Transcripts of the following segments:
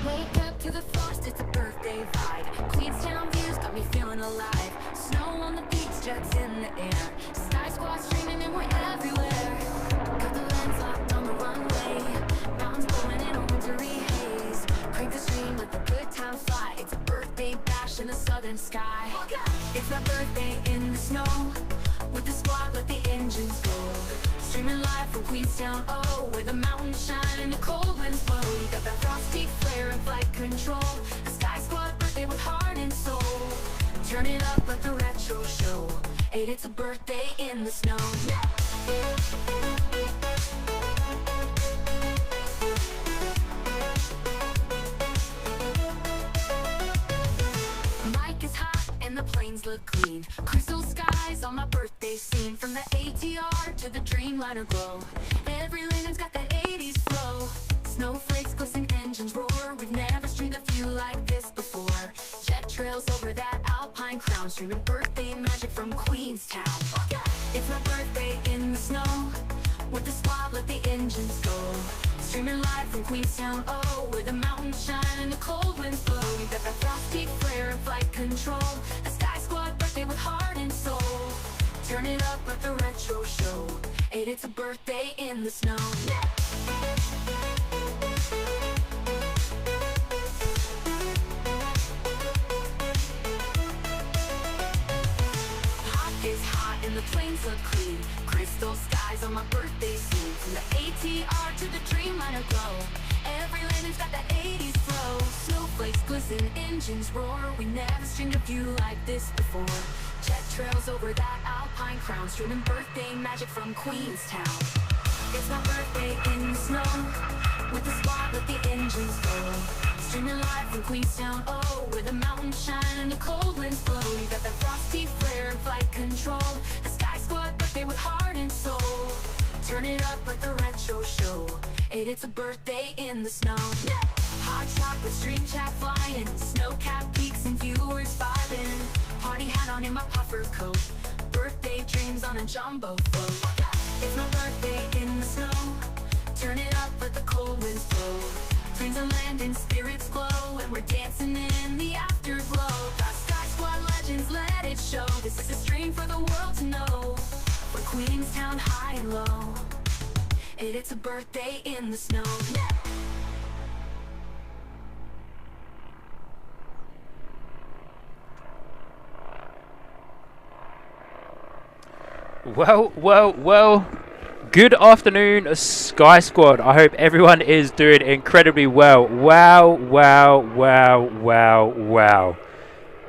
Wake up to the frost, it's a birthday vibe. Queenstown views got me feeling alive. Snow on the beach, jets in the air. Sky squad streaming and we're everywhere. Got the lens locked on the runway. Mountains blowing in a wintry haze. Crank the stream, let the good time fly. It's a birthday bash in the southern sky. It's my birthday in the snow. With the squad, let the engines go. Streaming live from Queenstown, oh, where the mountains shine and the cold winds blow. You got that frosty flare and flight control. A Sky Squad birthday with heart and soul. Turn it up, let the retro show. It's a birthday in the snow. Mic is hot and the planes look clean. Crystal skies on my birthday scene. From the ATR to the Dreamliner glow. Every lane's got that 80s flow. Snowflakes glisten, engines roar. We've never streamed a view like this before. Jet trails over that Alpine crown. Streaming birthday magic from Queenstown. It's my birthday in the snow. With the squad, let the engines go. Streaming live from Queenstown, oh, where the mountains shine and the cold winds blow. We got that frosty flare and flight control. A Sky Squad birthday with heart and soul. Turn it up, let the retro show. It's a birthday in the snow. Hot is hot and the planes look clean. Crystal skies on my birthday scene. From the ATR to the Dreamliner glow. Every lane's got that 80s flow. Snowflakes glisten, engines roar. We never streamed a view like this before. Jet trails over that Alpine crown. Streaming birthday magic from Queenstown. It's my birthday in the snow. With the squad, let the engines go. Streaming live from Queenstown, oh, where the mountains shine and the cold winds blow. You got that frosty flare and flight control. A Sky Squad birthday with heart and soul. Turn it up, let the retro show. It's a birthday in the snow. Hot chocolate, stream chat flying. Snow-capped peaks and viewers vibing. Party hat on in my puffer coat. Birthday dreams on a jumbo float. It's my birthday in the snow. Turn it up, let the cold winds blow. Planes are landing, spirits glow. And we're dancing in the afterglow. Got Sky Squad legends, let it show. This is a stream for the world to know. For Queenstown high and low. It's a birthday in the snow. Well, good afternoon, Sky Squad. I hope everyone is doing incredibly well. Wow.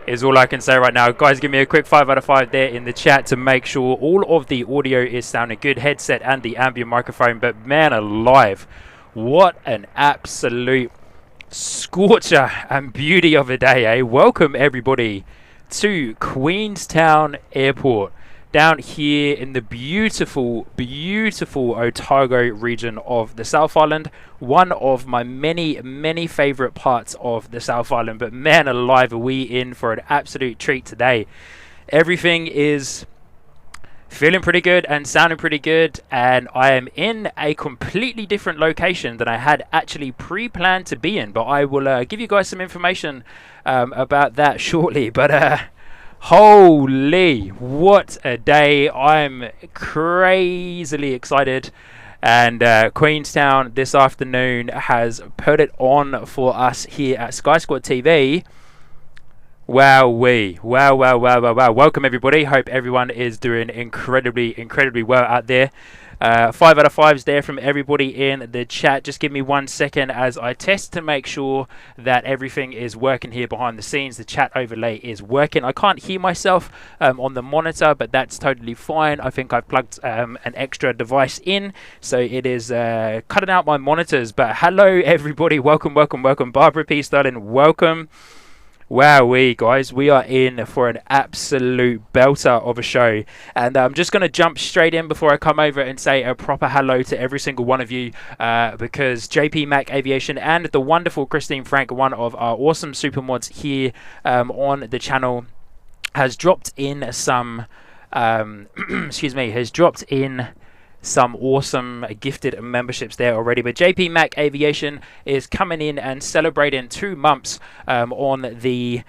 Is all I can say right now. Guys, give me a quick 5 out of 5 there in the chat to make sure all of the audio is sounding good. Headset and the ambient microphone. But man alive, what an absolute scorcher and beauty of a day, eh? Welcome everybody to Queenstown Airport. Down here in the beautiful Otago region of the South Island. One of my many favourite parts of the South Island. But man alive, are we in for an absolute treat today. Everything is feeling pretty good and sounding pretty good. And I am in a completely different location than I had actually pre-planned to be in. But I will give you guys some information about that shortly. But holy, what a day. I'm crazily excited. And Queenstown this afternoon has put it on for us here at Sky Squad TV. Wow. Welcome everybody. Hope everyone is doing incredibly well out there. 5 out of 5s there from everybody in the chat. Just give me 1 second as I test to make sure that everything is working here behind the scenes. The chat overlay is working. I can't hear myself on the monitor, but that's totally fine. I think I've plugged an extra device in, so it is cutting out my monitors. But hello everybody, welcome. Barbara P. Sterling, welcome. Wowee, guys, we are in for an absolute belter of a show. And I'm just going to jump straight in before I come over and say a proper hello to every single one of you, because JP Mac Aviation and the wonderful Christine Frank, one of our awesome super mods here on the channel, has dropped in some, has dropped in some awesome gifted memberships there already. But JP Mac Aviation is coming in and celebrating 2 months on the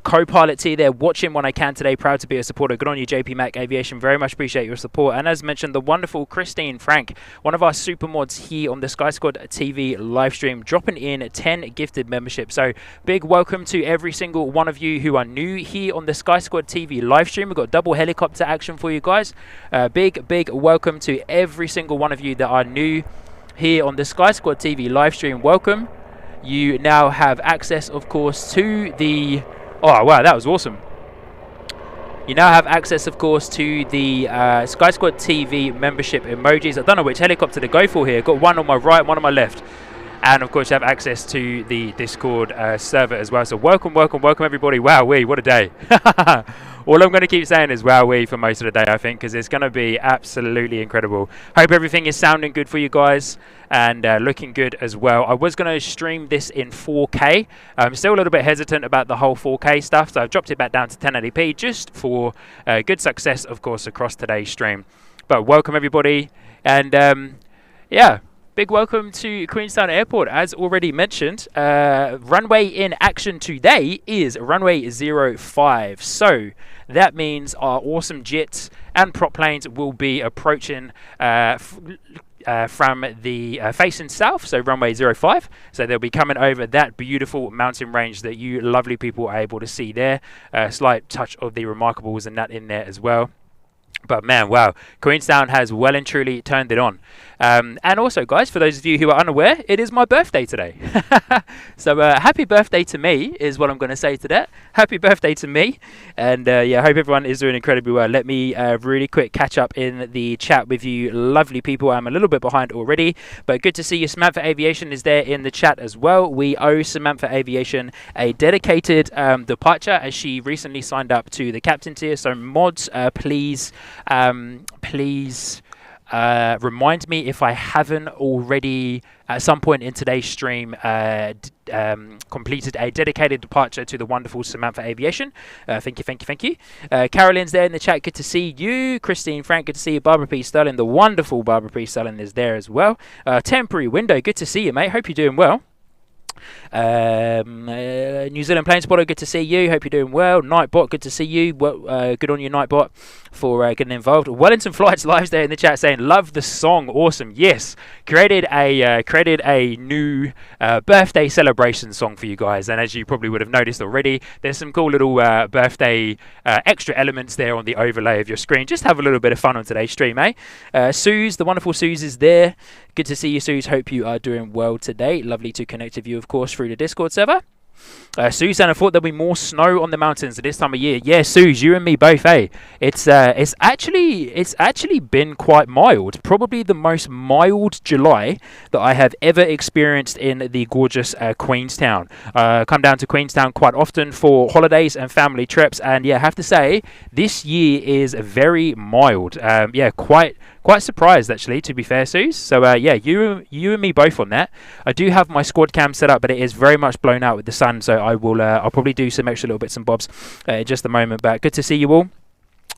co-pilot tier there. Watching when I can today. Proud to be a supporter. Good on you, JP Mac Aviation. Very much appreciate your support. And as mentioned, the wonderful Christine Frank, one of our super mods here on the Sky Squad TV live stream, dropping in 10 gifted memberships. So big welcome to every single one of you who are new here on the Sky Squad TV live stream. We've got double helicopter action for you guys. Big welcome to every single one of you that are new here on the Sky Squad TV live stream. Welcome. You now have access, of course, to the... Oh, wow, that was awesome. You now have access, of course, to the Sky Squad TV membership emojis. I don't know which helicopter to go for here. Got one on my right, one on my left. And, of course, you have access to the Discord server as well. So welcome everybody. Wowee, what a day. All I'm going to keep saying is wowee for most of the day, I think, because it's going to be absolutely incredible. Hope everything is sounding good for you guys and looking good as well. I was going to stream this in 4K. I'm still a little bit hesitant about the whole 4K stuff, so I've dropped it back down to 1080p just for good success, of course, across today's stream. But welcome, everybody. And, yeah. Big welcome to Queenstown Airport. As already mentioned, runway in action today is runway 05. So that means our awesome jets and prop planes will be approaching from the facing south, so runway 05. So they'll be coming over that beautiful mountain range that you lovely people are able to see there. Slight touch of the Remarkables and that in there as well. But man, wow, Queenstown has well and truly turned it on. And also, guys, for those of you who are unaware, it is my birthday today. So happy birthday to me is what I'm going to say to that. Happy birthday to me. And yeah, I hope everyone is doing incredibly well. Let me really quick catch up in the chat with you lovely people. I'm a little bit behind already, but good to see you. Samantha Aviation is there in the chat as well. We owe Samantha Aviation a dedicated departure as she recently signed up to the captain tier. So mods, please remind me if I haven't already at some point in today's stream completed a dedicated departure to the wonderful Samantha Aviation. Thank you. Caroline's there in the chat. Good to see you. Christine Frank, good to see you. Barbara P. Sterling, the wonderful Barbara P. Sterling is there as well. Temporary Window, good to see you, mate. Hope you're doing well. New Zealand Plane Spotter, good to see you. Hope you're doing well. Nightbot, good to see you. Good on you, Nightbot, for getting involved. Wellington Flights Live's there in the chat saying, love the song. Awesome. Yes. Created a new birthday celebration song for you guys. And as you probably would have noticed already, there's some cool little birthday extra elements there on the overlay of your screen. Just have a little bit of fun on today's stream, eh? Suze, the wonderful Suze is there. Good to see you, Suze. Hope you are doing well today. Lovely to connect with you, of course, through the Discord server. Susan, I thought there'd be more snow on the mountains at this time of year. Yeah, Suze, you and me both, eh? It's actually been quite mild. Probably the most mild July that I have ever experienced in the gorgeous Queenstown. Come down to Queenstown quite often for holidays and family trips, and yeah, I have to say this year is very mild. Yeah, quite surprised actually, to be fair, Suze. So yeah, you and me both on that. I do have my squad cam set up, but it is very much blown out with the sun. So I will, I'll probably do some extra little bits and bobs in just a moment. But good to see you all.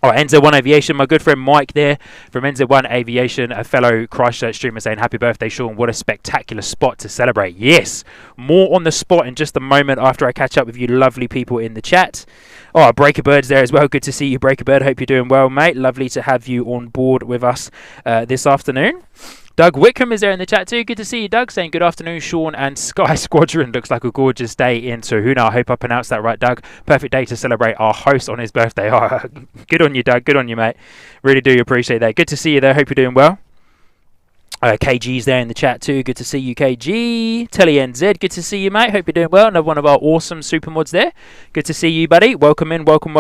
Oh, NZ1 Aviation, my good friend Mike there from NZ1 Aviation, a fellow Christchurch streamer, saying happy birthday, Sean. What a spectacular spot to celebrate. Yes, more on the spot in just a moment after I catch up with you lovely people in the chat. Oh, Breaker Bird's there as well. Good to see you, Breaker Bird. Hope you're doing well, mate. Lovely to have you on board with us this afternoon. Doug Wickham is there in the chat too. Good to see you, Doug, saying good afternoon, Sean and Sky Squadron. Looks like a gorgeous day in Tahuna. I hope I pronounced that right, Doug. Perfect day to celebrate our host on his birthday. Oh, good on you, Doug. Good on you, mate. Really do appreciate that. Good to see you there. Hope you're doing well. KG's there in the chat too. Good to see you, KG. Telly NZ, good to see you, mate. Hope you're doing well. Another one of our awesome super mods there. Good to see you, buddy. Welcome in. Welcome.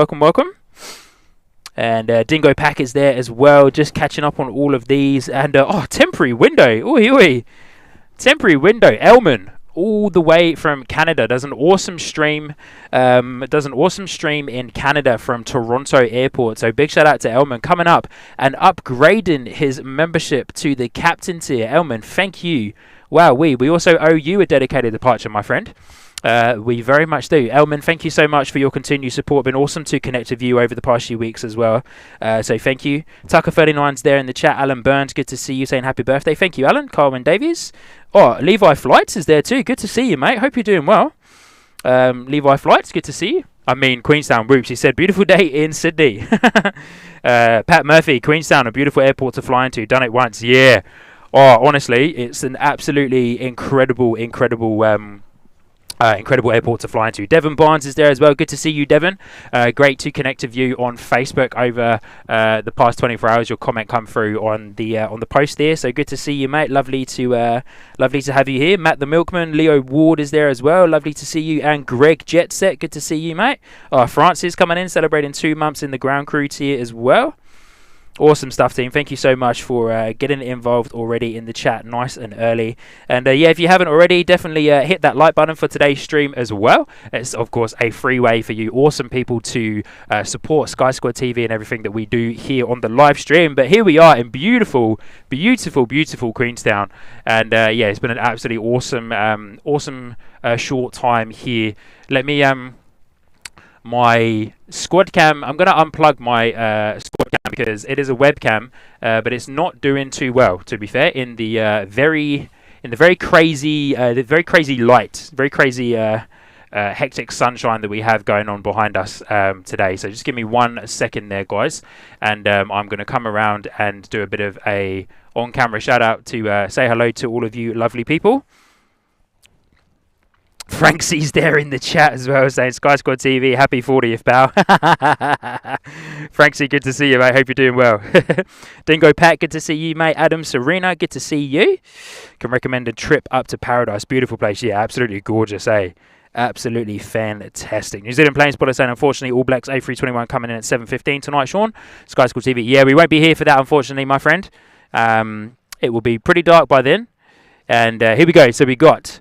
And Dingo Pack is there as well, just catching up on all of these. And oh, Temporary Window, Temporary Window, Elman, all the way from Canada, does an awesome stream. In Canada from Toronto Airport. So big shout out to Elman coming up and upgrading his membership to the captain tier. Elman, thank you. Wow, we also owe you a dedicated departure, my friend. We very much do. Elman, thank you so much for your continued support. Been awesome to connect with you over the past few weeks as well. So thank you. Tucker39's there in the chat. Alan Burns, good to see you, saying happy birthday. Thank you, Alan. Carwin Davies. Oh, Levi Flights is there too. Good to see you, mate. Hope you're doing well. Levi Flights, good to see you. I mean, Queenstown, whoops. He said, beautiful day in Sydney. Pat Murphy, Queenstown, a beautiful airport to fly into. Done it once. Yeah. Oh, honestly, it's an absolutely incredible airport to fly into. Devon Barnes is there as well. Good to see you, Devon. Great to connect with you on Facebook over the past 24 hours. Your comment come through on the post there. So good to see you, mate. Lovely to have you here. Matt the Milkman, Leo Ward is there as well. Lovely to see you. And Greg Jetset, good to see you, mate. Francis coming in, celebrating 2 months in the ground crew tier as well. Awesome stuff, team. Thank you so much for getting involved already in the chat nice and early. And yeah, if you haven't already, definitely hit that like button for today's stream as well. It's, of course, a free way for you awesome people to support Sky Squad TV and everything that we do here on the live stream. But here we are in beautiful, beautiful, beautiful Queenstown. And yeah, it's been an absolutely awesome short time here. Let me... my squad cam, I'm going to unplug my squad cam because it is a webcam, but it's not doing too well, to be fair, in the very crazy light, very crazy hectic sunshine that we have going on behind us today. So just give me 1 second there, guys, and I'm going to come around and do a bit of a on-camera shout out to say hello to all of you lovely people. Franksy's there in the chat as well, saying Sky Squad TV, happy 40th, pal. Franksy, good to see you, mate. Hope you're doing well. Dingo Pat, good to see you, mate. Adam Serena, good to see you. Can recommend a trip up to Paradise. Beautiful place. Yeah, absolutely gorgeous, eh? Absolutely fantastic. New Zealand Plane Spotter saying, unfortunately, All Blacks A321 coming in at 7:15 tonight, Sean. Sky Squad TV. Yeah, we won't be here for that, unfortunately, my friend. It will be pretty dark by then. And here we go. So we got...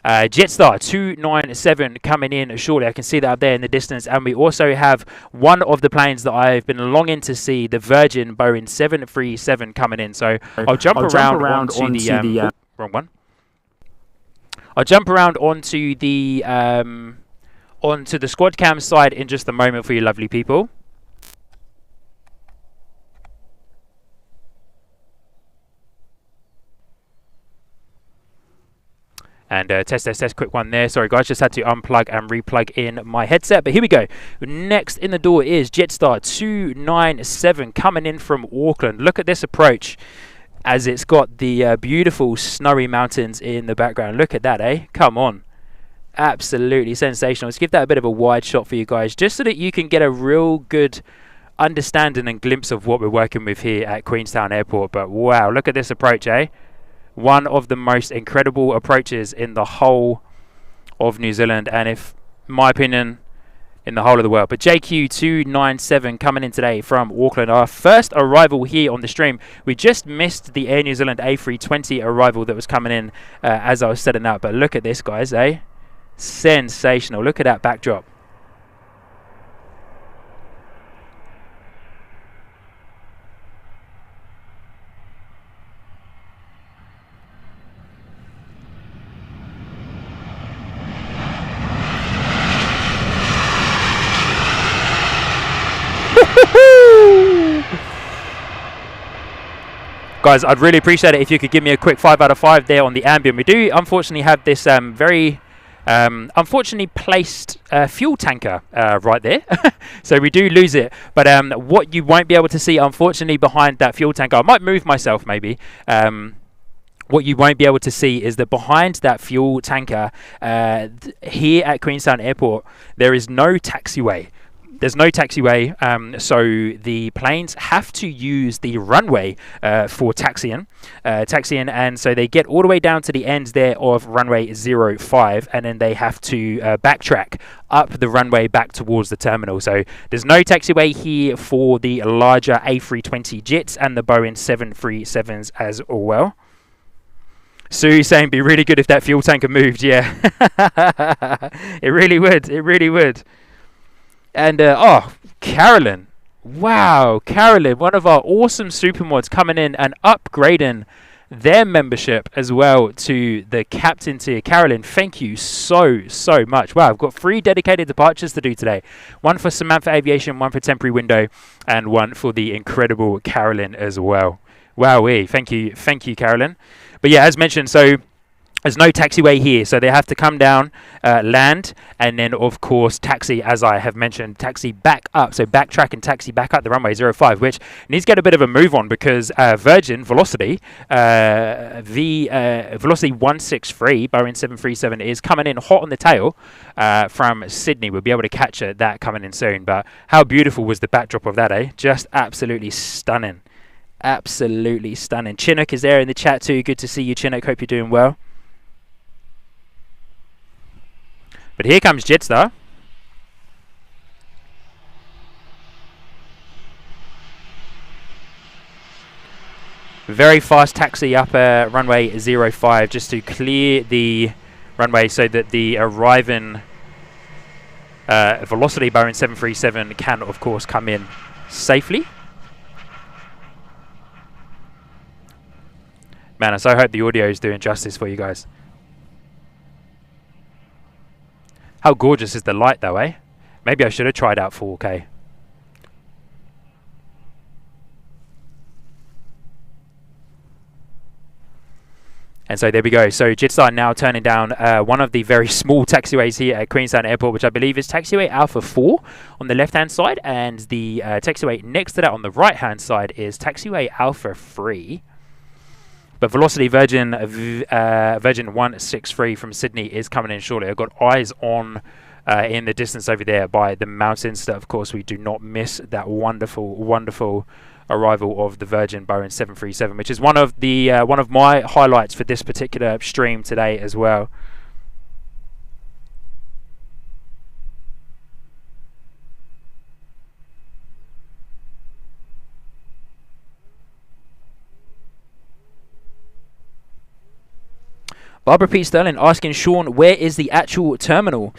Jetstar 297 coming in shortly. I can see that up there in the distance. And we also have one of the planes that I've been longing to see, the Virgin Boeing 737 coming in. So I'll jump around onto the wrong one. I'll jump around onto the squad cam side in just a moment for you lovely people. And test, quick one there. Sorry, guys, just had to unplug and replug in my headset. But here we go. Next in the door is Jetstar 297 coming in from Auckland. Look at this approach as it's got the beautiful snowy mountains in the background. Look at that, eh? Come on. Absolutely sensational. Let's give that a bit of a wide shot for you guys, just so that you can get a real good understanding and glimpse of what we're working with here at Queenstown Airport. But wow, look at this approach, eh? One of the most incredible approaches in the whole of New Zealand, and if my opinion, in the whole of the world. But JQ297 coming in today from Auckland, our first arrival here on the stream. We just missed the Air New Zealand A320 arrival that was coming in as I was setting up. But look at this, guys, eh? Sensational. Look at that backdrop. Guys, I'd really appreciate it if you could give me a quick 5 out of 5 there on the ambient. We do unfortunately have this very unfortunately placed fuel tanker right there. So we do lose it. But what you won't be able to see, unfortunately, behind that fuel tanker, I might move myself maybe. What you won't be able to see is that behind that fuel tanker here at Queenstown Airport, there is no taxiway. There's no taxiway, so the planes have to use the runway for taxiing, and so they get all the way down to the end there of runway 05, and then they have to backtrack up the runway back towards the terminal. So there's no taxiway here for the larger A320 jets and the Boeing 737s as well. Sue saying, be really good if that fuel tanker moved. Yeah, it really would. It really would. And, oh, Carolyn. Wow, Carolyn, one of our awesome supermods coming in and upgrading their membership as well to the captain tier. Carolyn, thank you so much. Wow, I've got 3 dedicated departures to do today. One for Samantha Aviation, one for Temporary Window, and one for the incredible Carolyn as well. Wowee, thank you, Carolyn. But yeah, as mentioned, so there's no taxiway here, so they have to come down, land, and then, of course, taxi, as I have mentioned, taxi back up. So backtrack and taxi back up the runway 05, which needs to get a bit of a move on because Virgin Velocity, Velocity 163, Boeing 737, is coming in hot on the tail from Sydney. We'll be able to catch that coming in soon. But how beautiful was the backdrop of that, eh? Just absolutely stunning. Absolutely stunning. Chinook is there in the chat too. Good to see you, Chinook. Hope you're doing well. But here comes Jetstar. Very fast taxi up runway 05 just to clear the runway so that the arriving Velocity Boeing 737 can, of course, come in safely. Man, I so hope the audio is doing justice for you guys. How gorgeous is the light though, eh? Maybe I should have tried out 4K. And so there we go. So Jetstar now turning down one of the very small taxiways here at Queenstown Airport, which I believe is taxiway Alpha 4 on the left-hand side. And the taxiway next to that on the right-hand side is taxiway Alpha 3. But Velocity Virgin 163 from Sydney is coming in shortly. I've got eyes on in the distance over there by the mountains. That, of course, we do not miss that wonderful arrival of the Virgin Boeing 737, which is one of my highlights for this particular stream today as well. Barbara P. Sterling asking Sean, where is the actual terminal?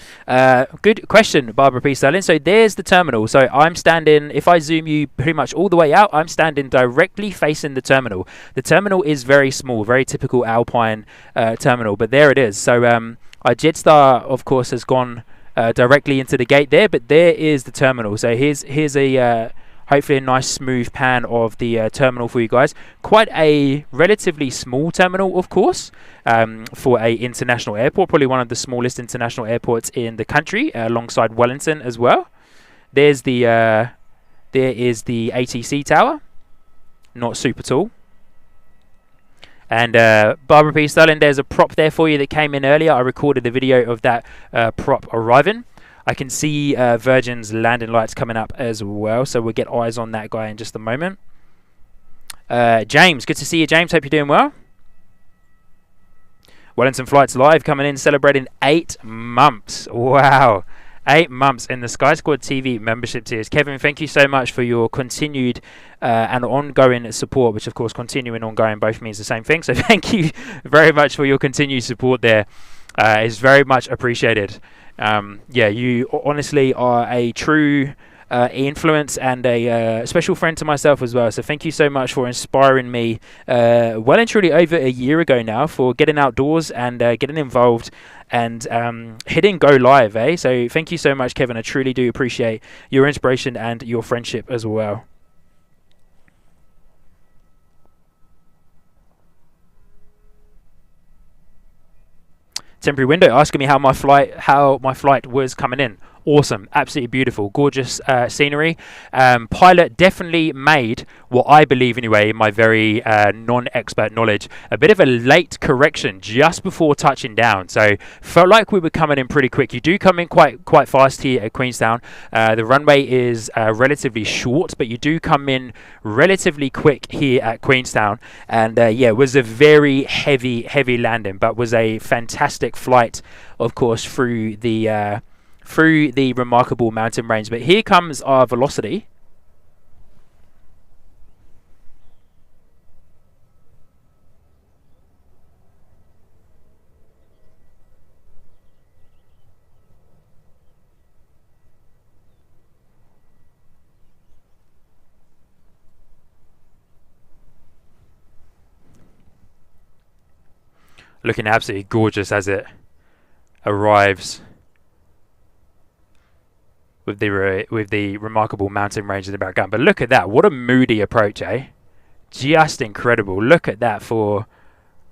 Good question, Barbara P. Sterling. So there's the terminal. So I'm standing, if I zoom you pretty much all the way out, I'm standing directly facing the terminal. The terminal is very small, very typical Alpine terminal, but there it is. So our Jetstar, of course, has gone directly into the gate there, but there is the terminal. So here's a hopefully a nice smooth pan of the terminal for you guys. Quite a relatively small terminal, of course, for a international airport. Probably one of the smallest international airports in the country, alongside Wellington as well. There's the there is the ATC tower, not super tall. And Barbara P. Sterling, there's a prop there for you that came in earlier. I recorded the video of that prop arriving. I can see Virgin's landing lights coming up as well, so we'll get eyes on that guy in just a moment. James, good to see you, James. Hope you're doing well. Wellington Flights Live coming in, celebrating 8 months. Wow. 8 months in the Sky Squad TV membership tiers. Kevin, thank you so much for your continued and ongoing support, which, of course, continuing ongoing both means the same thing. So thank you very much for your continued support there. It's very much appreciated. Yeah, you honestly are a true influence and a special friend to myself as well. So thank you so much for inspiring me well and truly over a year ago now for getting outdoors and getting involved and hitting go live, eh? So thank you so much, Kevin. I truly do appreciate your inspiration and your friendship as well. Temporary Window asking me how my flight was coming in. Awesome, absolutely beautiful, gorgeous scenery. Pilot definitely made what I believe, anyway, in my very non-expert knowledge, a bit of a late correction just before touching down. So felt like we were coming in pretty quick. You do come in quite fast here at Queenstown. The runway is relatively short, but you do come in relatively quick here at Queenstown. And yeah, it was a very heavy landing, but was a fantastic flight, of course, through the remarkable mountain range. But here comes our Velocity. Looking absolutely gorgeous as it arrives with the remarkable mountain range in the background. But look at that. What a moody approach, eh? Just incredible. Look at that for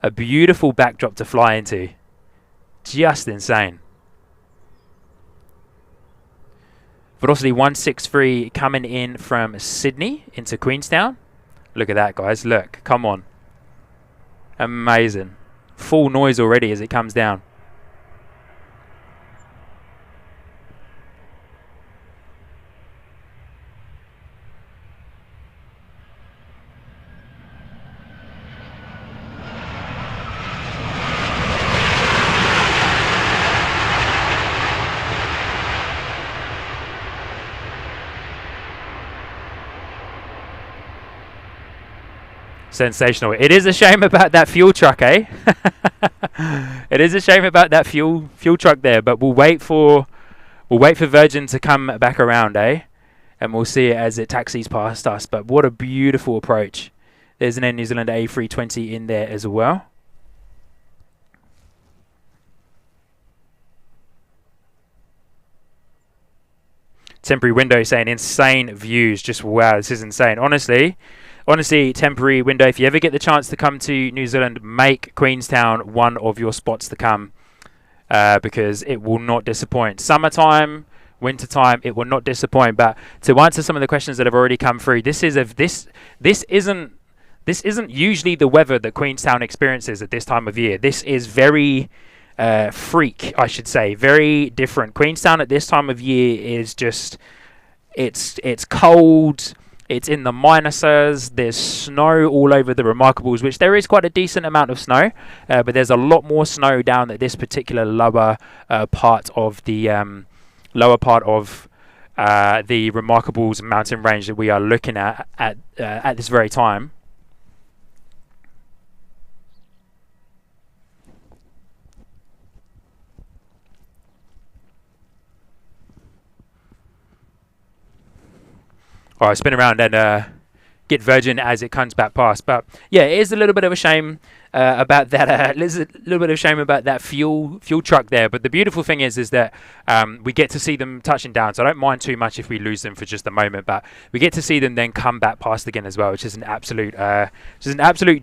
a beautiful backdrop to fly into. Just insane. Velocity 163 coming in from Sydney into Queenstown. Look at that, guys. Look. Come on. Amazing. Full noise already as it comes down. Sensational. It is a shame about that fuel truck, eh? It is a shame about that fuel truck there, but we'll wait for Virgin to come back around, eh? And we'll see it as it taxis past us. But what a beautiful approach. There's an Air New Zealand A320 in there as well. Temporary window saying insane views. Just wow, this is insane. Honestly, temporary window. If you ever get the chance to come to New Zealand, make Queenstown one of your spots to come because it will not disappoint. Summertime, wintertime, it will not disappoint. But to answer some of the questions that have already come through, this isn't usually the weather that Queenstown experiences at this time of year. This is very freak, I should say, very different. Queenstown at this time of year is just it's cold. It's in the minuses. There's snow all over the Remarkables, which there is quite a decent amount of snow, but there's a lot more snow down at this particular lower part of the Remarkables mountain range that we are looking at this very time. Alright, spin around and get Virgin as it comes back past. But yeah, it is a little bit of a shame about that. Fuel truck there. But the beautiful thing is that we get to see them touching down. So I don't mind too much if we lose them for just a moment. But we get to see them then come back past again as well, which is an absolute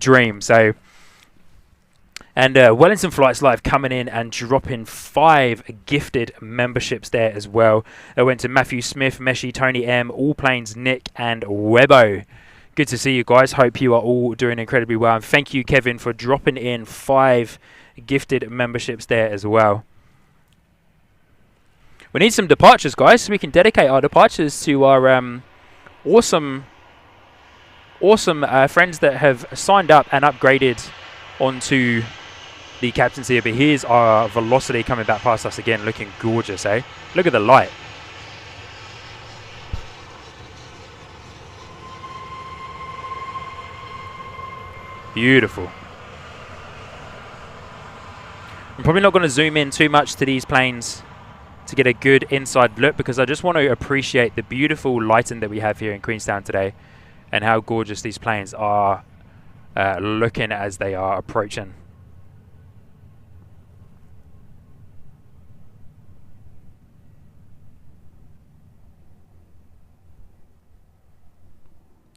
dream. So. And Wellington Flights Live coming in and dropping 5 gifted memberships there as well. I went to Matthew Smith, Meshi, Tony M, All Planes, Nick, and Webbo. Good to see you guys. Hope you are all doing incredibly well. And thank you, Kevin, for dropping in 5 gifted memberships there as well. We need some departures, guys, so we can dedicate our departures to our awesome friends that have signed up and upgraded onto the captaincy. But here's our Velocity coming back past us again, looking gorgeous, eh? Look at the light. Beautiful. I'm probably not going to zoom in too much to these planes to get a good inside look, because I just want to appreciate the beautiful lighting that we have here in Queenstown today and how gorgeous these planes are looking as they are approaching.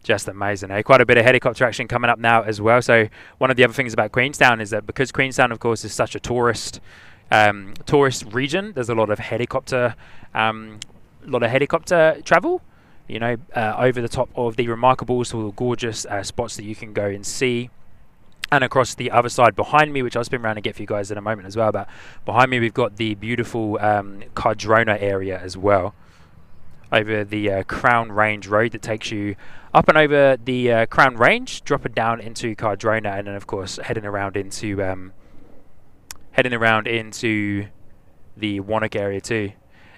Just amazing, eh? Quite a bit of helicopter action coming up now as well. So one of the other things about Queenstown is that because Queenstown, of course, is such a tourist region, there's a lot of helicopter travel. You know, over the top of the Remarkables, all the gorgeous spots that you can go and see. And across the other side behind me, which I'll spin around and get for you guys in a moment as well. But behind me, we've got the beautiful Cardrona area as well. Over the Crown Range Road that takes you up and over the Crown Range, dropping down into Cardrona, and then of course heading around into the Wannock area too.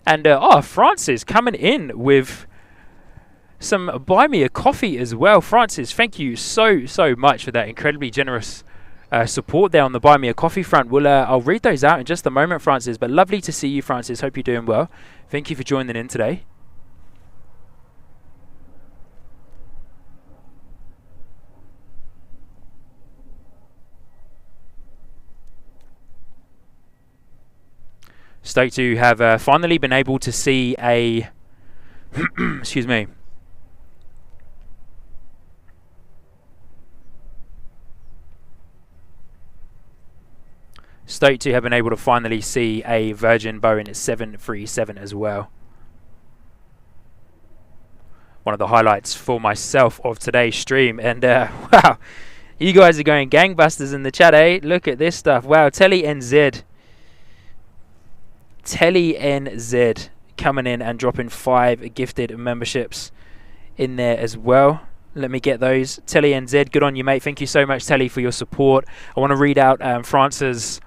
And Francis coming in with some buy me a coffee as well. Francis, thank you so much for that incredibly generous support there on the buy me a coffee front. I'll read those out in just a moment, Francis, but lovely to see you, Francis. Hope you're doing well. Thank you for joining in today. Stoked to have finally been able to see a excuse me. Stoked to have been able to finally see a Virgin Boeing 737 as well. One of the highlights for myself of today's stream. And wow, you guys are going gangbusters in the chat, eh? Look at this stuff. Wow, Telly NZ coming in and dropping 5 gifted memberships in there as well. Let me get those. Telly NZ, good on you, mate. Thank you so much, Telly, for your support. I want to read out France's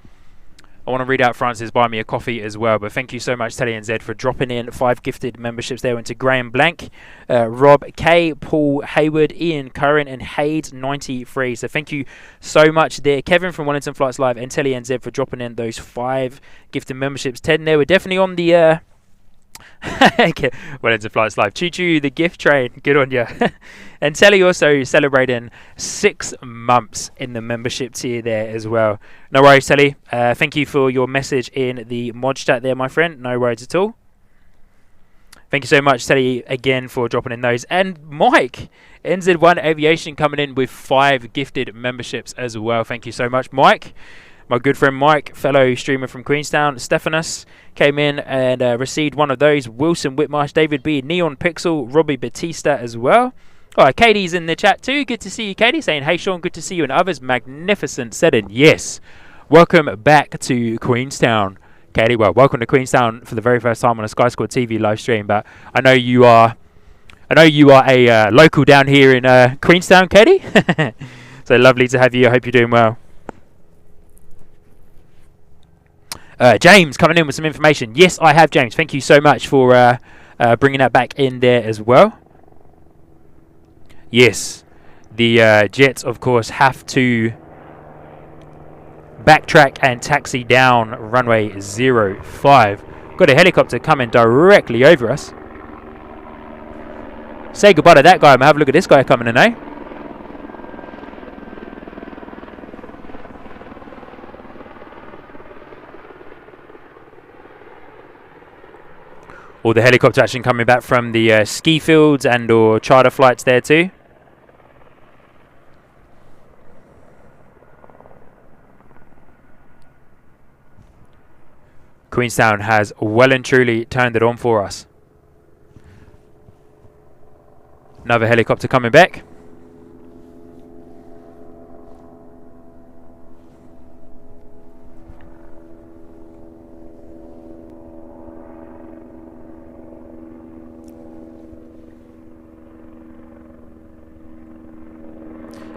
Buy Me a Coffee as well. But thank you so much, Telly NZ, for dropping in 5 gifted memberships there. Went to Graham Blank, Rob K, Paul Hayward, Ian Curran, and Hayes 93. So thank you so much there. Kevin from Wellington Flights Live and Telly NZ for dropping in those 5 gifted memberships. 10 there. We're definitely on the Wellington Flights Live. Choo choo, the gift train. Good on you. And Telly also celebrating 6 months in the membership tier there as well. No worries, Telly. Thank you for your message in the mod chat there, my friend. No worries at all. Thank you so much, Telly, again for dropping in those. And Mike, NZ1 Aviation, coming in with 5 gifted memberships as well. Thank you so much, Mike. My good friend Mike, fellow streamer from Queenstown, Stephanus, came in and received one of those. Wilson Whitmarsh, David B, Neon Pixel, Robbie Batista as well. All right, Katie's in the chat too. Good to see you, Katie. Saying, hey, Sean, good to see you. And others, magnificent setting. Yes. Welcome back to Queenstown, Katie. Well, welcome to Queenstown for the very first time on a Sky Squad TV live stream. But I know you are a local down here in Queenstown, Katie. So lovely to have you. I hope you're doing well. James coming in with some information. Yes, I have, James. Thank you so much for bringing that back in there as well. Yes, the Jets, of course, have to backtrack and taxi down runway 05. Got a helicopter coming directly over us. Say goodbye to that guy and have a look at this guy coming in, eh? All the helicopter action coming back from the ski fields and or charter flights there too. Queenstown has well and truly turned it on for us. Another helicopter coming back.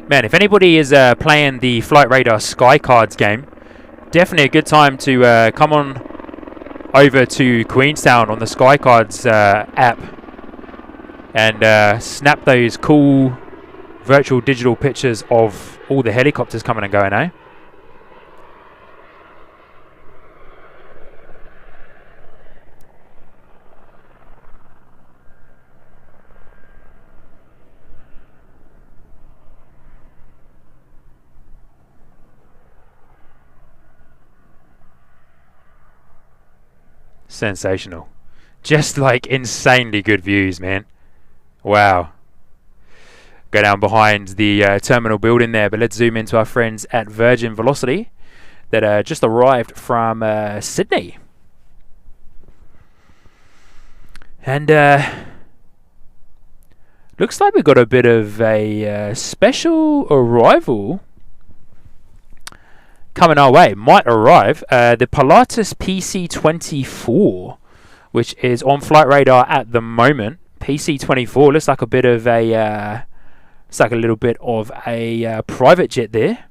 Man, if anybody is playing the Flight Radar Sky Cards game, definitely a good time to come on over to Queenstown on the Sky Cards app and snap those cool virtual digital pictures of all the helicopters coming and going, eh? Sensational. Just like insanely good views, man. Wow. Go down behind the terminal building there, but let's zoom into our friends at Virgin Velocity that just arrived from Sydney. And looks like we've got a bit of a special arrival coming our way. Might arrive. The Pilatus PC-24, which is on Flight Radar at the moment. PC-24 looks like a bit of a it's like a little bit of a private jet there.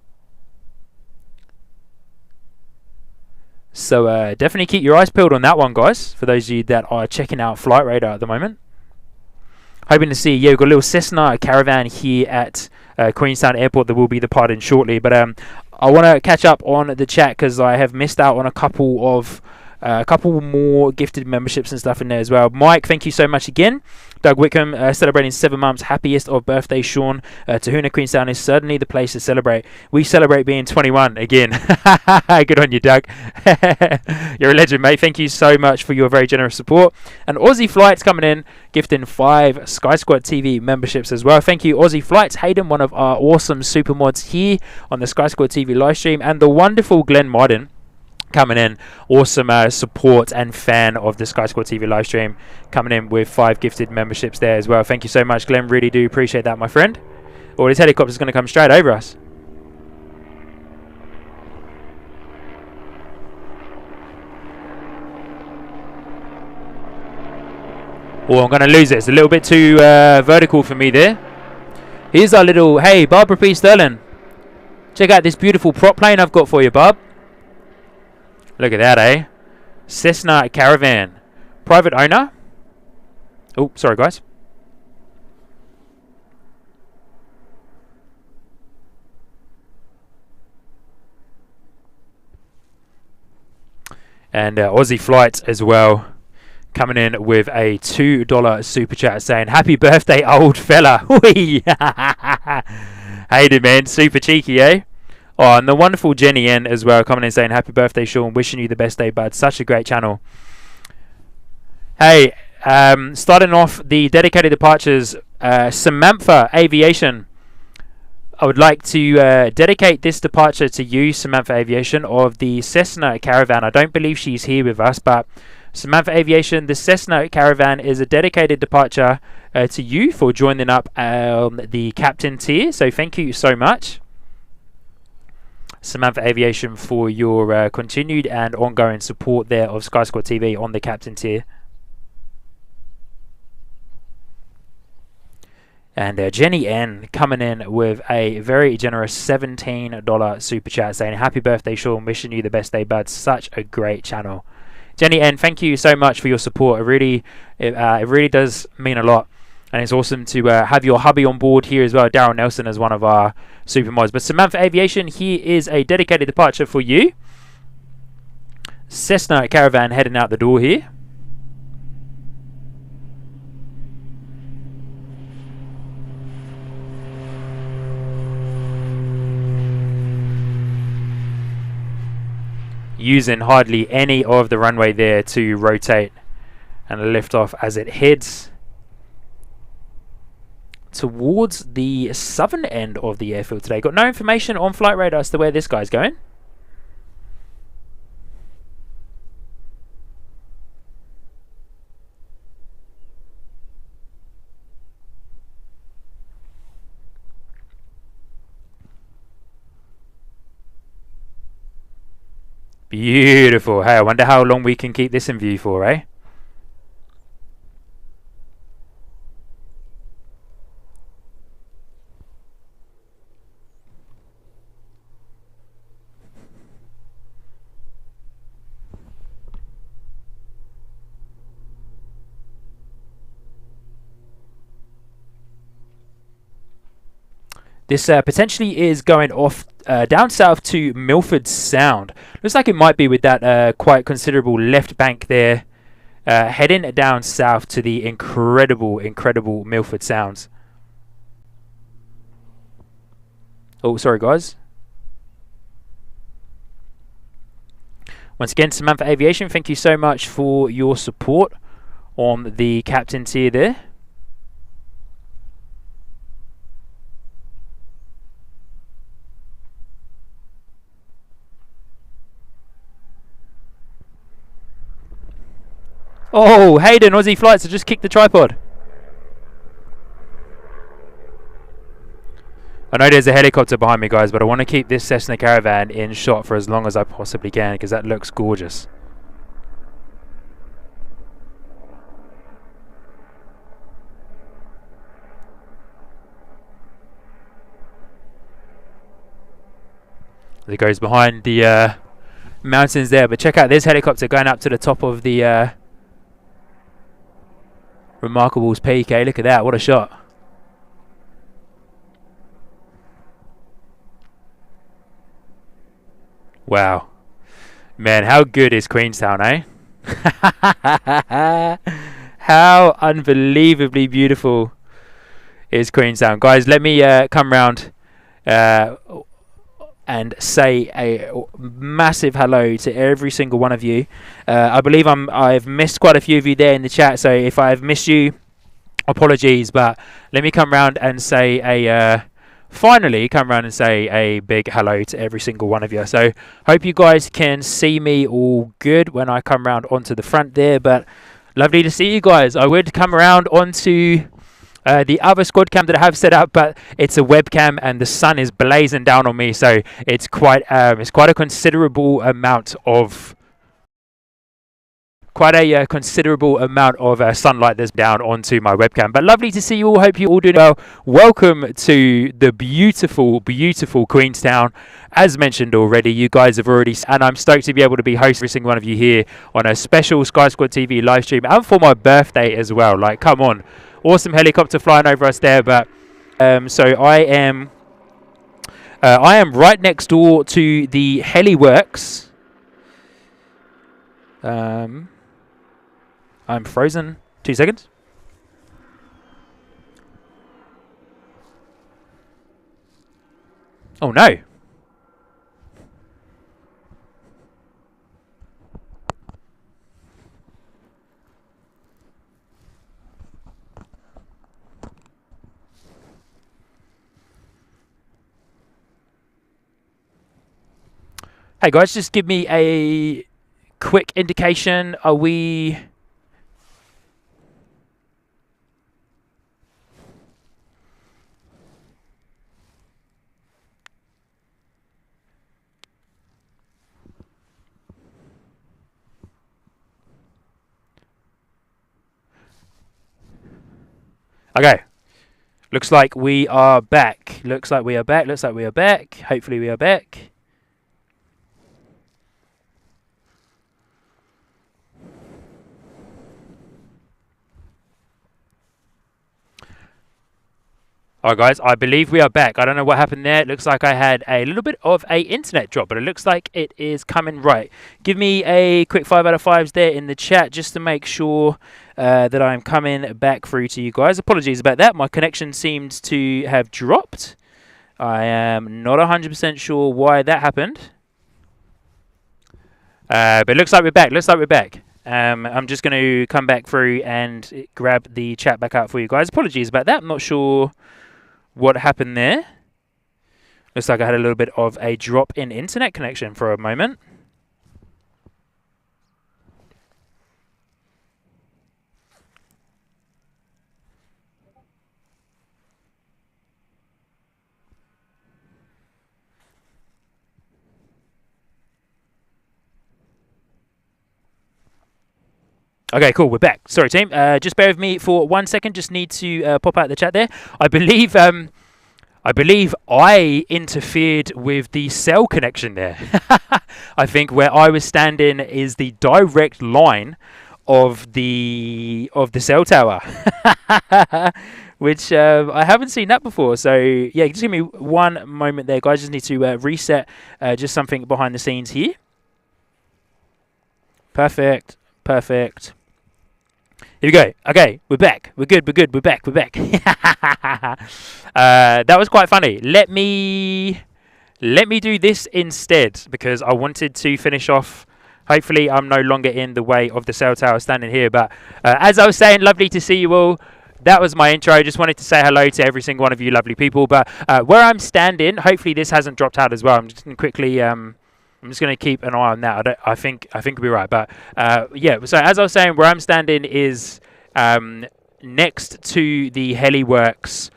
So definitely keep your eyes peeled on that one, guys, for those of you that are checking out Flight Radar at the moment. Hoping to see, yeah, we've got a little Cessna Caravan here at Queenstown Airport that will be departing shortly. But I want to catch up on the chat because I have missed out on a couple of A couple more gifted memberships and stuff in there as well. Mike, thank you so much again. Doug Wickham, celebrating 7 months. Happiest of birthday, Sean. Tahuna Queenstown is certainly the place to celebrate. We celebrate being 21 again. Good on you, Doug. You're a legend, mate. Thank you so much for your very generous support. And Aussie Flights coming in, gifting 5 Sky Squad TV memberships as well. Thank you, Aussie Flights. Hayden, one of our awesome super mods here on the Sky Squad TV live stream. And the wonderful Glenn Martin coming in, awesome support and fan of the Sky Squad TV live stream, coming in with 5 gifted memberships there as well. Thank you so much, Glenn. Really do appreciate that, my friend. Oh, this helicopter's going to come straight over us. Oh, I'm going to lose it. It's a little bit too vertical for me there. Here's our little, hey, Barbara P. Sterling. Check out this beautiful prop plane I've got for you, Bob. Look at that, eh? Cessna Caravan. Private owner. Oh, sorry, guys. And Aussie Flights as well, coming in with a $2 super chat saying, happy birthday, old fella. Hated, man. Super cheeky, eh? Oh, and the wonderful Jenny N as well, coming in saying, happy birthday, Sean. Wishing you the best day, bud. Such a great channel. Hey, starting off the dedicated departures, Samantha Aviation. I would like to dedicate this departure to you, Samantha Aviation, of the Cessna Caravan. I don't believe she's here with us, but Samantha Aviation, the Cessna Caravan is a dedicated departure to you for joining up the captain tier. So thank you so much, Samantha Aviation, for your continued and ongoing support there of Sky Squad TV on the captain tier. And Jenny N coming in with a very generous $17 super chat saying, happy birthday, Sean. Wishing you the best day, bud. Such a great channel. Jenny N, thank you so much for your support. It really does mean a lot. And it's awesome to have your hubby on board here as well, Darryl Nelson, as one of our super mods. But Samantha Aviation, here is a dedicated departure for you. Cessna Caravan heading out the door here. Using hardly any of the runway there to rotate and lift off as it heads towards the southern end of the airfield today. Got no information on flight radar as to where this guy's going. Beautiful. Hey, I wonder how long we can keep this in view for, eh? This potentially is going off down south to Milford Sound. Looks like it might be with that quite considerable left bank there, heading down south to the incredible Milford Sounds. Oh, sorry, guys. Once again, Samantha Aviation, thank you so much for your support on the captain tier there. Oh, Hayden, Aussie Flights, I just kicked the tripod. I know there's a helicopter behind me, guys, but I want to keep this Cessna Caravan in shot for as long as I possibly can because that looks gorgeous. It goes behind the mountains there, but check out this helicopter going up to the top of the Remarkables Peak, eh? Look at that, what a shot. Wow. Man, how good is Queenstown, eh? How unbelievably beautiful is Queenstown. Guys, let me come round and say a massive hello to every single one of you. I believe I've missed quite a few of you there in the chat, so if I've missed you, apologies, but let me come round and say finally come round and say a big hello to every single one of you. So hope you guys can see me all good when I come round onto the front there, but lovely to see you guys. I would come around onto the other squad cam that I have set up, but it's a webcam and the sun is blazing down on me, so it's quite a considerable amount of sunlight that's down onto my webcam. But lovely to see you all. Hope you're all doing well. Welcome to the beautiful, beautiful Queenstown. As mentioned already, you guys have already, and I'm stoked to be able to be hosting every single one of you here on a special Sky Squad TV live stream, and for my birthday as well. Like, come on, awesome helicopter flying over us there. But so I am right next door to the heliworks. I'm frozen. 2 seconds. Oh no. Hey guys, just give me a quick indication. Are we... Okay. Looks like we are back. Looks like we are back. Hopefully we are back. Alright guys, I believe we are back. I don't know what happened there. It looks like I had a little bit of a internet drop, but it looks like it is coming right. Give me a quick 5 out of 5s there in the chat just to make sure that I'm coming back through to you guys. Apologies about that. My connection seems to have dropped. I am not 100% sure why that happened. But it looks like we're back. I'm just going to come back through and grab the chat back out for you guys. Apologies about that. I'm not sure what happened there. Looks like I had a little bit of a drop in internet connection for a moment. Okay, cool. We're back. Sorry, team. Just bear with me for 1 second. Just need to pop out the chat there. I believe I interfered with the cell connection there. I think where I was standing is the direct line of the cell tower, which I haven't seen that before. So yeah, just give me 1 moment there, guys. Just need to reset just something behind the scenes here. Perfect. Here we go. Okay, we're back. We're good. We're back. That was quite funny. Let me do this instead because I wanted to finish off. Hopefully, I'm no longer in the way of the cell tower standing here. But as I was saying, lovely to see you all. That was my intro. I just wanted to say hello to every single one of you lovely people. But where I'm standing, hopefully this hasn't dropped out as well. I'm just going to quickly... I'm just going to keep an eye on that. I think we'll be right. But yeah, so as I was saying, where I'm standing is next to the heliworks,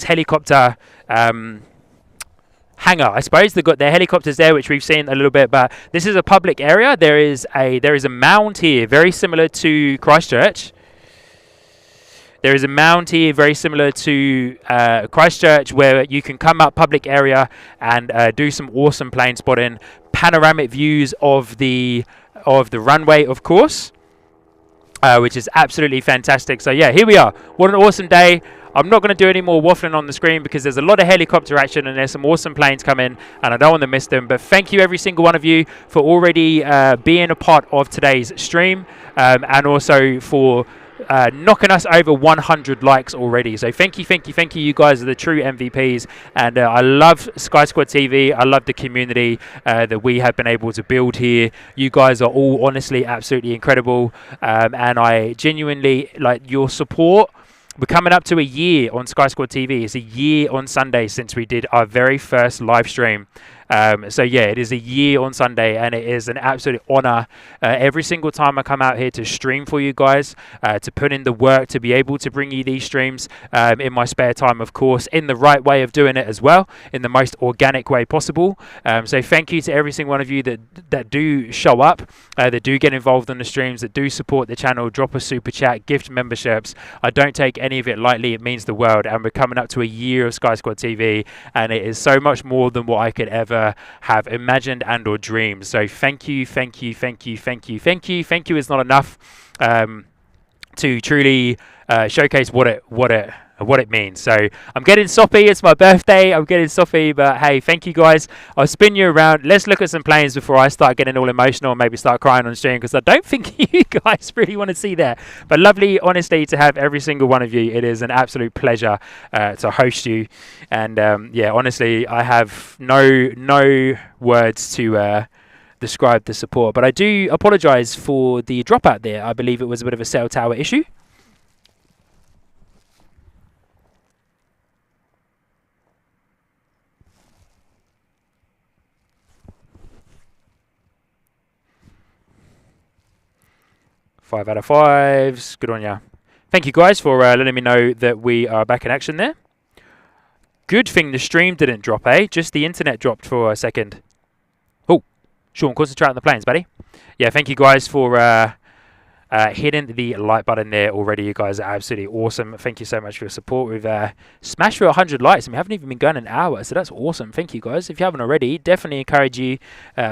helicopter hangar. I suppose they've got their helicopters there, which we've seen a little bit. But this is a public area. There is a mound here, very similar to Christchurch. There is a mound here very similar to Christchurch where you can come up public area and do some awesome plane spotting, panoramic views of the runway, of course, which is absolutely fantastic. So yeah, here we are. What an awesome day. I'm not going to do any more waffling on the screen because there's a lot of helicopter action and there's some awesome planes coming and I don't want to miss them. But thank you every single one of you for already being a part of today's stream, and also for knocking us over 100 likes already. So thank you, thank you, thank you. You guys are the true MVPs, and I love Sky Squad TV. I love the community that we have been able to build here. You guys are all honestly absolutely incredible, and I genuinely like your support. We're coming up to a year on Sky Squad TV. It's a year on Sunday since we did our very first live stream. So yeah, it is a year on Sunday, and it is an absolute honor every single time I come out here to stream for you guys, to put in the work to be able to bring you these streams in my spare time, of course, in the right way of doing it as well, in the most organic way possible. So thank you to every single one of you that do show up, that do get involved in the streams, that do support the channel, drop a super chat, gift memberships. I don't take any of it lightly. It means the world, and we're coming up to a year of Sky Squad TV, and it is so much more than what I could ever have imagined and or dreamed. So thank you, thank you, thank you, thank you, thank you. Thank you is not enough to truly showcase what it means. So I'm getting soppy. It's my birthday. I'm getting soppy, but hey, thank you guys. I'll spin you around. Let's look at some planes before I start getting all emotional and maybe start crying on stream, because I don't think you guys really want to see that. But lovely, honestly, to have every single one of you. It is an absolute pleasure to host you. And yeah, honestly, I have no words to describe the support. But I do apologise for the dropout there. I believe it was a bit of a cell tower issue. Five out of fives. Good on ya. Thank you guys for letting me know that we are back in action there. Good thing the stream didn't drop, eh? Just the internet dropped for a second. Oh, Sean, concentrate on the planes, buddy. Yeah, thank you guys for hitting the like button there already. You guys are absolutely awesome. Thank you so much for your support. We've smashed through 100 likes, and we haven't even been going an hour, so that's awesome. Thank you guys. If you haven't already, definitely encourage you,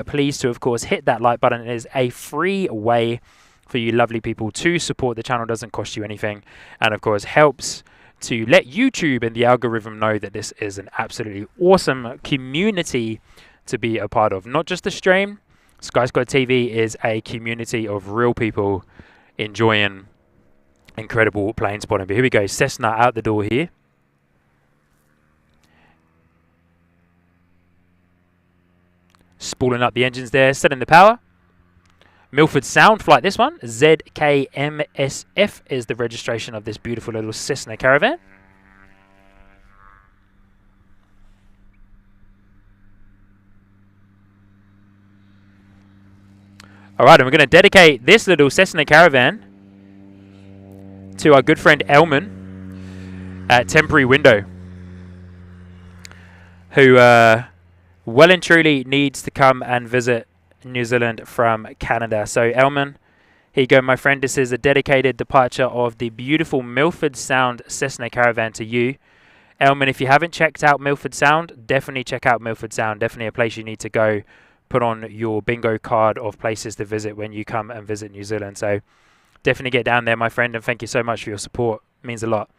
please, to, of course, hit that like button. It is a free way for you lovely people to support the channel. Doesn't cost you anything, and of course helps to let YouTube and the algorithm know that this is an absolutely awesome community to be a part of. Not just the stream. Sky Squad TV is a community of real people enjoying incredible plane spotting. But here we go, Cessna out the door here. Spooling up the engines there, setting the power. Milford Sound flight, this one. ZKMSF is the registration of this beautiful little Cessna Caravan. Alright, and we're going to dedicate this little Cessna Caravan to our good friend Elman at Temporary Window, who well and truly needs to come and visit New Zealand from Canada. So Elman, here you go, my friend. This is a dedicated departure of the beautiful Milford Sound Cessna Caravan to you. Elman, if you haven't checked out Milford Sound, definitely check out Milford Sound. Definitely a place you need to go. Put on your bingo card of places to visit when you come and visit New Zealand. So definitely get down there, my friend, and thank you so much for your support. It means a lot.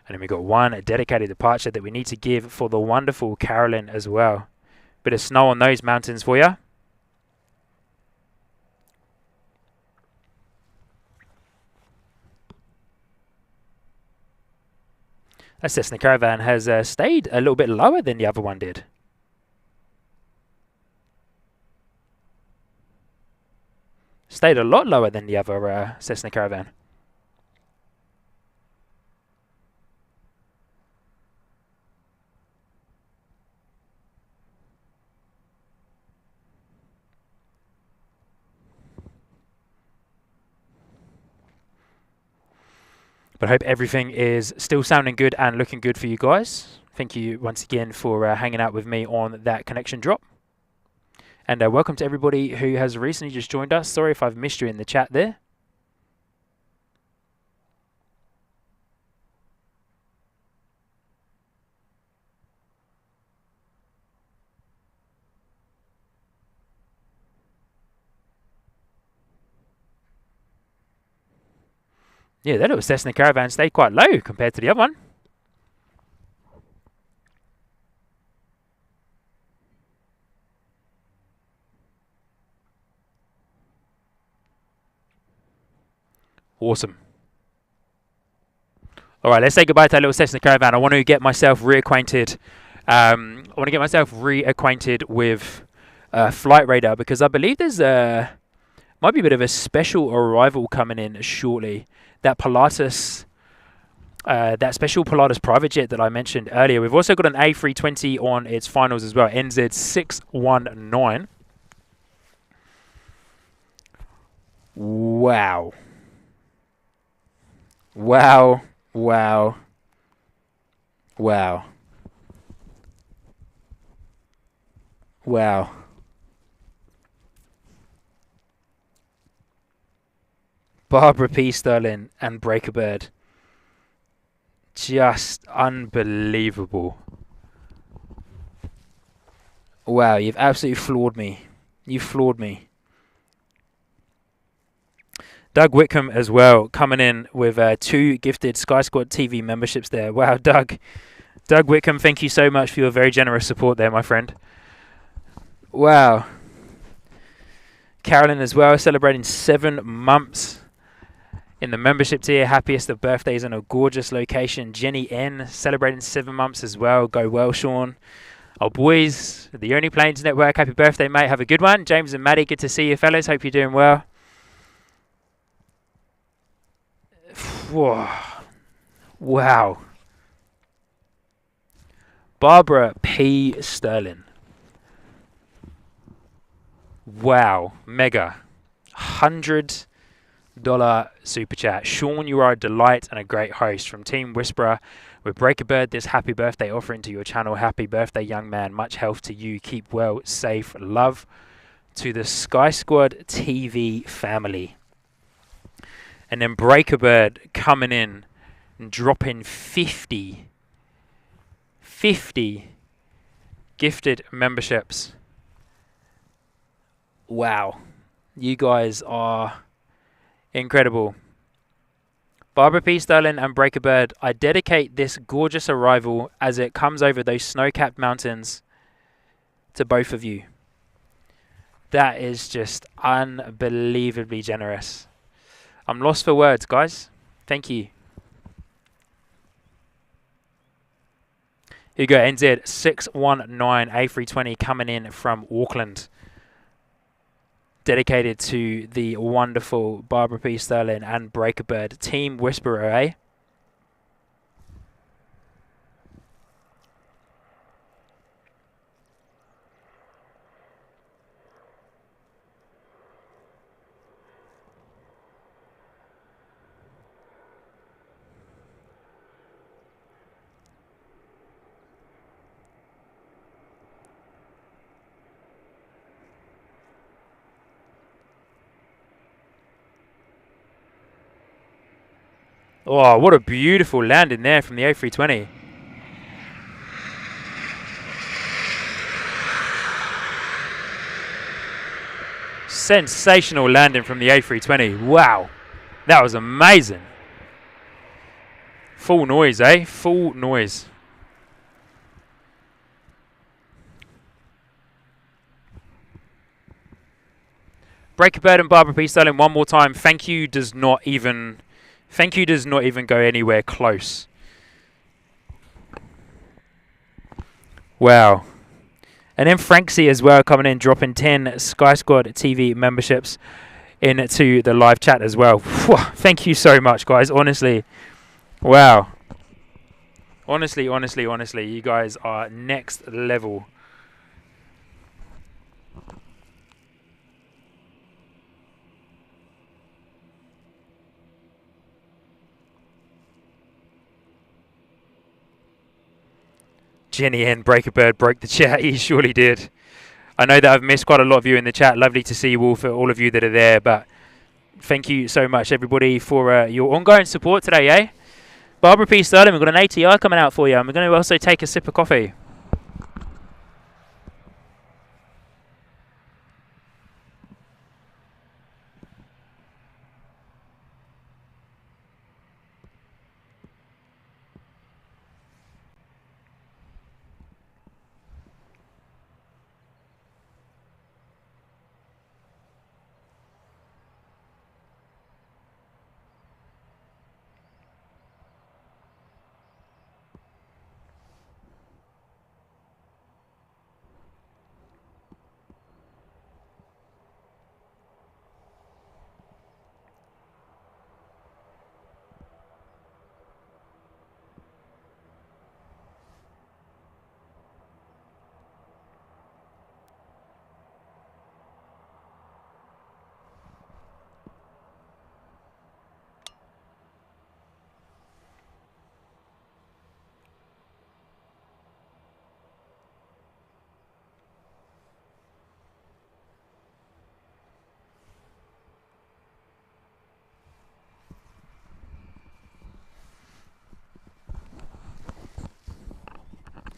And then we got one dedicated departure that we need to give for the wonderful Carolyn as well. Bit of snow on those mountains for you. That Cessna Caravan has stayed a little bit lower than the other one did. Stayed a lot lower than the other Cessna Caravan. But I hope everything is still sounding good and looking good for you guys. Thank you once again for hanging out with me on that connection drop. And welcome to everybody who has recently just joined us. Sorry if I've missed you in the chat there. Yeah, that little Cessna Caravan stayed quite low compared to the other one. Awesome. All right, let's say goodbye to that little Cessna Caravan. I want to get myself reacquainted. With Flight Radar, because I believe there's might be a bit of a special arrival coming in shortly. That Pilatus, that special Pilatus private jet that I mentioned earlier. We've also got an A320 on its finals as well. NZ619. Wow. Wow. Wow. Wow. Wow. Barbara P. Sterling and Breaker Bird. Just unbelievable. Wow, you've absolutely floored me. You floored me. Doug Whitcomb as well, coming in with 2 gifted Sky Squad TV memberships there. Wow, Doug. Doug Whitcomb, thank you so much for your very generous support there, my friend. Wow. Carolyn as well, celebrating 7 months in the membership tier. Happiest of birthdays in a gorgeous location. Jenny N, celebrating 7 months as well. Go well, Sean. Oh, boys, the Only Planes Network, happy birthday, mate. Have a good one. James and Maddie, good to see you, fellas. Hope you're doing well. Whoa. Wow. Barbara P. Sterling. Wow. Mega. $100 super chat. Sean, you are a delight and a great host. From Team Whisperer, with Breaker Bird, this happy birthday offering to your channel. Happy birthday, young man. Much health to you. Keep well, safe. Love to the Sky Squad TV family. And then Breaker Bird coming in and dropping 50 gifted memberships. Wow. You guys are incredible. Barbara P. Sterling and Breaker Bird, I dedicate this gorgeous arrival as it comes over those snow-capped mountains to both of you. That is just unbelievably generous. I'm lost for words, guys. Thank you. Here you go, NZ619 A320 coming in from Auckland. Dedicated to the wonderful Barbara P. Sterling and Breaker Bird. Team Whisperer, eh? Oh, what a beautiful landing there from the A320. Sensational landing from the A320. Wow. That was amazing. Full noise, eh? Full noise. Breaker Bird and Barbara P. Sterling one more time. Thank you does not even go anywhere close. Wow. And then Franksy as well coming in, dropping 10 Sky Squad TV memberships into the live chat as well. Whew, thank you so much, guys. Honestly. Wow. Honestly, you guys are next level. Jenny and Breaker Bird broke the chat. He surely did. I know that I've missed quite a lot of you in the chat. Lovely to see you all, for all of you that are there. But thank you so much, everybody, for your ongoing support today, eh? Barbara P. Sterling, we've got an ATR coming out for you. And we're going to also take a sip of coffee.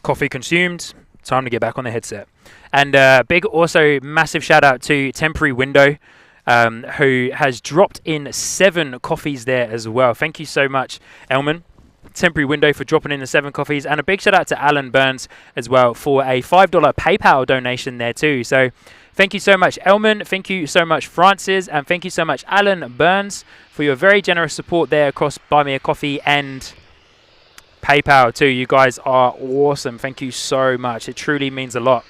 Coffee consumed. Time to get back on the headset. And big, also massive shout out to Temporary Window, who has dropped in 7 coffees there as well. Thank you so much, Elman. Temporary Window for dropping in the 7 coffees, and a big shout out to Alan Burns as well for a $5 PayPal donation there too. So thank you so much, Elman. Thank you so much, Francis, and thank you so much, Alan Burns, for your very generous support there across Buy Me a Coffee and PayPal too. You guys are awesome. Thank you so much. It truly means a lot.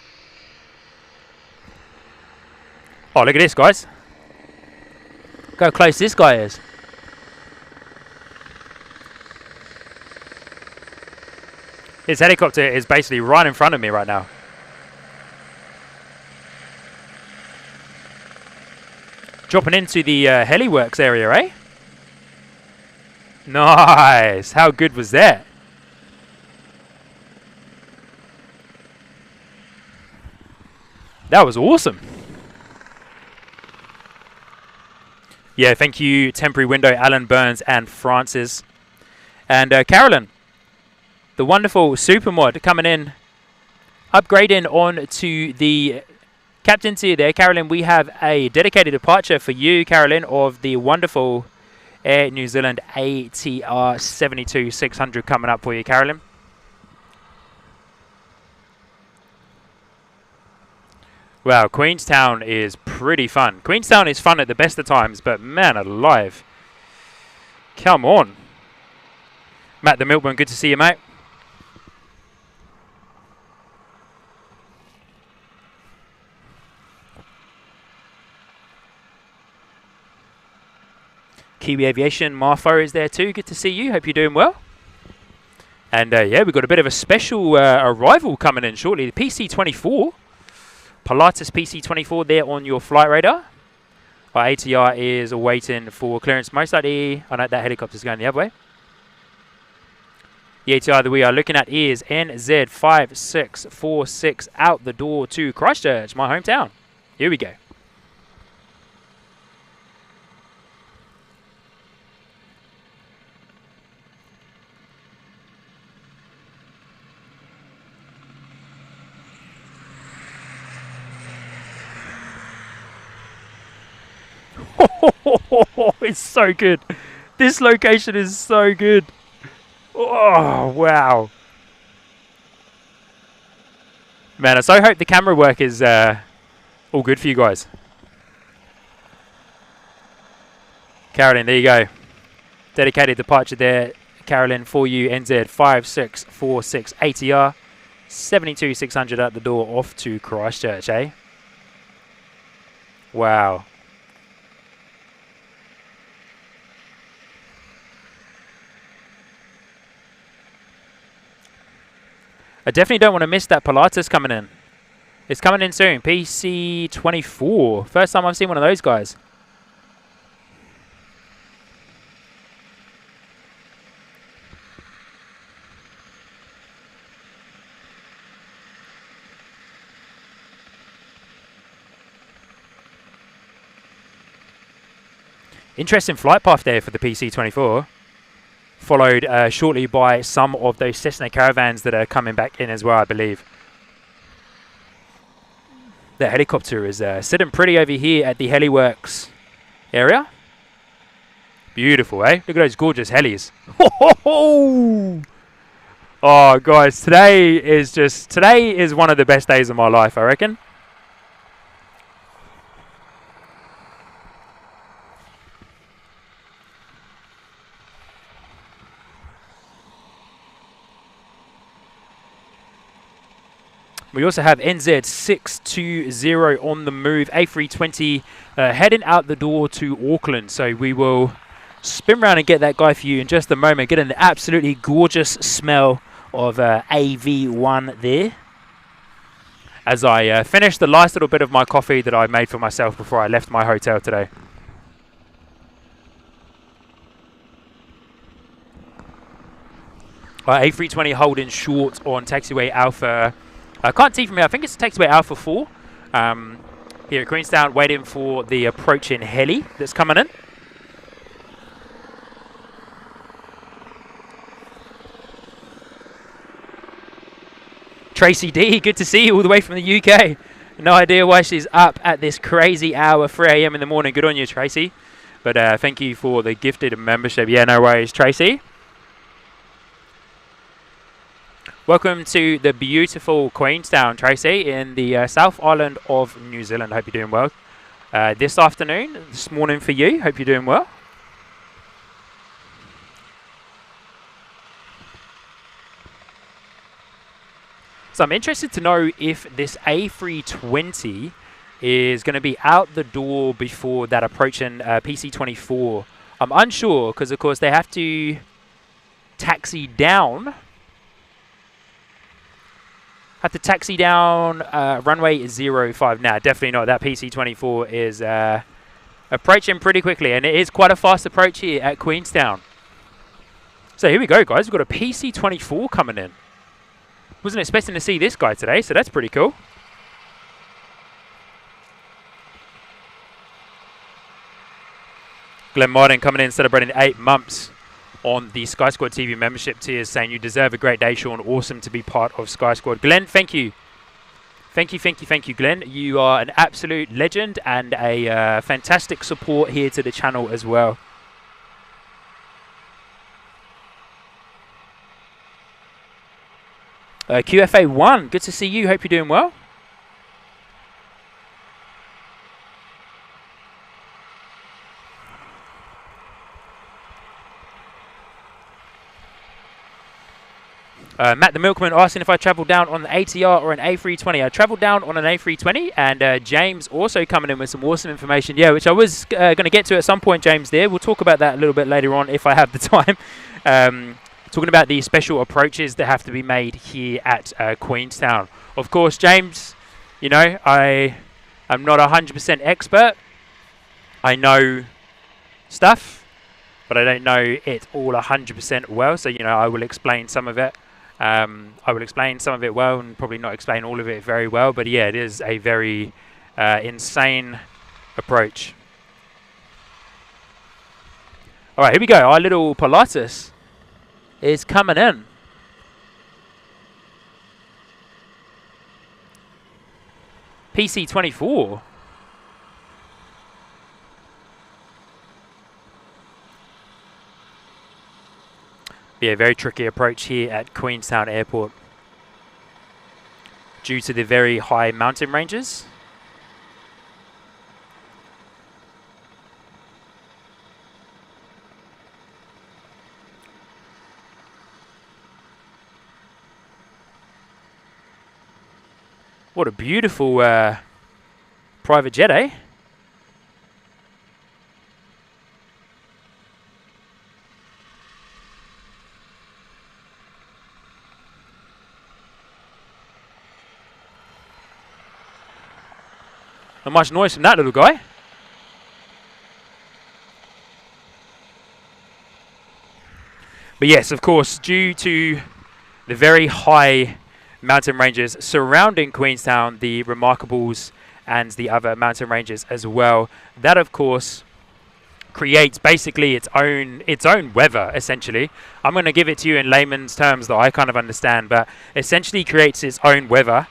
Oh, look at this, guys. Look how close this guy is. His helicopter is basically right in front of me right now. Dropping into the heliworks area, eh? Nice. How good was that? That was awesome. Yeah, thank you, Temporary Window, Alan Burns, and Francis. And Carolyn, the wonderful supermod, coming in, upgrading on to the captain tier there. Carolyn, we have a dedicated departure for you, Carolyn, of the wonderful Air New Zealand ATR 72-600 coming up for you, Carolyn. Wow, Queenstown is pretty fun. Queenstown is fun at the best of times, but man alive. Come on. Matt the Milkman, good to see you, mate. Kiwi Aviation, Marfo is there too. Good to see you. Hope you're doing well. And yeah, we've got a bit of a special arrival coming in shortly. The PC-24. Pilatus PC-24 there on your flight radar. Our ATR is awaiting for clearance. Most likely, I know that helicopter's going the other way. The ATR that we are looking at is NZ5646 out the door to Christchurch, my hometown. Here we go. It's so good. This location is so good. Oh, wow. Man, I so hope the camera work is all good for you guys. Carolyn, there you go. Dedicated departure there, Carolyn, for you. NZ5646 ATR 72-600 at the door off to Christchurch, eh? Wow. I definitely don't want to miss that Pilatus coming in. It's coming in soon. PC-24. First time I've seen one of those guys. Interesting flight path there for the PC-24. Followed shortly by some of those Cessna Caravans that are coming back in as well, I believe. The helicopter is sitting pretty over here at the heliworks area. Beautiful, eh? Look at those gorgeous helis. Oh, guys, today is one of the best days of my life, I reckon. We also have NZ620 on the move, A320 heading out the door to Auckland. So we will spin around and get that guy for you in just a moment. Getting the absolutely gorgeous smell of AV1 there. As I finish the last little bit of my coffee that I made for myself before I left my hotel today. A320 holding short on taxiway Alpha. I can't see from here. I think it's taxiway Alpha 4 here at Queenstown, waiting for the approaching heli that's coming in. Tracy D, good to see you all the way from the UK. No idea why she's up at this crazy hour, 3 a.m. in the morning. Good on you, Tracy. But thank you for the gifted membership. Yeah, no worries, Tracy. Welcome to the beautiful Queenstown, Tracy, in the South Island of New Zealand. Hope you're doing well. This morning for you. Hope you're doing well. So I'm interested to know if this A320 is going to be out the door before that approaching PC-24. I'm unsure because, of course, they have to taxi down. Runway 05. Nah, definitely not. That PC-24 is approaching pretty quickly, and it is quite a fast approach here at Queenstown. So here we go, guys. We've got a PC-24 coming in. Wasn't expecting to see this guy today, so that's pretty cool. Glenn Martin coming in celebrating 8 months on the Sky Squad TV membership tiers, saying you deserve a great day, Sean. Awesome to be part of Sky Squad. Glenn, thank you. Thank you, Glenn. You are an absolute legend and a fantastic support here to the channel as well. QFA1, good to see you. Hope you're doing well. Matt the Milkman asking if I travelled down on the ATR or an A320. I travelled down on an A320, and James also coming in with some awesome information. Yeah, which I was going to get to at some point, James, there. We'll talk about that a little bit later on if I have the time. Talking about the special approaches that have to be made here at Queenstown. Of course, James, you know, I'm not 100% expert. I know stuff, but I don't know it all 100% well. So, you know, I will explain some of it. I will explain some of it well and probably not explain all of it very well. But yeah, it is a very insane approach. All right, here we go. Our little Pilatus is coming in. PC-24. Yeah, very tricky approach here at Queenstown Airport due to the very high mountain ranges. What a beautiful private jet, eh? Not much noise from that little guy. But yes, of course, due to the very high mountain ranges surrounding Queenstown, the Remarkables and the other mountain ranges as well, that of course creates basically its own weather, essentially. I'm going to give it to you in layman's terms that I kind of understand, but essentially creates its own weather.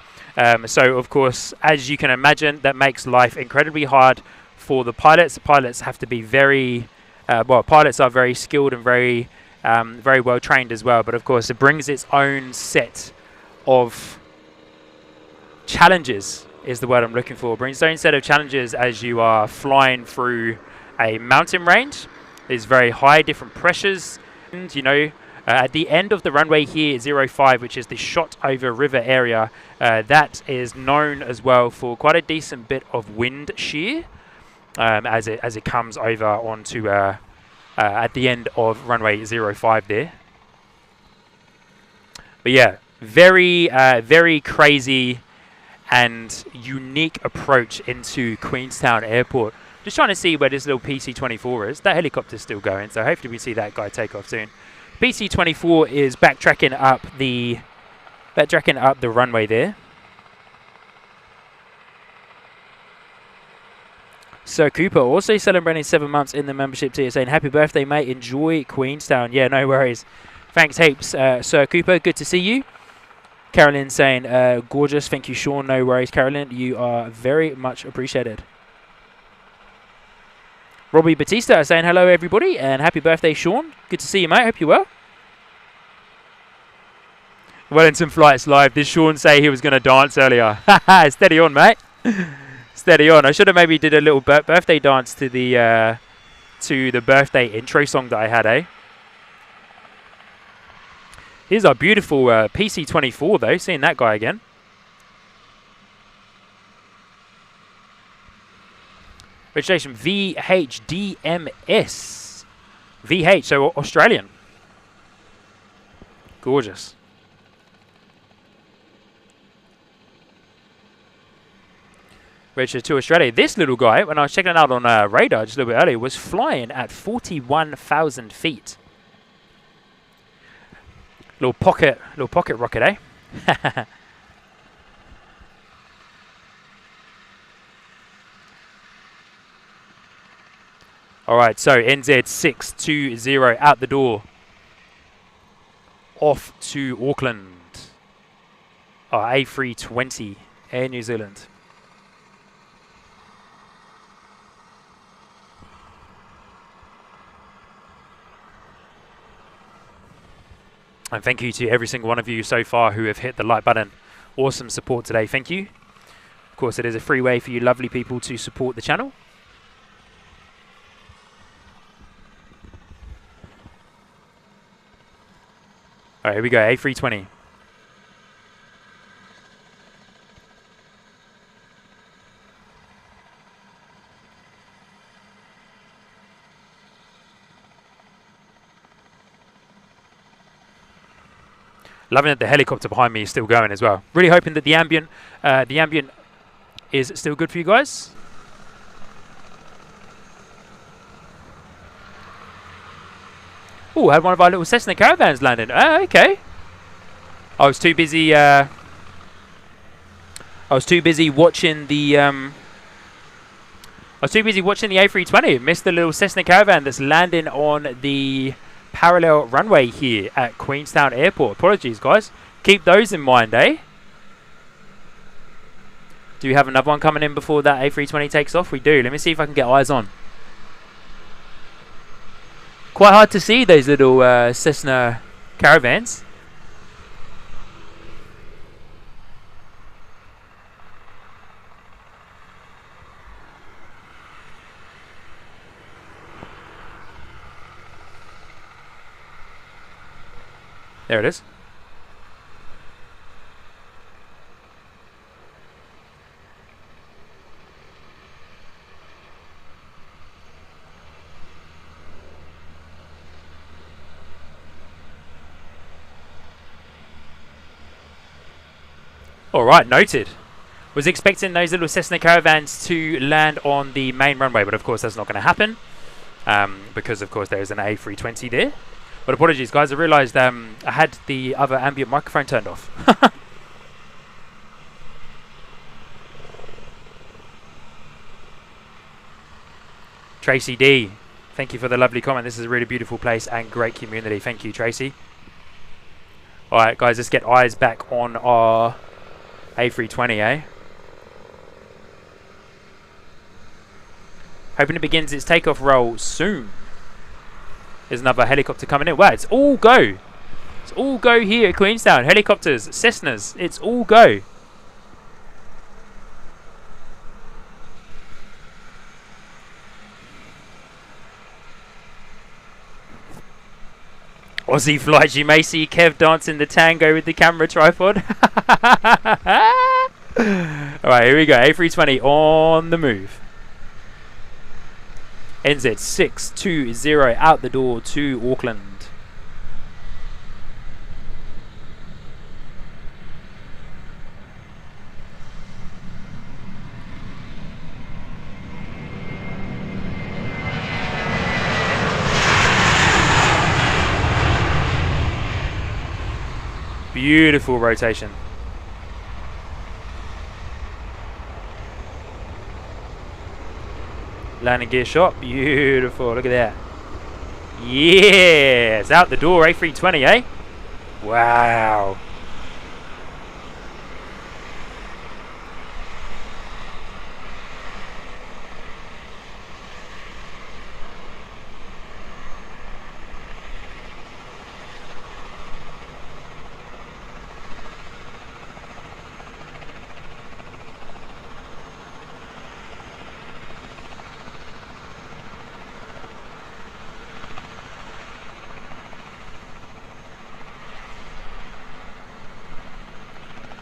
So of course, as you can imagine, that makes life incredibly hard for the pilots. The pilots have to be very pilots are very skilled and very well trained as well, but of course it brings its own set of challenges, is the word I'm looking for. Brings its own set of challenges as you are flying through a mountain range. There's very high different pressures, and you know, at the end of the runway here, 05, which is the shot over river area, that is known as well for quite a decent bit of wind shear as it comes over onto at the end of runway 05 there. But yeah, very crazy and unique approach into Queenstown Airport. Just trying to see where this little PC-24 is. That helicopter's still going, so hopefully we see that guy take off soon. PC-24 is backtracking up the runway there. So Cooper also celebrating 7 months in the membership tier, saying happy birthday, mate. Enjoy Queenstown. Yeah, no worries. Thanks heaps, Sir Cooper. Good to see you. Carolyn saying, gorgeous. Thank you, Sean. No worries, Carolyn. You are very much appreciated. Robbie Batista saying hello, everybody, and happy birthday, Sean. Good to see you, mate. Hope you're well. Wellington flights live. Did Sean say he was going to dance earlier? Steady on, mate. Steady on. I should have maybe did a little birthday dance to the birthday intro song that I had, eh? Here's our beautiful PC-24, though. Seeing that guy again. Registration VHDMS. VH, so Australian. Gorgeous. Registered to Australia. This little guy, when I was checking it out on radar just a little bit earlier, was flying at 41,000 feet. Little pocket rocket, eh? Alright, so NZ620 out the door. Off to Auckland. Oh, A320, Air New Zealand. And thank you to every single one of you so far who have hit the like button. Awesome support today. Thank you. Of course, it is a free way for you lovely people to support the channel. Alright, here we go. A320. Loving that the helicopter behind me is still going as well. Really hoping that the ambient is still good for you guys. Oh, had one of our little Cessna Caravans landing. Oh, okay. I was too busy watching the A320. Missed the little Cessna Caravan that's landing on the parallel runway here at Queenstown Airport. Apologies, guys. Keep those in mind, eh? Do we have another one coming in before that A320 takes off? We do. Let me see if I can get eyes on. Quite hard to see those little Cessna Caravans. There it is. All right, noted. Was expecting those little Cessna Caravans to land on the main runway, but of course that's not going to happen because, of course, there is an A320 there. But apologies, guys. I realised I had the other ambient microphone turned off. Tracy D, thank you for the lovely comment. This is a really beautiful place and great community. Thank you, Tracy. All right, guys, let's get eyes back on our A320, eh? Hoping it begins its takeoff roll soon. There's another helicopter coming in. Wow, it's all go. It's all go here at Queenstown. Helicopters, Cessnas, it's all go. Aussie flights, you may see Kev dancing the tango with the camera tripod. Alright, here we go. A320 on the move. NZ620 out the door to Auckland. Beautiful rotation. Landing gear shot. Beautiful. Look at that. Yes. Out the door. A320, eh? Wow.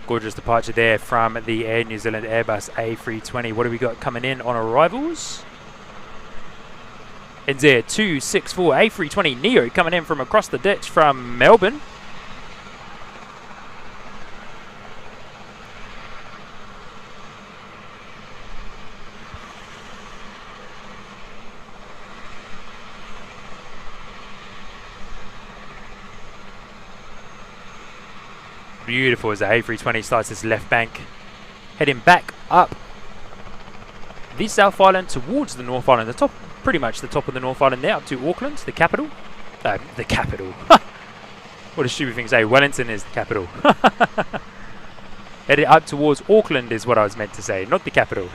Gorgeous departure there from the Air New Zealand Airbus A320. What do we got coming in on arrivals? NZ 264 A320 Neo coming in from across the ditch from Melbourne. Beautiful as the A320 starts this left bank, heading back up the South Island towards the North Island, the top, pretty much the top of the North Island there, up to Auckland, the capital. The capital. What a stupid thing to say. Wellington is the capital. Headed up towards Auckland is what I was meant to say, not the capital.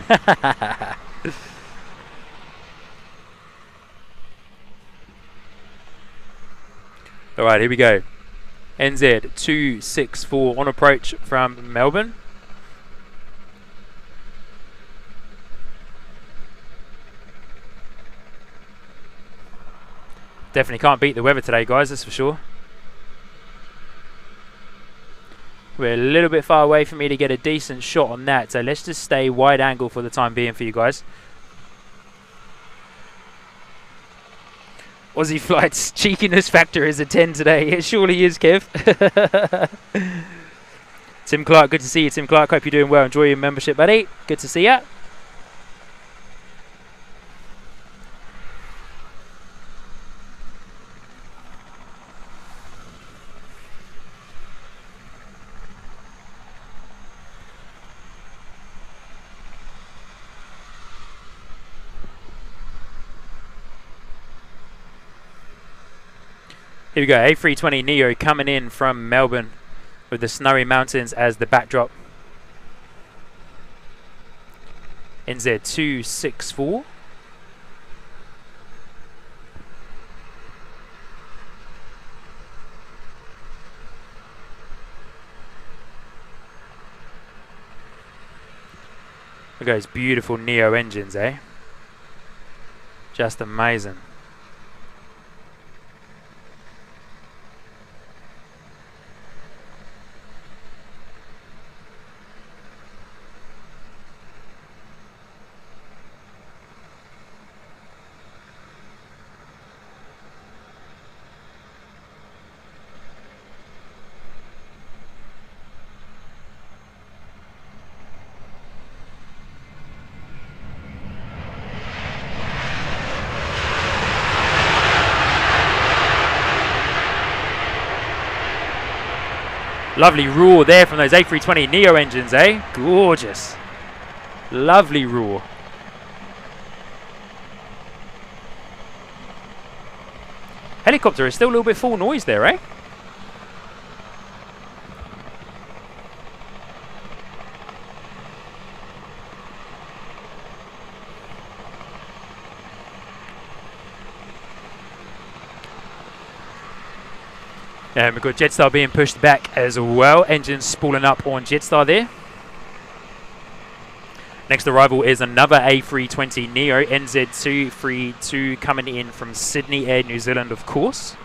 All right, here we go. NZ 264 on approach from Melbourne. Definitely can't beat the weather today, guys, that's for sure. We're a little bit far away for me to get a decent shot on that, so let's just stay wide angle for the time being for you guys. Aussie Flight's cheekiness factor is a 10 today. It surely is, Kev. Tim Clark, good to see you, Tim Clark. Hope you're doing well. Enjoy your membership, buddy. Good to see ya. Here we go, A320 Neo coming in from Melbourne with the snowy mountains as the backdrop. NZ 264. Look at those beautiful Neo engines, eh? Just amazing. Lovely roar there from those A320 Neo engines, eh? Gorgeous. Lovely roar. Helicopter is still a little bit full noise there, eh? And we've got Jetstar being pushed back as well. Engines spooling up on Jetstar there. Next arrival is another A320 Neo, NZ232, coming in from Sydney Air New Zealand, of course.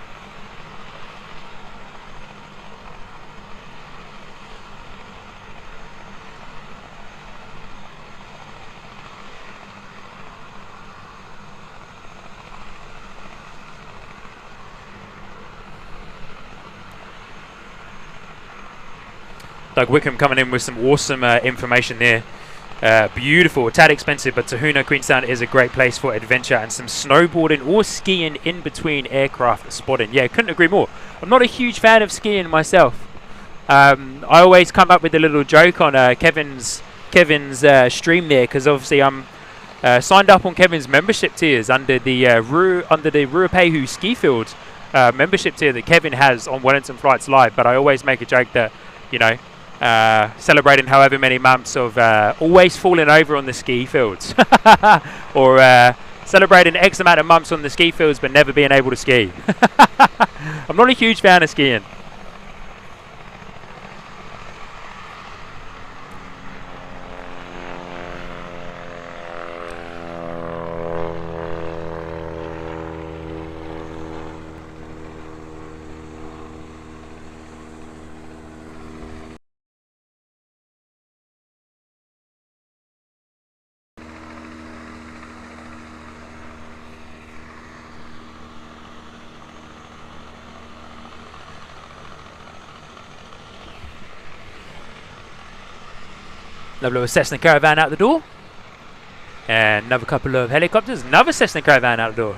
Doug Wickham coming in with some awesome information there. Beautiful, a tad expensive, but Tahuna, Queenstown is a great place for adventure and some snowboarding or skiing in between aircraft spotting. Yeah, couldn't agree more. I'm not a huge fan of skiing myself. I always come up with a little joke on Kevin's stream there, because obviously I'm signed up on Kevin's membership tiers under the Ruapehu Ski Field membership tier that Kevin has on Wellington Flights Live. But I always make a joke that, you know, celebrating however many months of always falling over on the ski fields or celebrating X amount of months on the ski fields but never being able to ski. I'm not a huge fan of skiing. Another little Cessna Caravan out the door. And another couple of helicopters. Another Cessna Caravan out the door.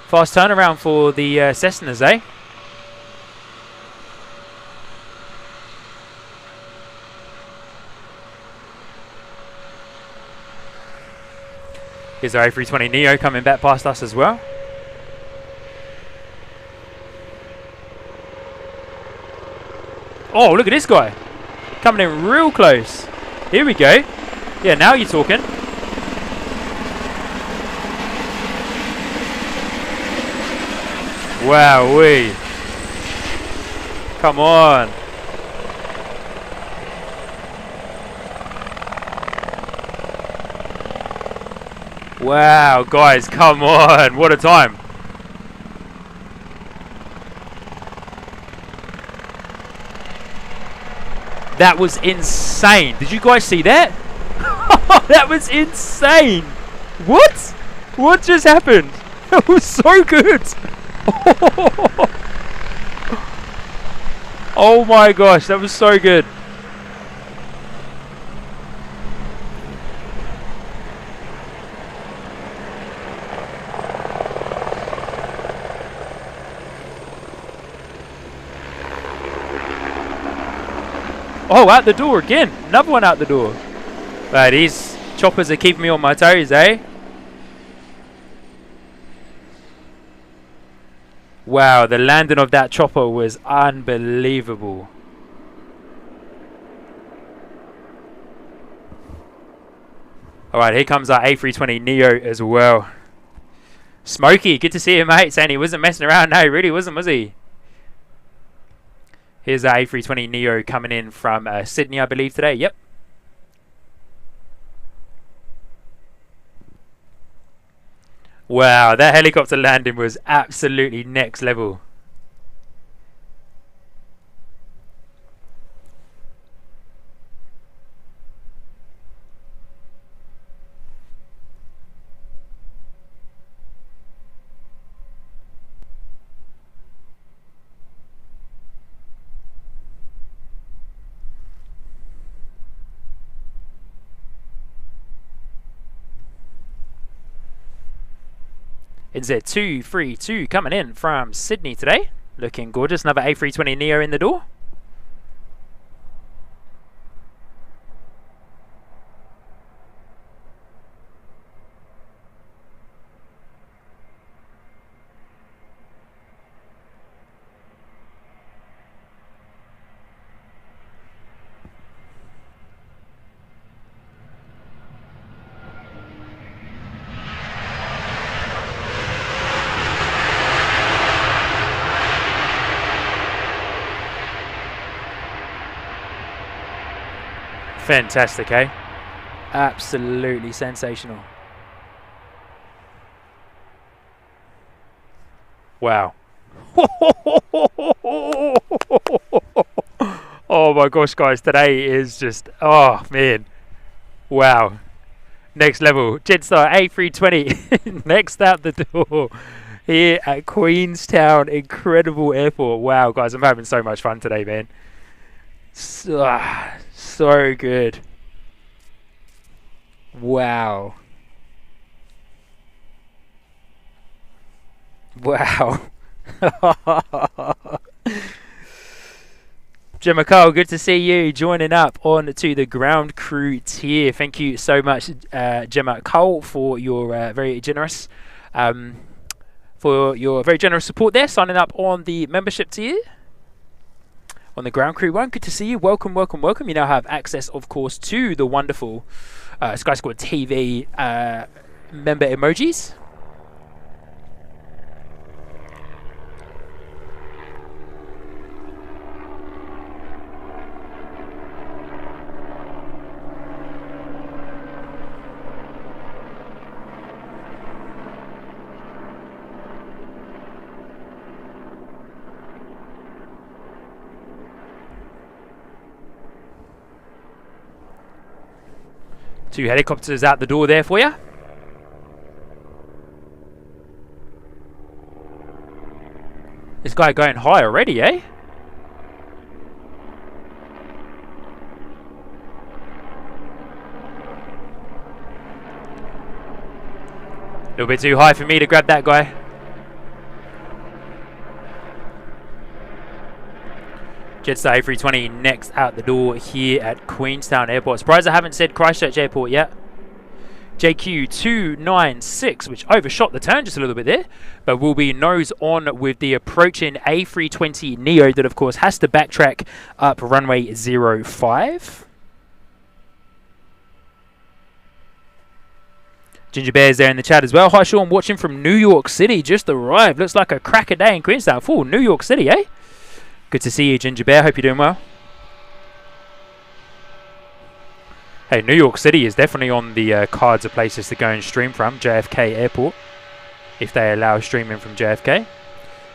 Fast turnaround for the Cessnas, eh? Here's our A320neo coming back past us as well. Oh, look at this guy. Coming in real close. Here we go. Yeah, now you're talking. Wowee. Come on. Wow, guys, come on. What a time. That was insane. Did you guys see that? That was insane. What? What just happened? That was so good. Oh my gosh, that was so good. Oh, out the door again. Another one out the door. Right, these choppers are keeping me on my toes, eh? Wow, the landing of that chopper was unbelievable. Alright, here comes our A320neo as well. Smokey, good to see you, mate. Saying he wasn't messing around. No, he really wasn't, was he? Here's our A320neo coming in from Sydney, I believe, today. Yep. Wow, that helicopter landing was absolutely next level. NZ232 coming in from Sydney today. Looking gorgeous. Another A320neo in the door. Fantastic, eh? Absolutely sensational. Wow. Oh my gosh, guys, today is just, oh man. Wow. Next level. Jetstar A320 next out the door here at Queenstown. Incredible airport. Wow, guys, I'm having so much fun today, man. So good. Wow. Wow. Jim McCall, good to see you joining up on to the ground crew tier. Thank you so much, Jim McCall, for your very generous support there, signing up on the membership tier. On the ground crew one, good to see you. Welcome, welcome, welcome. You now have access, of course, to the wonderful Sky Squad TV member emojis. 2 helicopters out the door there for you. This guy going high already, eh? A little bit too high for me to grab that guy. Jetstar A320 next out the door here at Queenstown Airport. Surprised I haven't said Christchurch Airport yet. JQ296, which overshot the turn just a little bit there, but will be nose on with the approaching A320 Neo that of course has to backtrack up runway 05. Ginger Bear's there in the chat as well. Hi Sean, watching from New York City, just arrived. Looks like a cracker day in Queenstown. Full New York City, eh? Good to see you, Ginger Bear. Hope you're doing well. Hey, New York City is definitely on the cards of places to go and stream from. JFK Airport, if they allow streaming from JFK.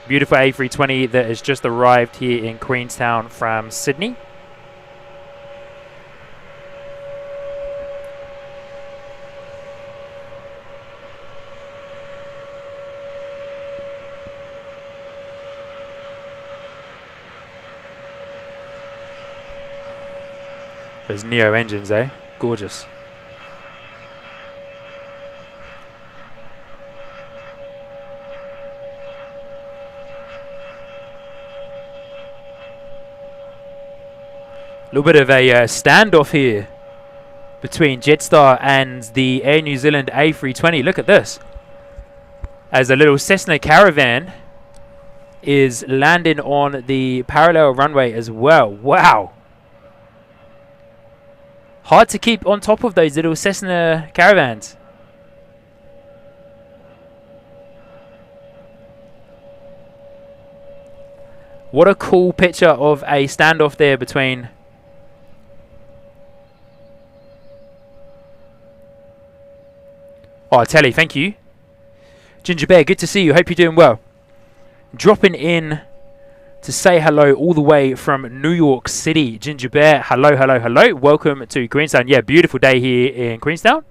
Beautiful A320 that has just arrived here in Queenstown from Sydney. Those Neo engines, eh? Gorgeous. A little bit of a standoff here between Jetstar and the Air New Zealand A320. Look at this. As a little Cessna Caravan is landing on the parallel runway as well. Wow. Hard to keep on top of those little Cessna Caravans. What a cool picture of a standoff there between Telly, thank you. Ginger Bear, good to see you. Hope you're doing well. Dropping in to say hello all the way from New York City. Ginger Bear, hello, hello, hello. Welcome to Queenstown. Yeah, beautiful day here in Queenstown.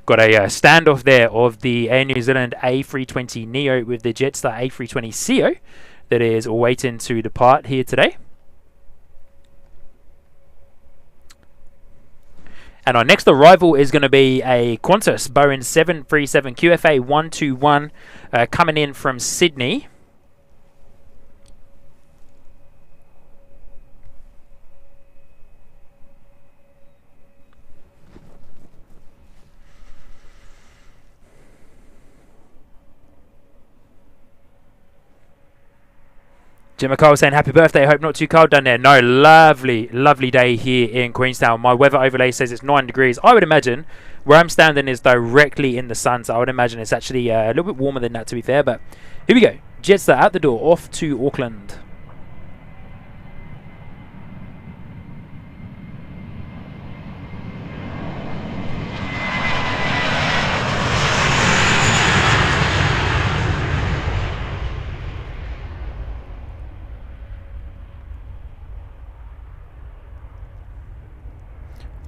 Got a standoff there of the Air New Zealand A320 Neo with the Jetstar A320 CO that is awaiting to depart here today. And our next arrival is going to be a Qantas Boeing 737 QFA 121 coming in from Sydney. Jim McCall saying happy birthday. Hope not too cold down there. No, lovely, lovely day here in Queenstown. My weather overlay says it's 9 degrees. I would imagine where I'm standing is directly in the sun, so I would imagine it's actually a little bit warmer than that, to be fair. But here we go. Jetstar out the door, off to Auckland.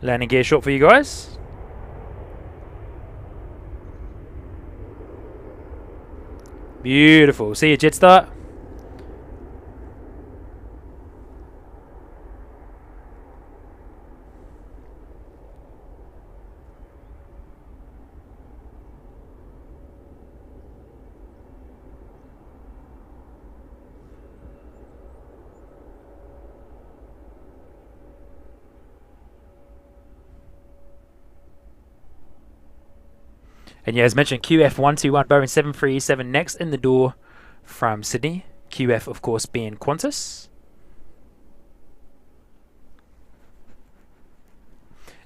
Landing gear shot for you guys. Beautiful. See you, Jetstar. And yeah, as mentioned, QF121 Boeing 737 next in the door from Sydney. QF, of course, being Qantas.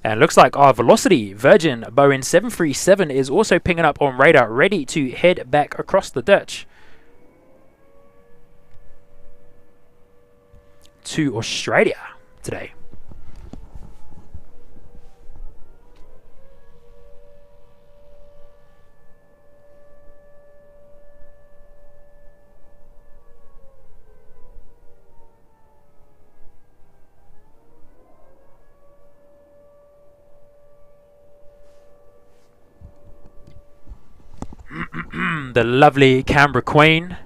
And it looks like our Velocity Virgin Boeing 737 is also pinging up on radar, ready to head back across the ditch to Australia today. The lovely Canberra Queen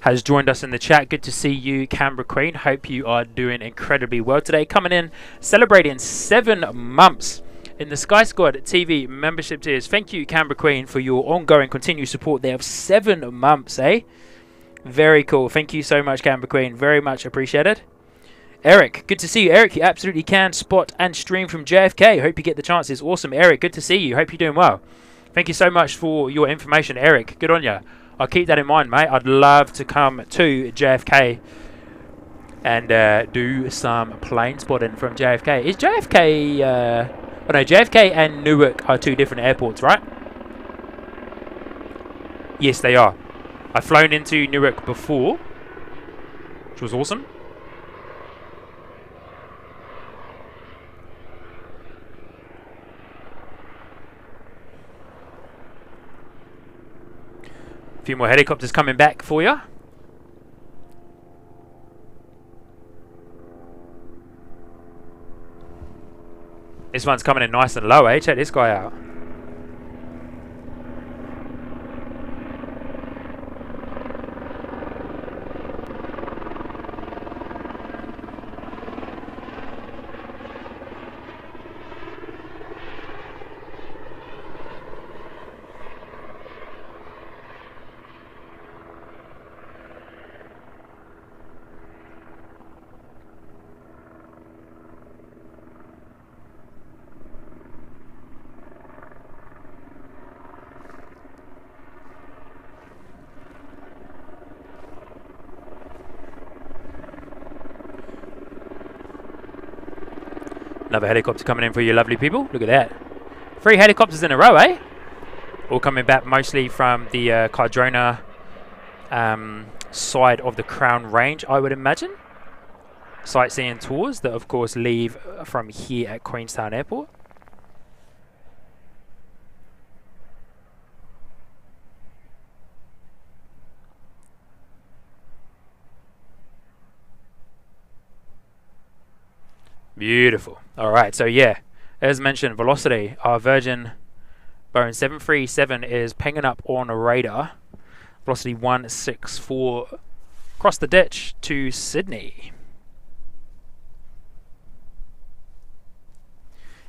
has joined us in the chat. Good to see you, Canberra Queen. Hope you are doing incredibly well today. Coming in, celebrating 7 months in the Sky Squad TV membership tiers. Thank you, Canberra Queen, for your ongoing continued support there of 7 months, eh? Very cool. Thank you so much, Canberra Queen. Very much appreciated. Eric, good to see you. Eric, you absolutely can spot and stream from JFK. Hope you get the chances. Awesome, Eric. Good to see you. Hope you're doing well. Thank you so much for your information, Eric. Good on you. I'll keep that in mind, mate. I'd love to come to JFK and do some plane spotting from JFK. Is JFK... oh no, JFK and Newark are 2 different airports, right? Yes, they are. I've flown into Newark before, which was awesome. A few more helicopters coming back for you. This one's coming in nice and low, eh? Check this guy out. Another helicopter coming in for you lovely people. Look at that. 3 helicopters in a row, eh? All coming back mostly from the Cardrona side of the Crown Range, I would imagine. Sightseeing tours that, of course, leave from here at Queenstown Airport. Beautiful. Alright, so yeah, as mentioned, velocity, our Virgin Boeing 737 is pinging up on a radar. Velocity 164 across the ditch to Sydney.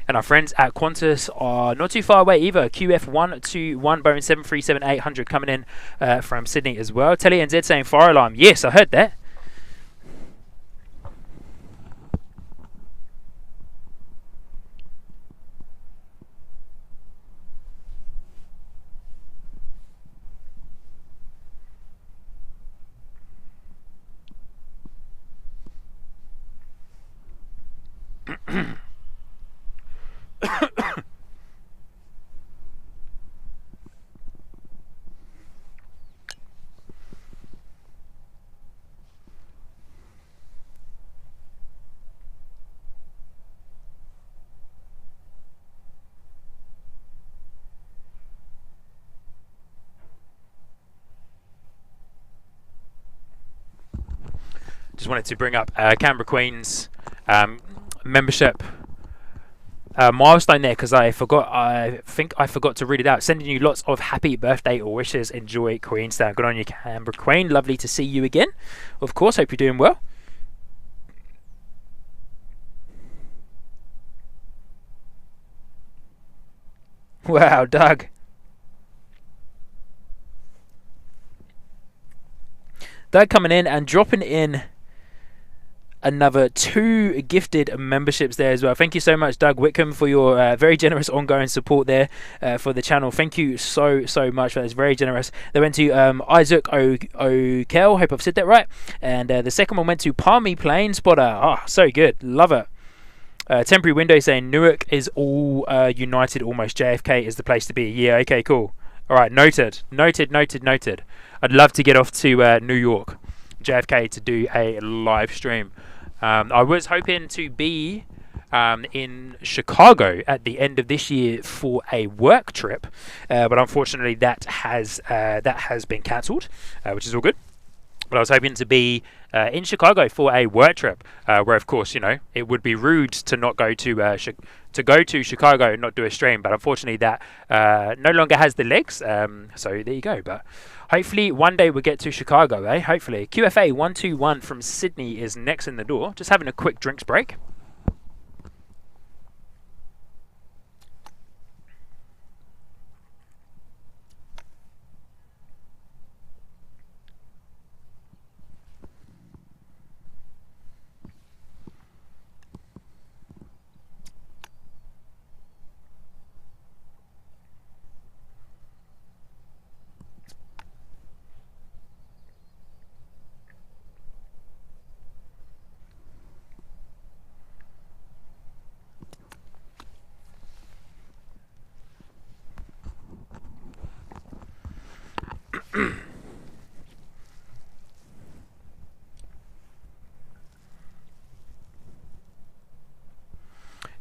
And our friends at Qantas are not too far away either. QF121 Boeing 737-800 coming in from Sydney as well. Telly NZ saying fire alarm. Yes, I heard that. Just wanted to bring up Canberra Queen's membership milestone there, because I think I forgot to read it out. Sending you lots of happy birthday or wishes. Enjoy Queenstown. Good on you, Canberra Queen. Lovely to see you again. Of course, hope you're doing well. Wow, Doug. Doug coming in and dropping in another 2 gifted memberships there as well. Thank you so much, Doug Whitcomb, for your very generous ongoing support there for the channel. Thank you so much. That is very generous. They went to Isaac O'Kel, hope I've said that right, and the second one went to Palmy Plane Spotter. Oh, so good, love it. Temporary window saying Newark is all united almost. JFK is the place to be. Yeah, okay, cool. All right, noted. I'd love to get off to New York, JFK, to do a live stream. I was hoping to be in Chicago at the end of this year for a work trip, but unfortunately that has been cancelled, which is all good. But I was hoping to be in Chicago for a work trip, where of course, you know, it would be rude to not go to Chicago and not do a stream. But unfortunately, that no longer has the legs. So there you go. But hopefully, one day we'll get to Chicago, eh? Hopefully. QFA 121 from Sydney is next in the door. Just having a quick drinks break.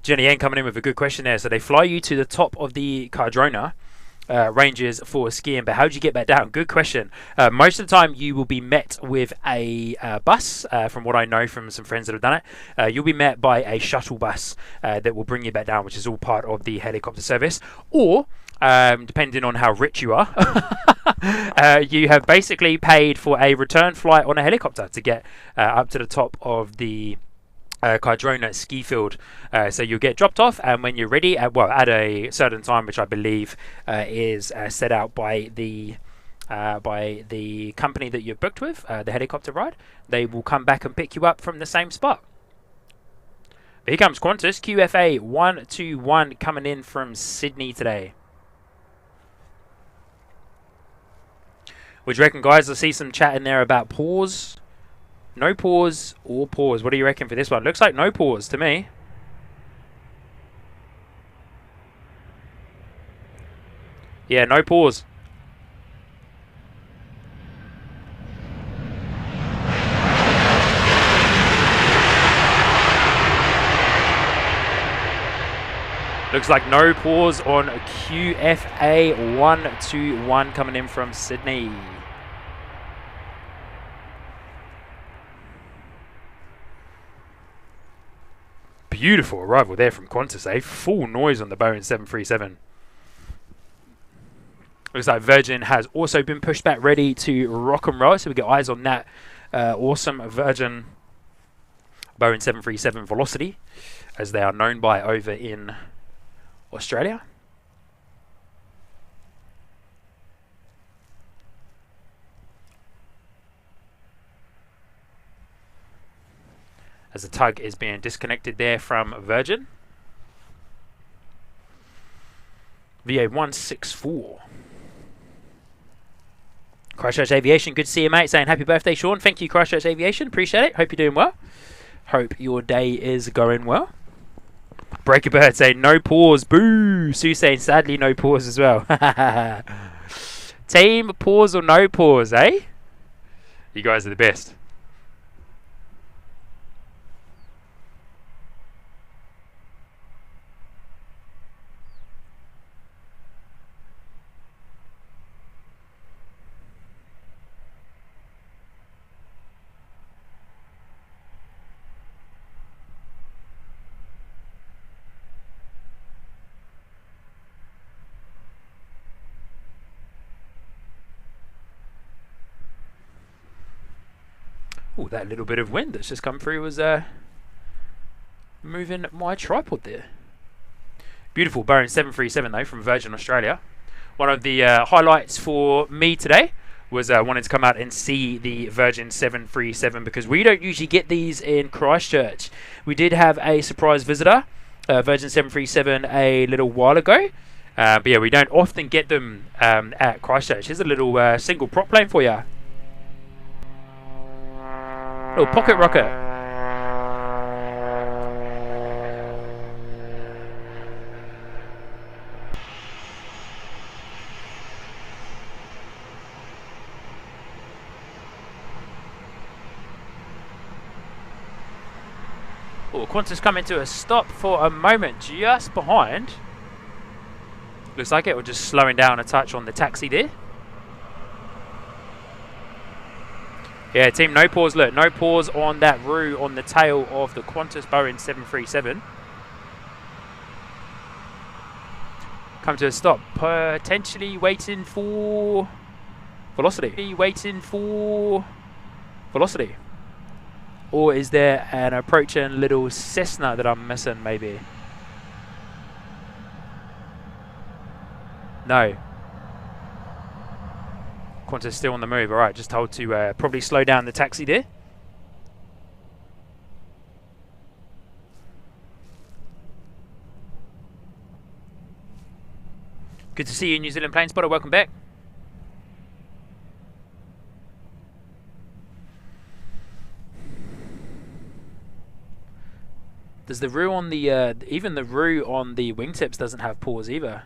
Jenny Ann coming in with a good question there. So they fly you to the top of the Cardrona ranges for skiing, but how do you get back down? Good question. Most of the time you will be met with a bus, from what I know from some friends that have done it. You'll be met by a shuttle bus that will bring you back down, which is all part of the helicopter service. Or, depending on how rich you are, you have basically paid for a return flight on a helicopter to get up to the top of the Cardrona ski field. So you'll get dropped off, and when you're ready, at a certain time, which I believe is set out by the company that you've booked with, the helicopter ride, they will come back and pick you up from the same spot. But here comes Qantas, QFA 121 coming in from Sydney today. What do you reckon, guys? I see some chat in there about pause. No pause or pause. What do you reckon for this one? Looks like no pause to me. Yeah, no pause. Looks like no pause on QFA 121 coming in from Sydney. Beautiful arrival there from Qantas, eh? Full noise on the Boeing 737. Looks like Virgin has also been pushed back, ready to rock and roll. So we get eyes on that awesome Virgin Boeing 737 Velocity, as they are known by over in Australia. As the tug is being disconnected there from Virgin. VA164. Christchurch Aviation, good to see you, mate. Saying happy birthday, Sean. Thank you, Christchurch Aviation. Appreciate it. Hope you're doing well. Hope your day is going well. Breaker Bird saying no pause. Boo. Sue saying sadly no pause as well. Team pause or no pause, eh? You guys are the best. Oh, that little bit of wind that's just come through was moving my tripod there. Beautiful Boeing 737 though from Virgin Australia. One of the highlights for me today was wanting to come out and see the Virgin 737, because we don't usually get these in Christchurch. We did have a surprise visitor, Virgin 737, a little while ago. But yeah, we don't often get them at Christchurch. Here's a little single prop plane for you. Little pocket rocket. Oh, Qantas coming to a stop for a moment just behind. Looks like it, or just slowing down a touch on the taxi there. Yeah, team, no pause. Look, no pause on that roux on the tail of the Qantas Boeing 737. Come to a stop. Potentially waiting for velocity. Waiting for velocity. Or is there an approaching little Cessna that I'm missing, maybe? No. Qantas still on the move. Alright, just told to probably slow down the taxi there. Good to see you, New Zealand Plane Spotter. Welcome back. Does the roux on the even the roux on the wingtips doesn't have pause either?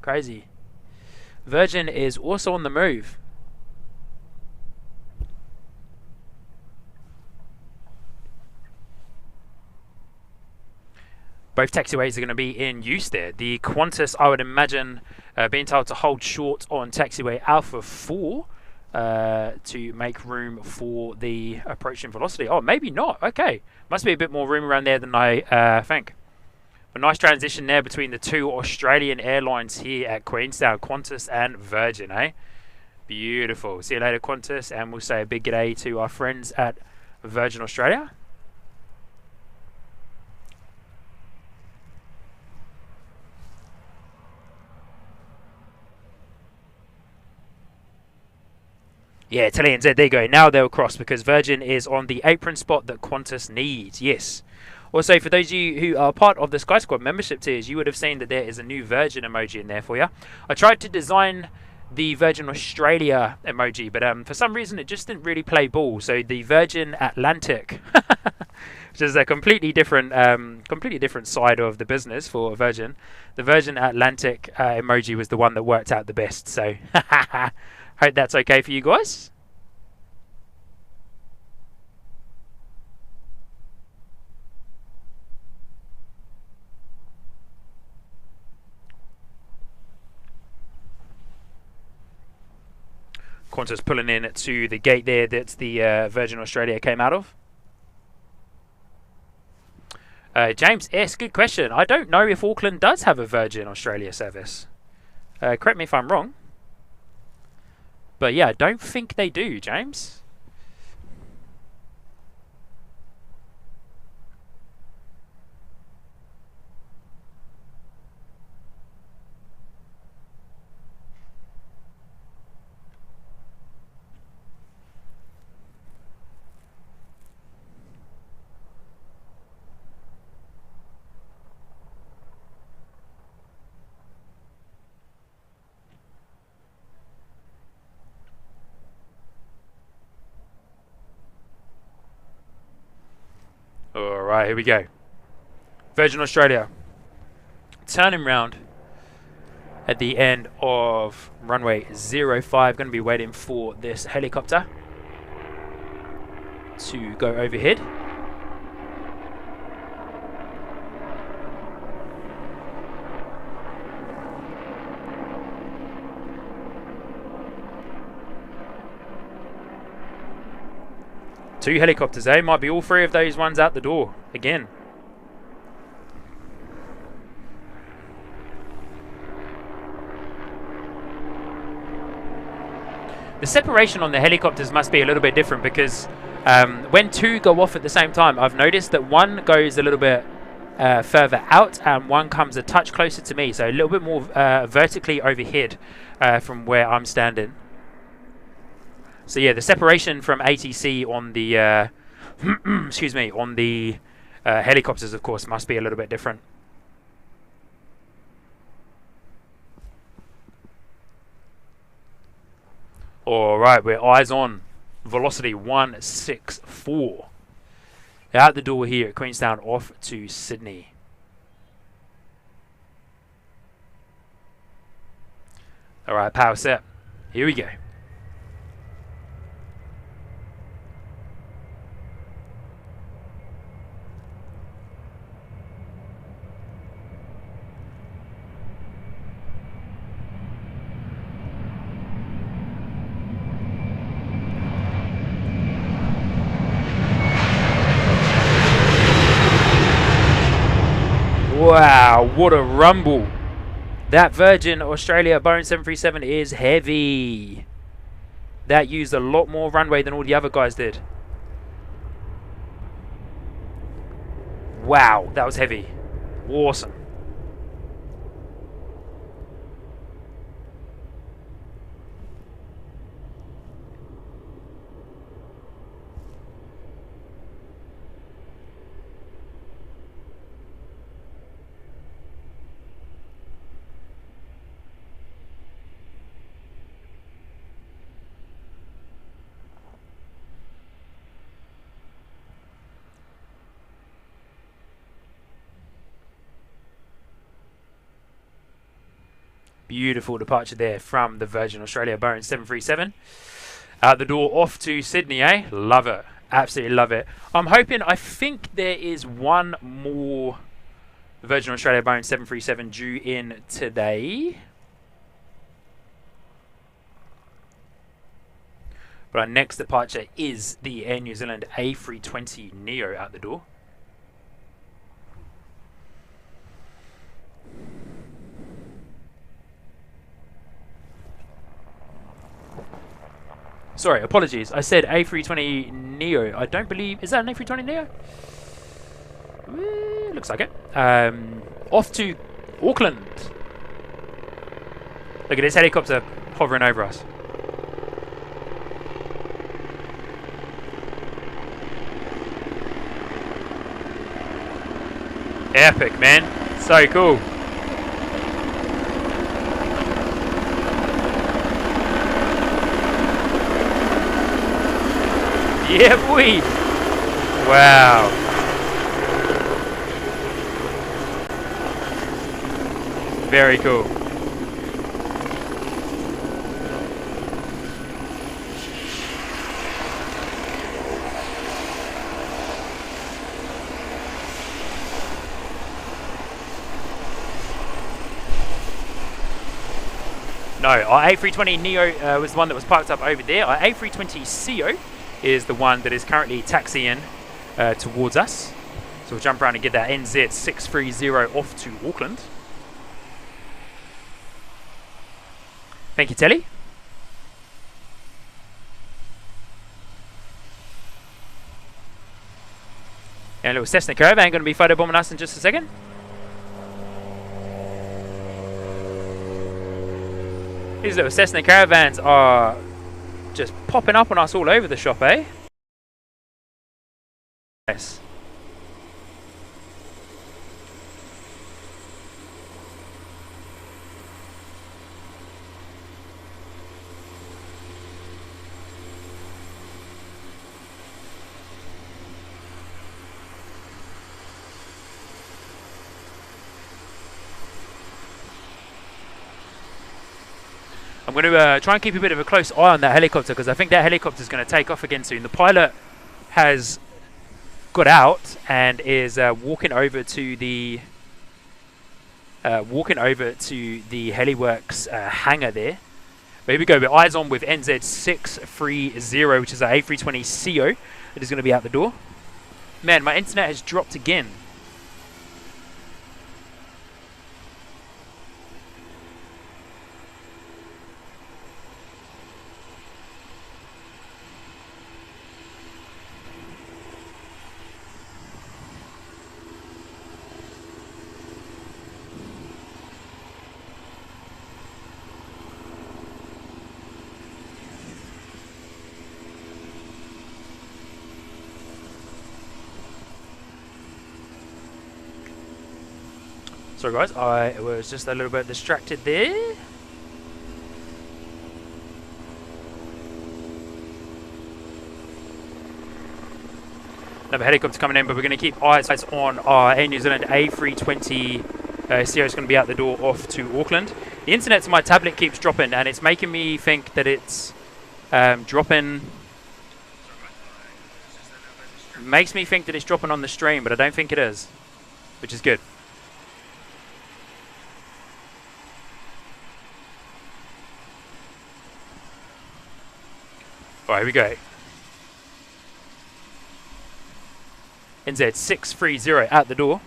Crazy. Virgin is also on the move. Both taxiways are going to be in use there. The Qantas, I would imagine, being told to hold short on taxiway Alpha 4 to make room for the approaching velocity. Oh, maybe not. Okay. Must be a bit more room around there than I think. A nice transition there between the two Australian airlines here at Queenstown, Qantas and Virgin, eh? Beautiful. See you later, Qantas, and we'll say a big g'day to our friends at Virgin Australia. Yeah, TeleNZ, there you go. Now they'll cross because Virgin is on the apron spot that Qantas needs. Yes. Also, for those of you who are part of the Sky Squad membership tiers, you would have seen that there is a new Virgin emoji in there for you. I tried to design the Virgin Australia emoji, but for some reason it just didn't really play ball. So the Virgin Atlantic, which is a completely different side of the business for Virgin. The Virgin Atlantic emoji was the one that worked out the best. So hope that's okay for you guys. Qantas pulling in to the gate there that the Virgin Australia came out of. James S., good question. I don't know if Auckland does have a Virgin Australia service. Correct me if I'm wrong. But yeah, I don't think they do, James. Alright, here we go. Virgin Australia turning round at the end of runway 05. Going to be waiting for this helicopter to go overhead. Two helicopters, eh? Might be all three of those ones out the door again. The separation on the helicopters must be a little bit different because when two go off at the same time, I've noticed that one goes a little bit further out and one comes a touch closer to me, so a little bit more vertically overhead from where I'm standing. So yeah, the separation from ATC on the excuse me, on the helicopters, of course, must be a little bit different. All right, we're eyes on velocity 164. Out the door here at Queenstown, off to Sydney. All right, power set. Here we go. Wow, what a rumble. That Virgin Australia Boeing 737 is heavy. That used a lot more runway than all the other guys did. Wow, that was heavy. Awesome. Beautiful departure there from the Virgin Australia Boeing 737. Out the door off to Sydney, eh? Love it. Absolutely love it. I think there is one more Virgin Australia Boeing 737 due in today. But our next departure is the Air New Zealand A320 Neo out the door. Sorry, apologies. I said A320 Neo. I don't believe... Is that an A320 Neo? Looks like it. Off to Auckland. Look at this helicopter hovering over us. Epic, man. So cool. Yeah, boy. Wow. Very cool. No, our A320 Neo was the one that was parked up over there. Our A320 CO is the one that is currently taxiing towards us. So we'll jump around and get that NZ630 off to Auckland. Thank you, Telly. And a little Cessna Caravan going to be photobombing us in just a second. These little Cessna Caravans are just popping up on us all over the shop, eh? Yes. I'm going to try and keep a bit of a close eye on that helicopter because I think that helicopter is going to take off again soon. The pilot has got out and is walking over to the Heliworks hangar there. But here we go. We're eyes on with NZ630, which is our A320 CO that is going to be out the door. Man, my internet has dropped again. Sorry guys, I was just a little bit distracted there. Another helicopter coming in, but we're going to keep eyes on our Air New Zealand A320 CO is going to be out the door off to Auckland. The internet to my tablet keeps dropping and it's making me think that it's dropping. Makes me think that it's dropping on the stream, but I don't think it is, which is good. All right, here we go. NZ630 out the door.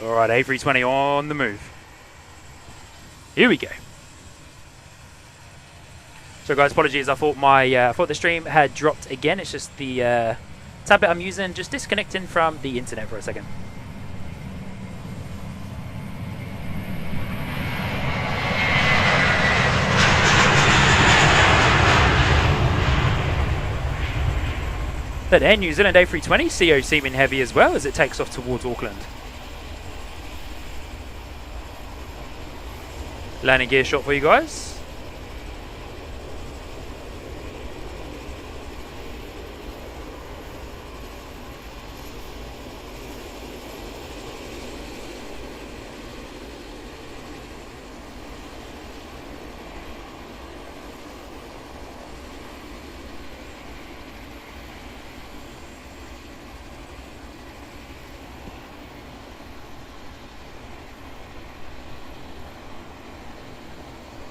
Alright, A320 on the move. Here we go. So guys, apologies, I thought I thought the stream had dropped again. It's just the tablet I'm using just disconnecting from the internet for a second. But Air New Zealand A320, CO seeming heavy as well as it takes off towards Auckland. Landing gear shot for you guys.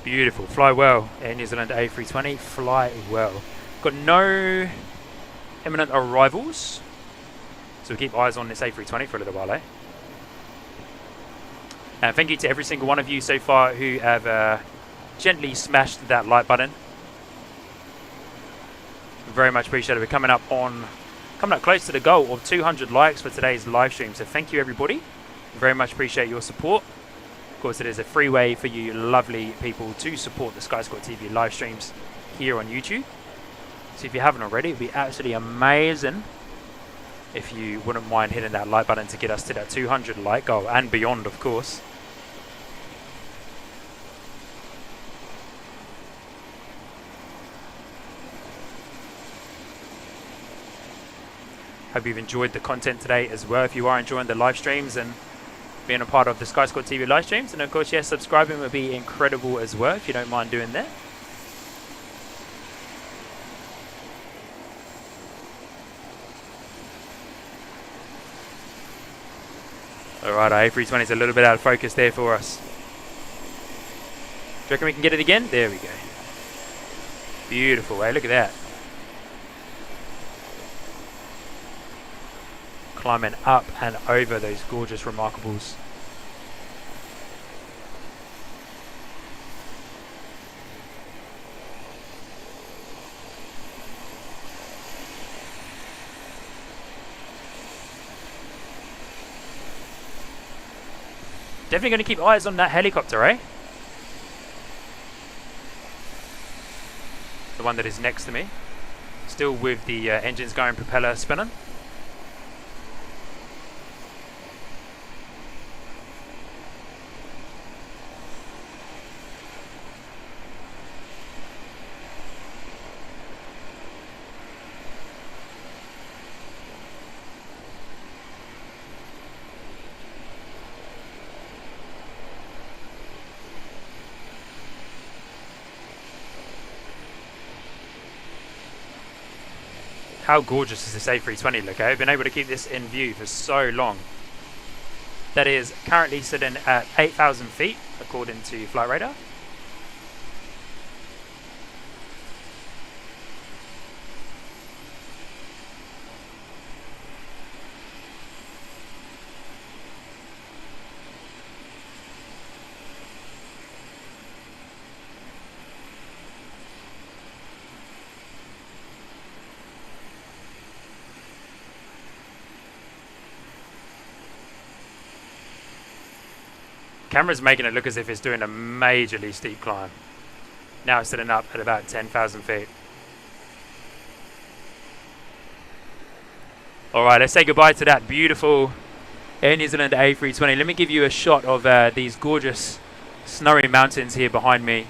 Beautiful, fly well. Air New Zealand A320, fly well. Got no imminent arrivals, so we'll keep eyes on this A320 for a little while, eh? And thank you to every single one of you so far who have gently smashed that like button. Very much appreciated. We're coming up close to the goal of 200 likes for today's live stream, so thank you everybody. Very much appreciate your support. Of course, it is a free way for you lovely people to support the Sky Squad TV live streams here on YouTube. So if you haven't already, it would be absolutely amazing if you wouldn't mind hitting that like button to get us to that 200 like goal and beyond, of course. Hope you've enjoyed the content today as well. If you are enjoying the live streams and being a part of the Sky Squad TV live streams, and of course, yes, subscribing would be incredible as well if you don't mind doing that. Alright, our A320 is a little bit out of focus there for us. Do you reckon we can get it again? There we go. Beautiful, eh? Look at that. Climbing up and over those gorgeous remarkables. Definitely going to keep eyes on that helicopter, eh? The one that is next to me. Still with the engines going, propeller spinning. How gorgeous is this A320 look? I've been able to keep this in view for so long. That is currently sitting at 8,000 feet according to Flight Radar. Camera's making it look as if it's doing a majorly steep climb. Now it's sitting up at about 10,000 feet. Alright, let's say goodbye to that beautiful Air New Zealand A320. Let me give you a shot of these gorgeous snowy mountains here behind me.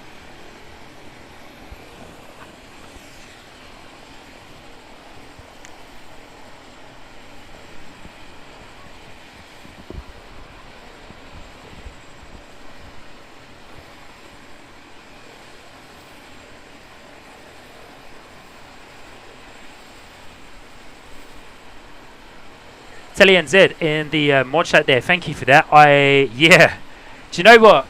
Telly NZ in the mod chat there, thank you for that. Yeah, do you know what,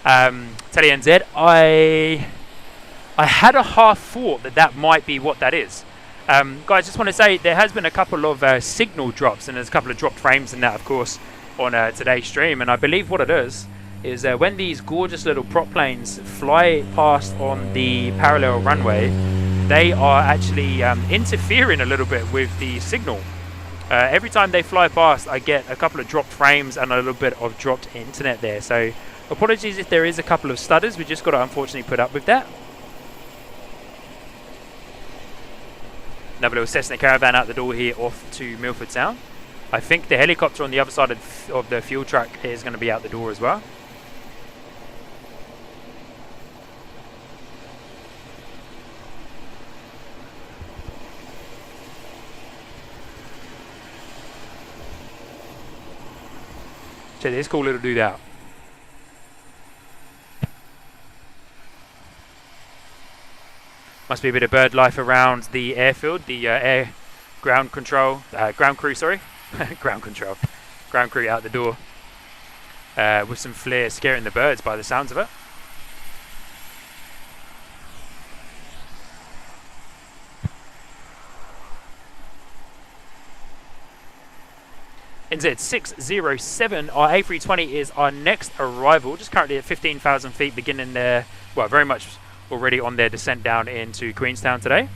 Telly NZ, I had a half thought that might be what that is. Guys, just want to say there has been a couple of signal drops, and there's a couple of dropped frames and that, of course, on today's stream, and I believe what it is when these gorgeous little prop planes fly past on the parallel runway, they are actually interfering a little bit with the signal. Every time they fly past, I get a couple of dropped frames and a little bit of dropped internet there. So apologies if there is a couple of stutters. We just got to unfortunately put up with that. Another little Cessna Caravan out the door here off to Milford Town. I think the helicopter on the other side of the fuel truck is going to be out the door as well. Check this cool little dude out. Must be a bit of bird life around the airfield, the air ground control, ground crew, sorry. Ground control. Ground crew out the door. With some flares scaring the birds by the sounds of it. NZ607, our A320 is our next arrival, just currently at 15,000 feet, beginning their, well, very much already on their descent down into Queenstown today.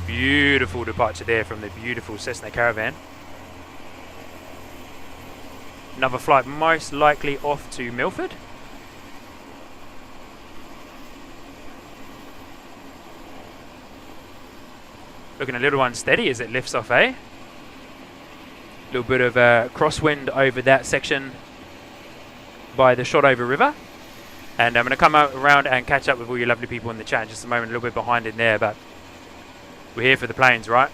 Beautiful departure there from the beautiful Cessna Caravan. Another flight most likely off to Milford. Looking a little unsteady as it lifts off, eh? A little bit of crosswind over that section by the Shoutout River. And I'm going to come out around and catch up with all you lovely people in the chat in just a moment, a little bit behind in there, but we're here for the planes, right?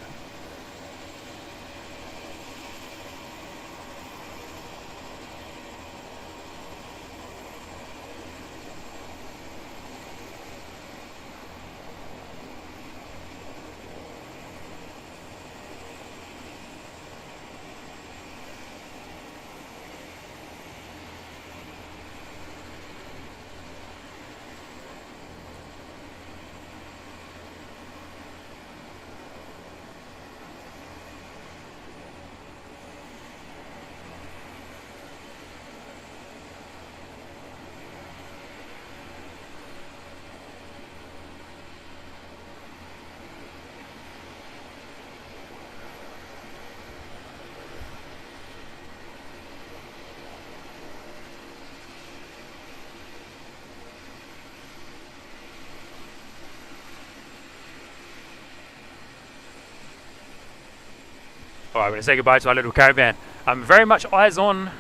Alright, I'm going to say goodbye to our little Caravan. I'm very much eyes on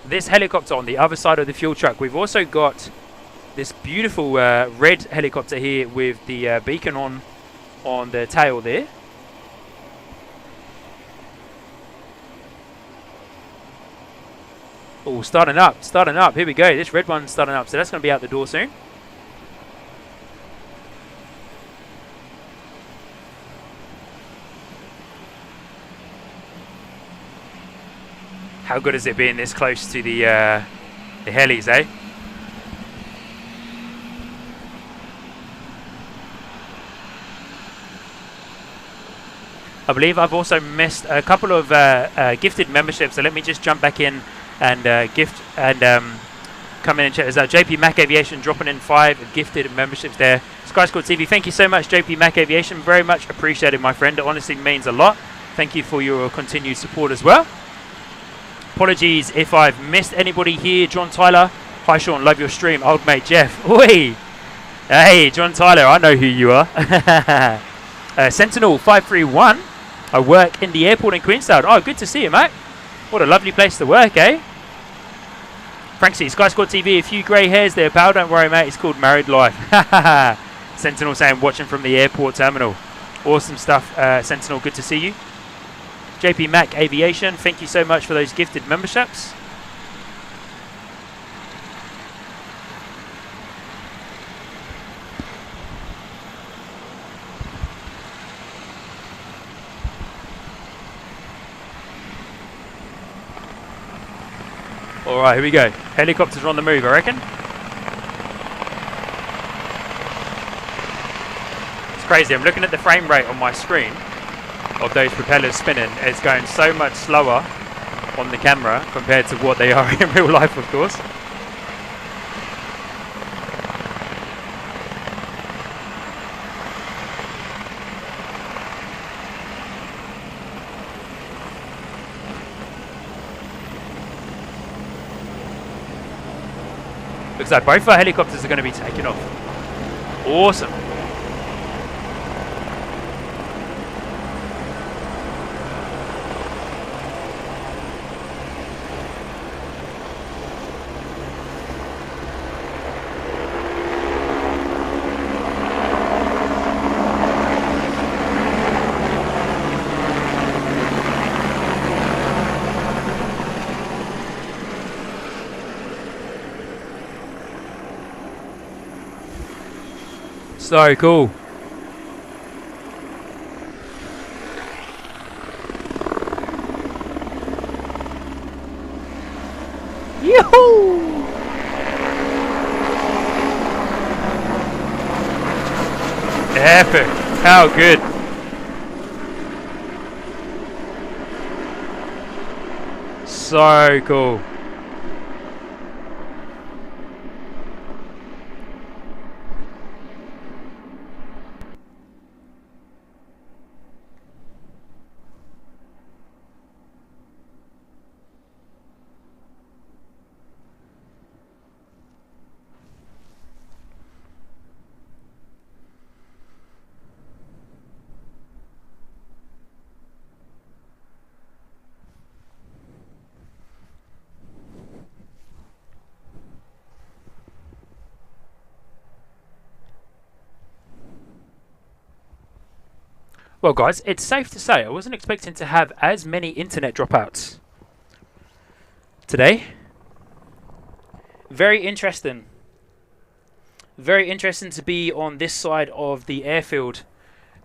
this helicopter on the other side of the fuel truck. We've also got this beautiful red helicopter here with the beacon on the tail there. Oh, starting up. Here we go. This red one's starting up, so that's going to be out the door soon. How good is it being this close to the helis, eh? I believe I've also missed a couple of gifted memberships, so let me just jump back in and gift and come in and check this out. JP Mac Aviation dropping in 5 gifted memberships there. Sky Squad TV, thank you so much, JP Mac Aviation. Very much appreciated, my friend. It honestly means a lot. Thank you for your continued support as well. Apologies if I've missed anybody here. John Tyler. Hi, Sean. Love your stream. Old mate Jeff. Oi. Hey, John Tyler. I know who you are. Sentinel 531. I work in the airport in Queenstown. Oh, good to see you, mate. What a lovely place to work, eh? Franksy, Sky Squad TV. A few grey hairs there, pal. Don't worry, mate. It's called Married Life. Sentinel saying watching from the airport terminal. Awesome stuff, Sentinel. Good to see you. JP Mac Aviation, thank you so much for those gifted memberships. Alright, here we go. Helicopters are on the move, I reckon. crazy. I'm looking at the frame rate on my screen of those propellers spinning. It's going so much slower on the camera compared to what they are in real life, of course. Looks like both our helicopters are going to be taking off. Awesome. So cool. Yoo-hoo! Epic. How good. So cool. Well guys, it's safe to say I wasn't expecting to have as many internet dropouts today. Very interesting. Very interesting to be on this side of the airfield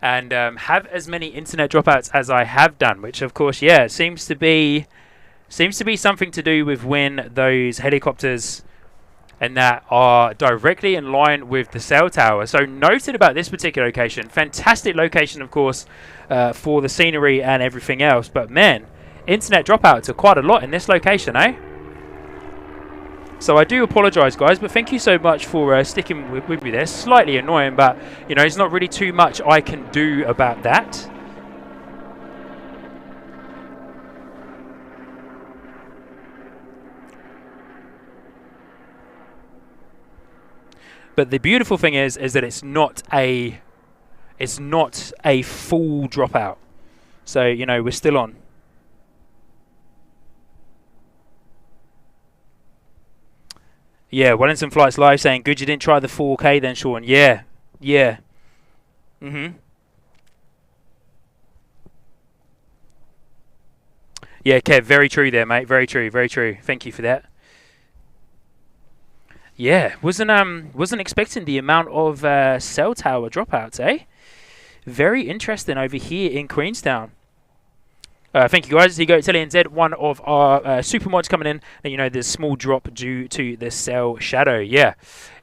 and have as many internet dropouts as I have done, which of course, yeah, seems to be something to do with when those helicopters and that are directly in line with the cell tower. So noted about this particular location, fantastic location of course for the scenery and everything else, but man, internet dropouts are quite a lot in this location, eh? So I do apologise guys, but thank you so much for sticking with me there. Slightly annoying, but you know, there's not really too much I can do about that. But the beautiful thing is that it's not a full dropout. So, you know, we're still on. Yeah, Wellington Flights Live saying, good you didn't try the 4K then, Sean. Yeah. Yeah. Yeah, Kev, very true there, mate. Very true, very true. Thank you for that. Yeah, wasn't expecting the amount of cell tower dropouts, eh? Very interesting over here in Queenstown. Thank you guys. Here you go, Telly and Zed, one of our super mods coming in. And you know, there's small drop due to the cell shadow. Yeah,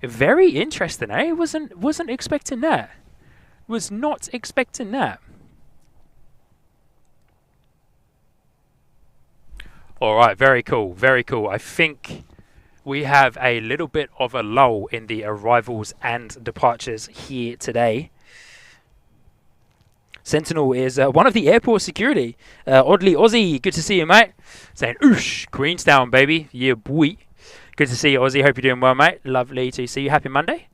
very interesting, eh? Wasn't expecting that. Was not expecting that. All right, very cool, very cool. I think we have a little bit of a lull in the arrivals and departures here today. Sentinel is one of the airport security. Oddly Aussie, good to see you, mate. Saying, oosh, Queenstown, baby. Yeah, boy. Good to see you, Aussie. Hope you're doing well, mate. Lovely to see you. Happy Monday.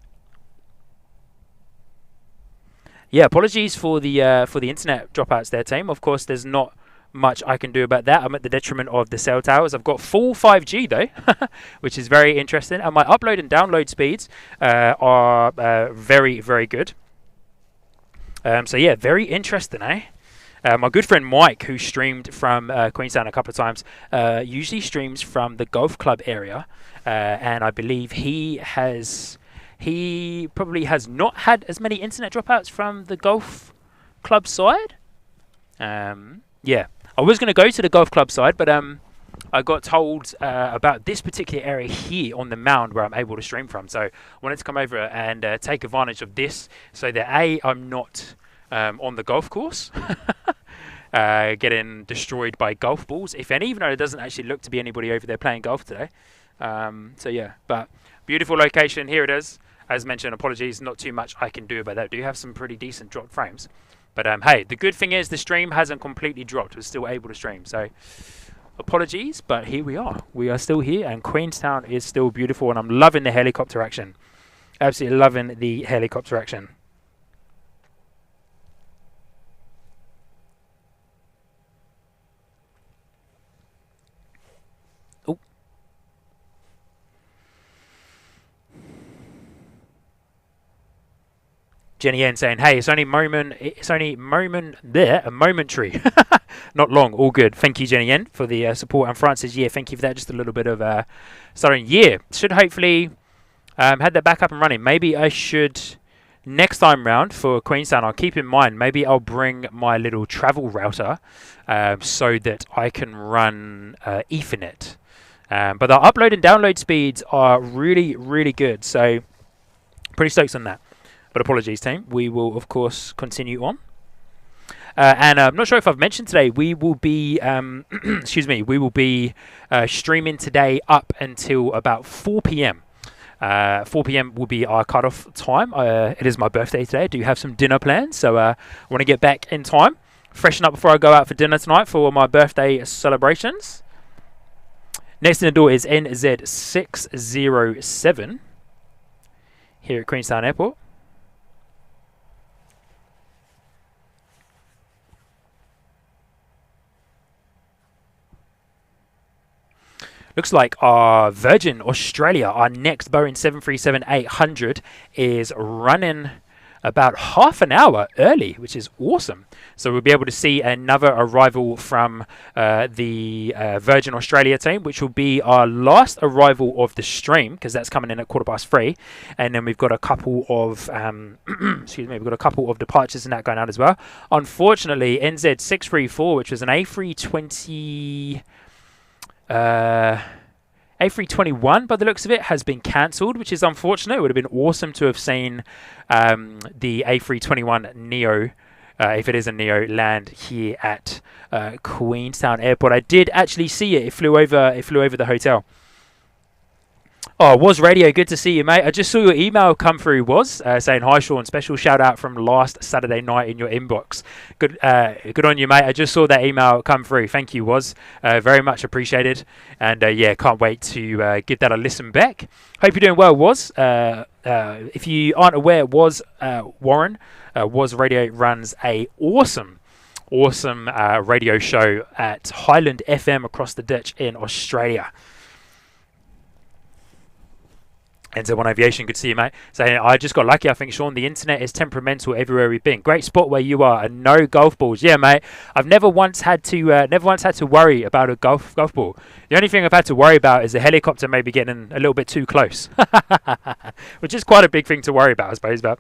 Yeah, apologies for the internet dropouts there, team. Of course, there's not much I can do about that. I'm at the detriment of the cell towers. I've got full 5G though, which is very interesting, and my upload and download speeds are very, very good. So yeah, very interesting, eh? My good friend Mike, who streamed from Queenstown a couple of times, usually streams from the golf club area, and I believe he probably has not had as many internet dropouts from the golf club side. Yeah, I was going to go to the golf club side, but I got told about this particular area here on the mound where I'm able to stream from. So I wanted to come over and take advantage of this so that I'm not on the golf course getting destroyed by golf balls, if any, even though it doesn't actually look to be anybody over there playing golf today. So yeah, but beautiful location. Here it is. As mentioned, apologies, not too much I can do about that. Do have some pretty decent dropped frames. But hey, the good thing is the stream hasn't completely dropped. We're still able to stream. So apologies, but here we are. We are still here, and Queenstown is still beautiful, and I'm loving the helicopter action. Absolutely loving the helicopter action. Oh. Jenny N saying, "Hey, it's only momentary, not long. All good. Thank you, Jenny N, for the support." And Francis, yeah, thank you for that. Just a little bit of starting. Yeah, should hopefully had that back up and running. Maybe I should next time round for Queenstown. I'll keep in mind. Maybe I'll bring my little travel router so that I can run Ethernet. But the upload and download speeds are really, really good. So pretty stoked on that. But apologies, team. We will, of course, continue on. And I'm not sure if I've mentioned today, we will be, excuse me, we will be streaming today up until about 4 p.m. 4 p.m. will be our cutoff time. It is my birthday today. I do have some dinner plans, so I want to get back in time, freshen up before I go out for dinner tonight for my birthday celebrations. Next in the door is NZ607 here at Queenstown Airport. Looks like our Virgin Australia, our next Boeing 737-800, is running about half an hour early, which is awesome. So we'll be able to see another arrival from the Virgin Australia team, which will be our last arrival of the stream, because that's coming in at 3:15. And then we've got a couple of excuse me, we've got a couple of departures and that going out as well. Unfortunately, NZ634, which was an A320. A321 by the looks of it has been cancelled, which is unfortunate. It would have been awesome to have seen the A321 Neo, if it is a Neo, land here at Queenstown Airport. I did actually see it. It flew over the hotel. Oh, Was Radio, good to see you, mate. I just saw your email come through, Was, saying, "Hi, Sean, special shout-out from last Saturday night in your inbox." Good on you, mate. I just saw that email come through. Thank you, Was. Very much appreciated. And, yeah, can't wait to give that a listen back. Hope you're doing well, Was. If you aren't aware, Was Warren, Was Radio runs a awesome radio show at Highland FM across the ditch in Australia. NZ1 Aviation, good to see you, mate. Saying, "I just got lucky. I think, Sean, the internet is temperamental everywhere we've been. Great spot where you are, and no golf balls." Yeah, mate. I've never once had to worry about a golf ball. The only thing I've had to worry about is a helicopter maybe getting a little bit too close, which is quite a big thing to worry about, I suppose. But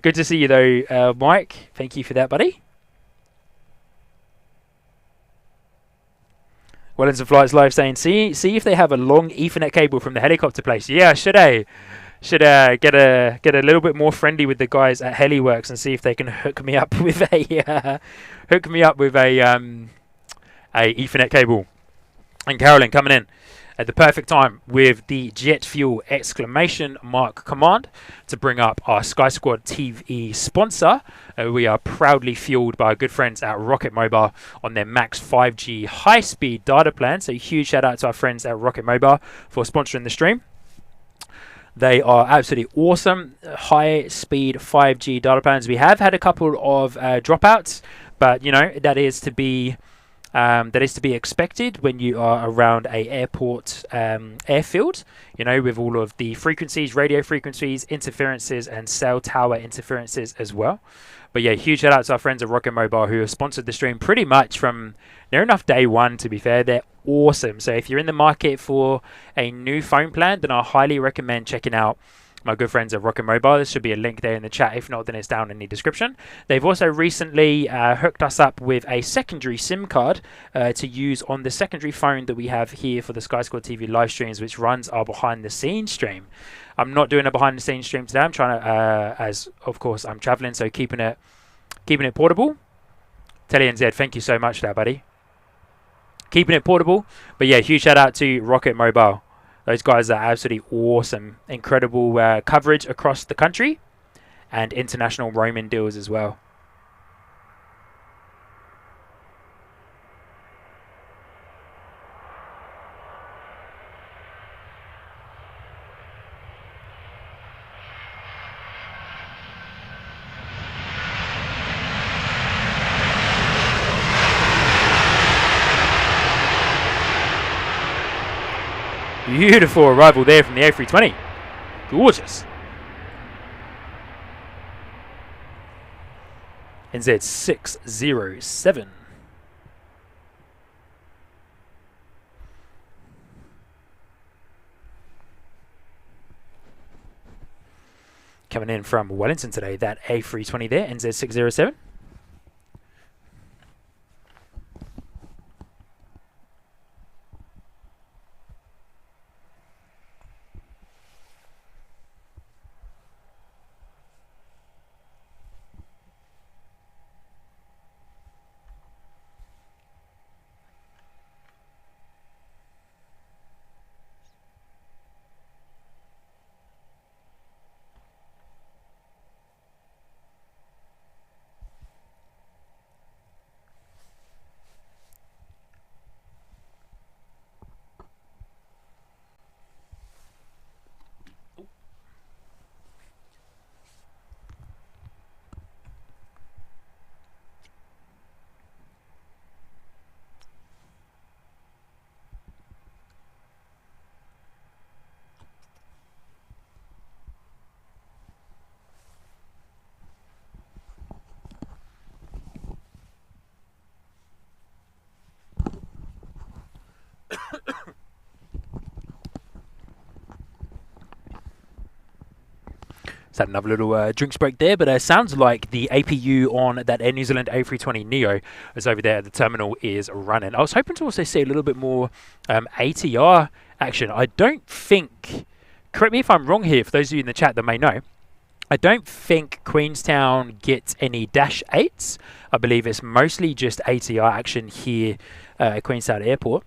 good to see you, though, Mike. Thank you for that, buddy. Wellington Flights Live saying, see if they have a long Ethernet cable from the helicopter place. Yeah, should get a little bit more friendly with the guys at Heliworks and see if they can hook me up with a Ethernet cable. And Carolyn coming in at the perfect time with the jet fuel exclamation mark command to bring up our Sky Squad TV sponsor. We are proudly fueled by our good friends at Rocket Mobile on their Max 5G high-speed data plan. So huge shout out to our friends at Rocket Mobile for sponsoring the stream. They are absolutely awesome. High-speed 5G data plans. We have had a couple of dropouts, but you know that is to be expected when you are around a airport airfield, you know, with all of the frequencies, radio frequencies, interferences, and cell tower interferences as well. But yeah, huge shout out to our friends at Rocket Mobile who have sponsored the stream pretty much from near enough day one, to be fair. They're awesome. So if you're in the market for a new phone plan, then I highly recommend checking out my good friends at Rocket Mobile. There should be a link there in the chat. If not, then it's down in the description. They've also recently hooked us up with a secondary SIM card to use on the secondary phone that we have here for the Sky Squad TV live streams, which runs our behind the scenes stream. I'm not doing a behind the scenes stream today. I'm trying to, as of course I'm traveling, so keeping it portable. Telly and Zed, thank you so much for that, buddy. Keeping it portable. But yeah, huge shout out to Rocket Mobile. Those guys are absolutely awesome. Incredible coverage across the country and international roaming deals as well. Beautiful arrival there from the A320. Gorgeous. NZ 607. Coming in from Wellington today, that A320 there, NZ 607. Had another little drinks break there, but sounds like the APU on that Air New Zealand A320 Neo is over there. The terminal is running. I was hoping to also see a little bit more ATR action. I don't think, correct me if I'm wrong here, for those of you in the chat that may know, I don't think Queenstown gets any Dash 8s. I believe it's mostly just ATR action here at Queenstown Airport.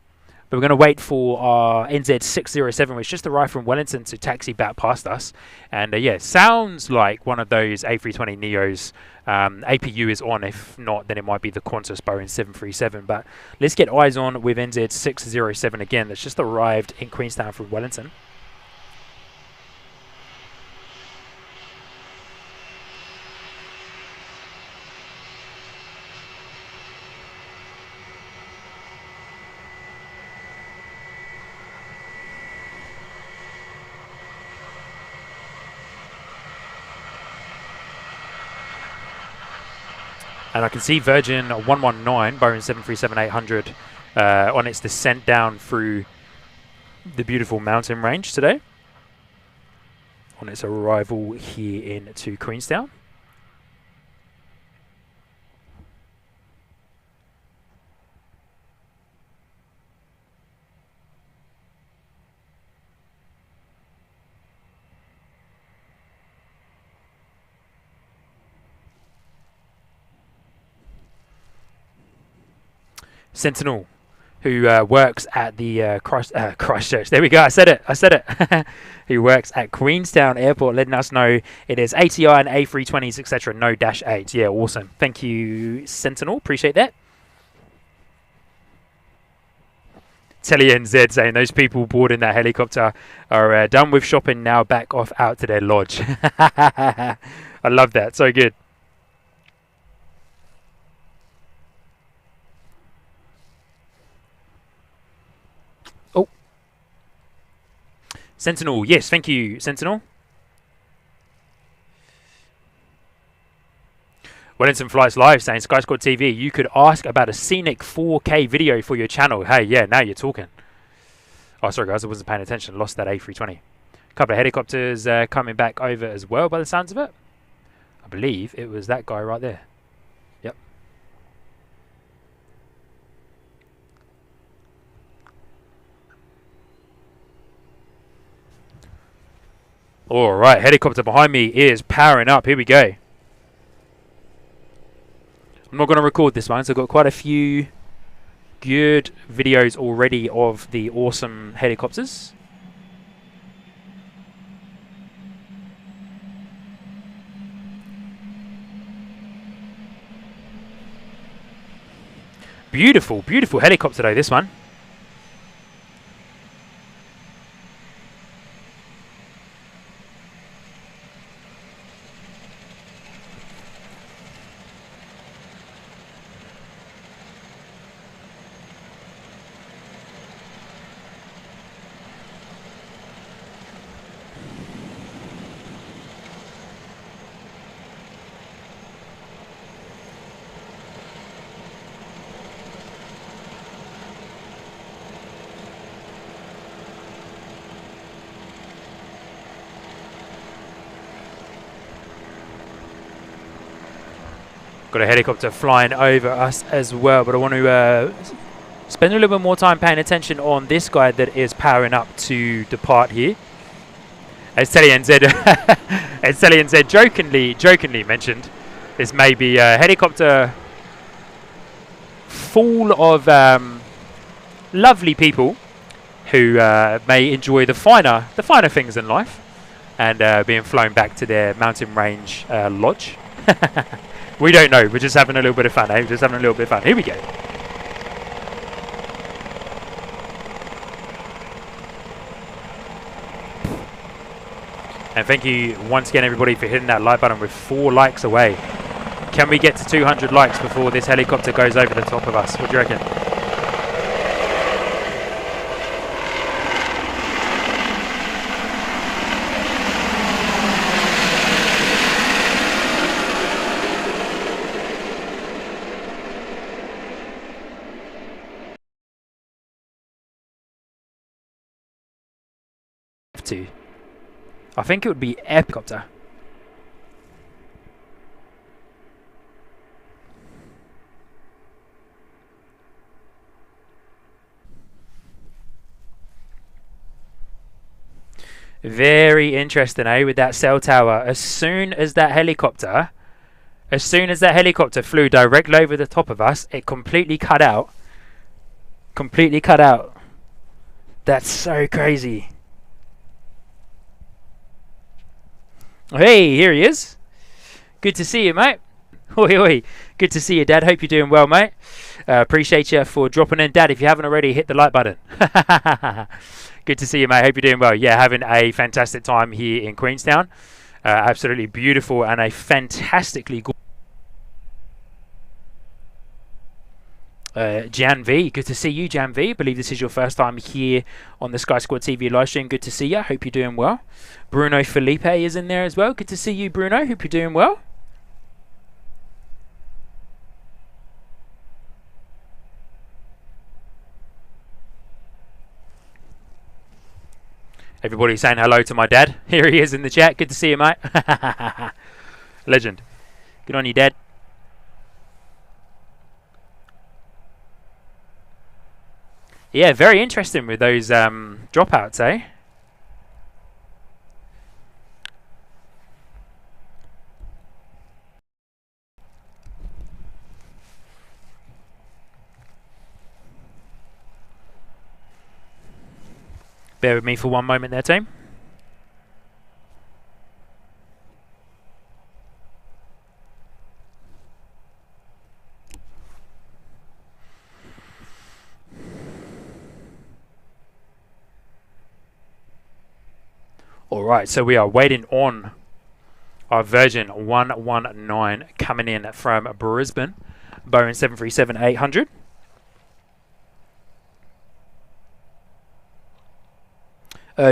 But we're going to wait for our NZ 607, which just arrived from Wellington, to taxi back past us. And yeah, sounds like one of those A320 Neos. APU is on. If not, then it might be the Qantas Boeing 737. But let's get eyes on with NZ 607 again. That's just arrived in Queenstown from Wellington. And I can see Virgin 119, Boeing 737-800, on its descent down through the beautiful mountain range today, on its arrival here into Queenstown. Sentinel, who works at the Christchurch. There we go. I said it. Who works at Queenstown Airport, letting us know it is ATR and A320s, etc. No Dash 8s. Yeah, awesome. Thank you, Sentinel. Appreciate that. Telly and Zed saying those people boarding that helicopter are done with shopping now, back off out to their lodge. I love that. So good. Sentinel, yes, thank you, Sentinel. Wellington Flights Live saying, Sky Squad TV, you could ask about a scenic 4K video for your channel. Hey, yeah, now you're talking. Oh, sorry, guys, I wasn't paying attention. Lost that A320. couple of helicopters coming back over as well by the sounds of it. I believe it was that guy right there. Yep. Alright, helicopter behind me is powering up. Here we go. I'm not going to record this one, so I've got quite a few good videos already of the awesome helicopters. Beautiful, beautiful helicopter though, this one. Got a helicopter flying over us as well, but I want to spend a little bit more time paying attention on this guy that is powering up to depart here. As Telly and Zed, as Telly and Zed jokingly mentioned, this may be a helicopter full of lovely people who may enjoy the finer things in life, and being flown back to their mountain range lodge. We don't know. We're just having a little bit of fun, eh? Just having a little bit of fun. Here we go. And thank you once again, everybody, for hitting that like button. We're 4 likes away. Can we get to 200 likes before this helicopter goes over the top of us? What do you reckon? To. I think it would be helicopter. Very interesting, eh, with that cell tower. As soon as that helicopter flew directly over the top of us, it completely cut out. Completely cut out. That's so crazy. Hey, here he is. Good to see you, mate. Oi, oi. Good to see you, Dad. Hope you're doing well, mate. Appreciate you for dropping in. Dad, if you haven't already, hit the like button. Good to see you, mate. Hope you're doing well. Yeah, having a fantastic time here in Queenstown. Absolutely beautiful and a fantastically good... Jan V, good to see you, Jan V. Believe this is your first time here on the Sky Squad TV live stream. Good to see you. Hope you're doing well. Bruno Felipe is in there as well. Good to see you, Bruno. Hope you're doing well. Everybody saying hello to my dad. Here he is in the chat. Good to see you, mate. Legend. Good on you, Dad. Yeah, very interesting with those dropouts, eh? Bear with me for one moment there, team. Alright, so we are waiting on our Virgin 119 coming in from Brisbane, Boeing 737-800.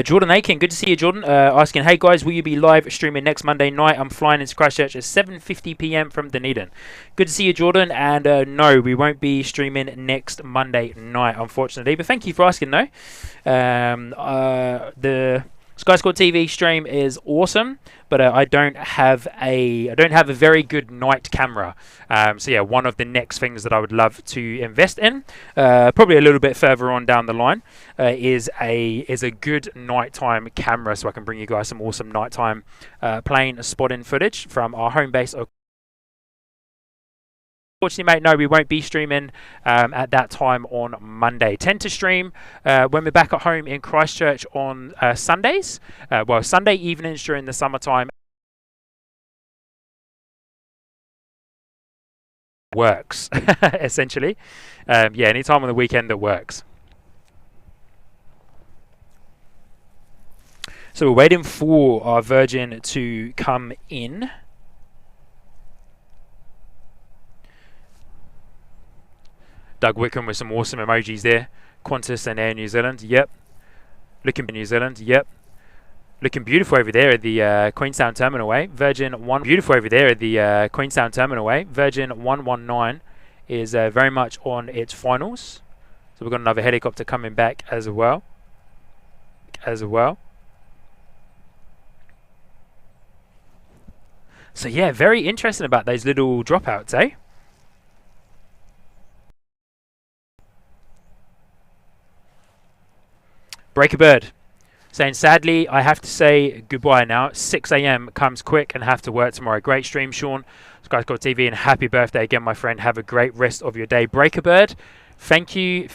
Jordan Aiken, good to see you, Jordan. Asking, hey guys, will you be live streaming next Monday night? I'm flying into Christchurch at 7:50 p.m. from Dunedin. Good to see you, Jordan. And no, we won't be streaming next Monday night, unfortunately. But thank you for asking, though. The Sky Squad TV stream is awesome, but I don't have a very good night camera. So yeah, one of the next things that I would love to invest in, probably a little bit further on down the line, is a good nighttime camera, so I can bring you guys some awesome nighttime plane spotting footage from our home base. Unfortunately, mate, no, we won't be streaming at that time on Monday. Tend to stream when we're back at home in Christchurch on Sundays. Well, Sunday evenings during the summertime. Works, essentially. Yeah, any time on the weekend that works. So we're waiting for our Virgin to come in. Doug Wickham with some awesome emojis there. Qantas and Air New Zealand, yep. Looking New Zealand, yep. Looking beautiful over there at the Queenstown Terminal Way. Virgin 1, beautiful over there at the Queenstown Terminal Way. Virgin 119 is very much on its finals. So we've got another helicopter coming back as well. So yeah, very interesting about those little dropouts, eh? Break a bird. Saying, sadly, I have to say goodbye now. 6 a.m. comes quick and have to work tomorrow. Great stream, Sean. Sky Squad TV, and happy birthday again, my friend. Have a great rest of your day. Break a bird. Thank you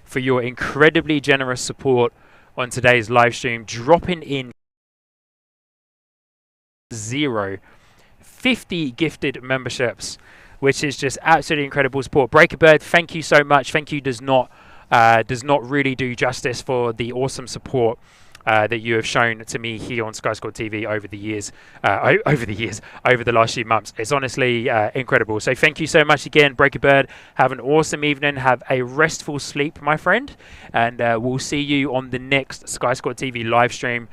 for your incredibly generous support on today's live stream. Dropping in 50 gifted memberships, which is just absolutely incredible support. Break a bird, thank you so much. Thank you does not really do justice for the awesome support that you have shown to me here on Sky Squad TV over the years, over the last few months. It's honestly incredible. So thank you so much again, Break a Bird. Have an awesome evening. Have a restful sleep, my friend. And we'll see you on the next Sky Squad TV live stream,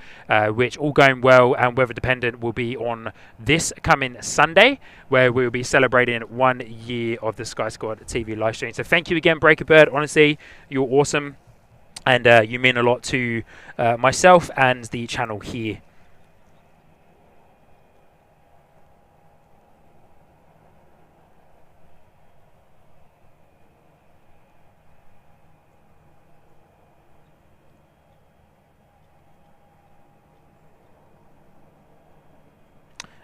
which, all going well and weather dependent, will be on this coming Sunday, where we'll be celebrating 1 year of the Sky Squad TV live stream. So thank you again, Break a Bird. Honestly, you're awesome. And you mean a lot to myself and the channel here.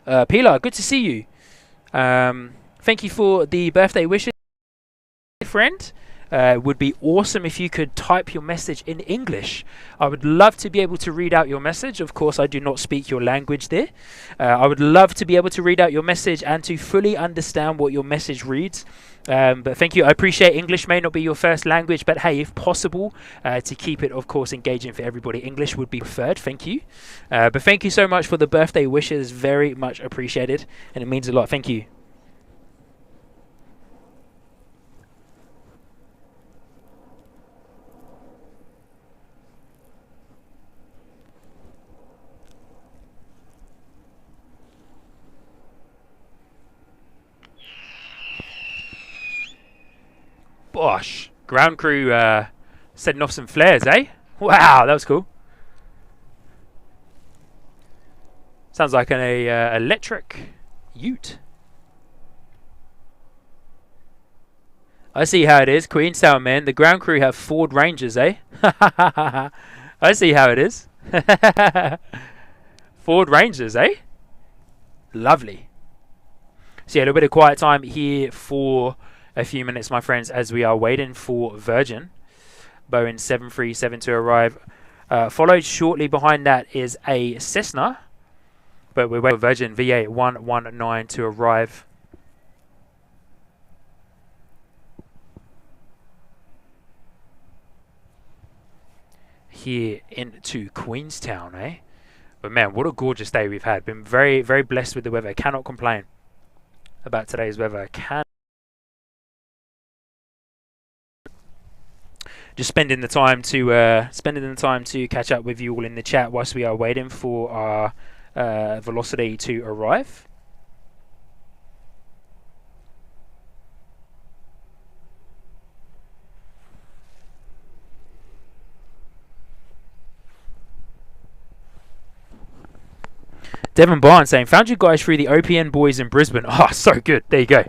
Pilar, good to see you. Thank you for the birthday wishes, friend. Would be awesome if you could type your message in English. I would love to be able to read out your message. Of course, I do not speak your language there. I would love to be able to read out your message and to fully understand what your message reads. But thank you. I appreciate English may not be your first language, but hey, if possible, to keep it, of course, engaging for everybody, English would be preferred. Thank you. But thank you so much for the birthday wishes. Very much appreciated, and it means a lot. Thank you. Bosh, ground crew setting off some flares, eh? Wow, that was cool. Sounds like an electric ute. I see how it is, Queenstown, man. The ground crew have Ford Rangers, eh? I see how it is. Ford Rangers, eh? Lovely. So yeah, a little bit of quiet time here for a few minutes, my friends, as we are waiting for Virgin Boeing 737 to arrive. Followed shortly behind that is a Cessna, but we're waiting for Virgin VA 119 to arrive. Here into Queenstown, eh? But man, what a gorgeous day we've had. Been very, very blessed with the weather. Cannot complain about today's weather. Just spending the time to catch up with you all in the chat whilst we are waiting for our Velocity to arrive. Devon Barnes saying, found you guys through the OPN boys in Brisbane. Oh, so good. There you go.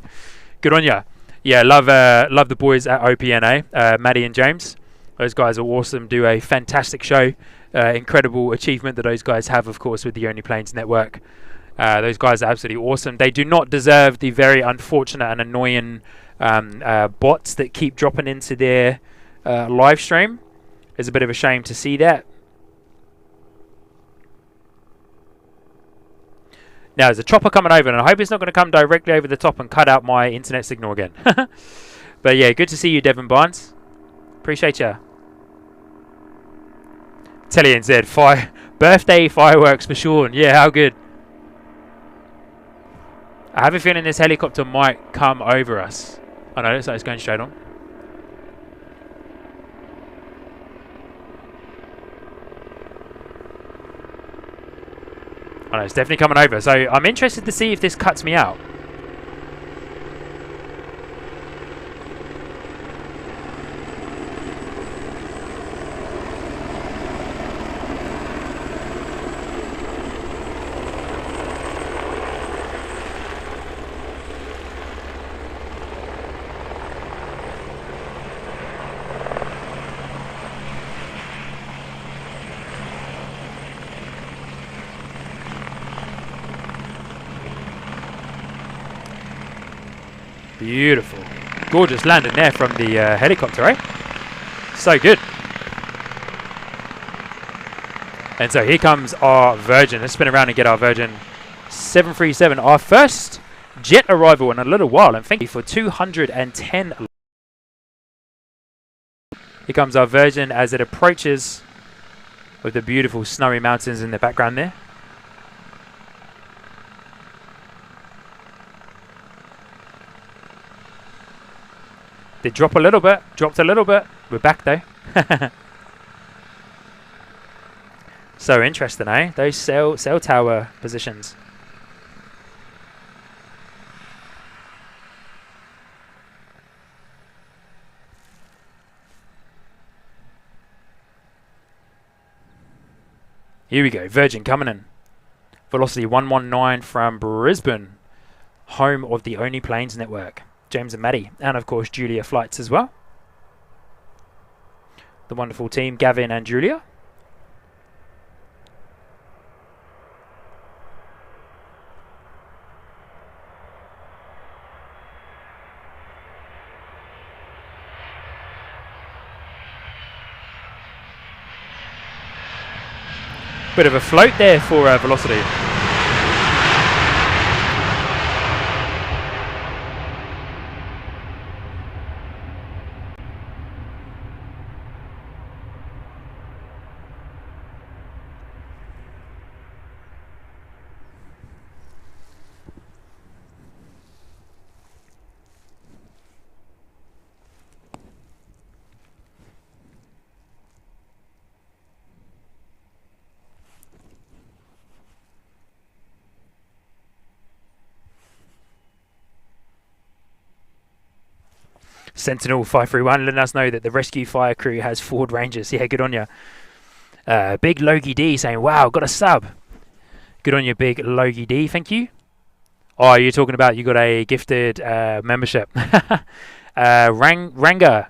Good on ya. Yeah, love the boys at OPN, Maddie and James. Those guys are awesome. Do a fantastic show. Incredible achievement that those guys have, of course, with the Only Planes Network. Those guys are absolutely awesome. They do not deserve the very unfortunate and annoying bots that keep dropping into their live stream. It's a bit of a shame to see that. Now, there's a chopper coming over, and I hope it's not going to come directly over the top and cut out my internet signal again. But yeah, good to see you, Devon Barnes. Appreciate ya. Telly and Zed, birthday fireworks for Sean. Yeah, how good. I have a feeling this helicopter might come over us. Oh no, looks like it's going straight on. Oh no, it's definitely coming over. So I'm interested to see if this cuts me out. Beautiful. Gorgeous landing there from the helicopter, eh? So good. And so here comes our Virgin. Let's spin around and get our Virgin 737. Our first jet arrival in a little while. And thank you for 210. Here comes our Virgin as it approaches with the beautiful snowy mountains in the background there. Did drop a little bit, dropped a little bit. We're back though. So interesting, eh? Those cell tower positions. Here we go, Virgin coming in. Velocity 119 from Brisbane, home of the Only Planes Network. James and Maddie, and of course Julia Flights as well. The wonderful team, Gavin and Julia. Bit of a float there for Velocity. Sentinel 531 letting us know that the rescue fire crew has Ford Rangers. Yeah, good on you. Big Logie D saying, wow, got a sub. Good on you, Big Logie D. Thank you. Oh, you're talking about you got a gifted membership. Ranga's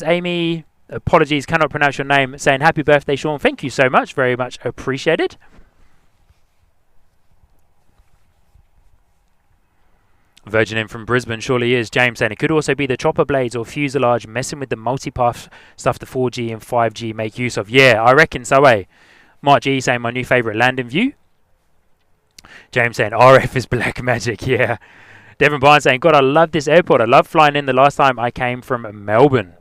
Amy. Apologies, cannot pronounce your name. Saying happy birthday, Sean. Thank you so much. Very much appreciated. Virgin in from Brisbane surely is. James saying it could also be the chopper blades or fuselage messing with the multipath stuff the 4G and 5G make use of. Yeah, I reckon so, eh? Mark G saying my new favourite landing view. James saying RF is black magic. Yeah. Devon Barnes saying, God, I love this airport. I love flying in the last time I came from Melbourne.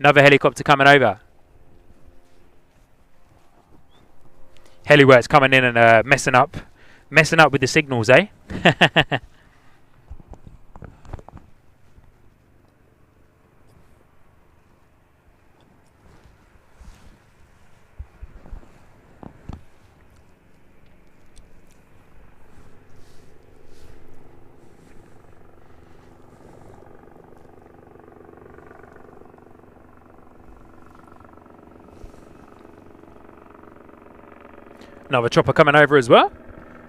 Another helicopter coming over. Heliworks coming in and messing up with the signals, eh? Another chopper coming over as well.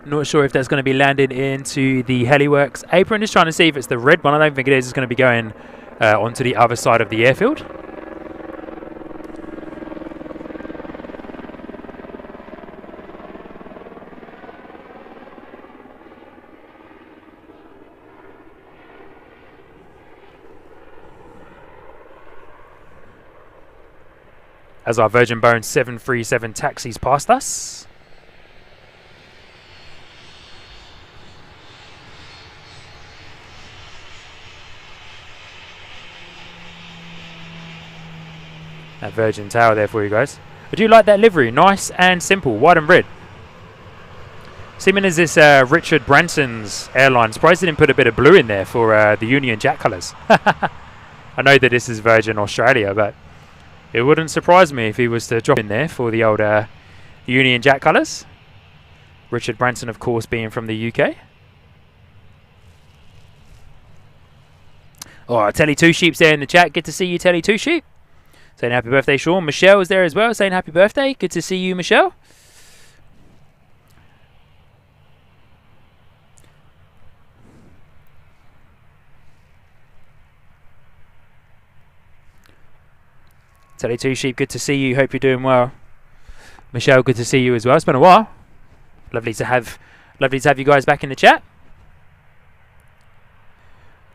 Not sure if that's going to be landing into the heliworks apron. Just trying to see if it's the red one. I don't think it is. It's going to be going onto the other side of the airfield. As our Virgin Boeing 737 taxis past us. That Virgin Tower there for you guys. I do like that livery. Nice and simple. White and red. Seeming as this Richard Branson's airline. Surprised they didn't put a bit of blue in there for the Union Jack colours. I know that this is Virgin Australia, but it wouldn't surprise me if he was to drop in there for the old Union Jack colours. Richard Branson, of course, being from the UK. Oh, Telly Two Sheep's there in the chat. Good to see you, Telly Two Sheep. Saying happy birthday, Sean. Michelle is there as well, saying happy birthday. Good to see you, Michelle. Telly Two Sheep, good to see you. Hope you're doing well. Michelle, good to see you as well. It's been a while. Lovely to have you guys back in the chat.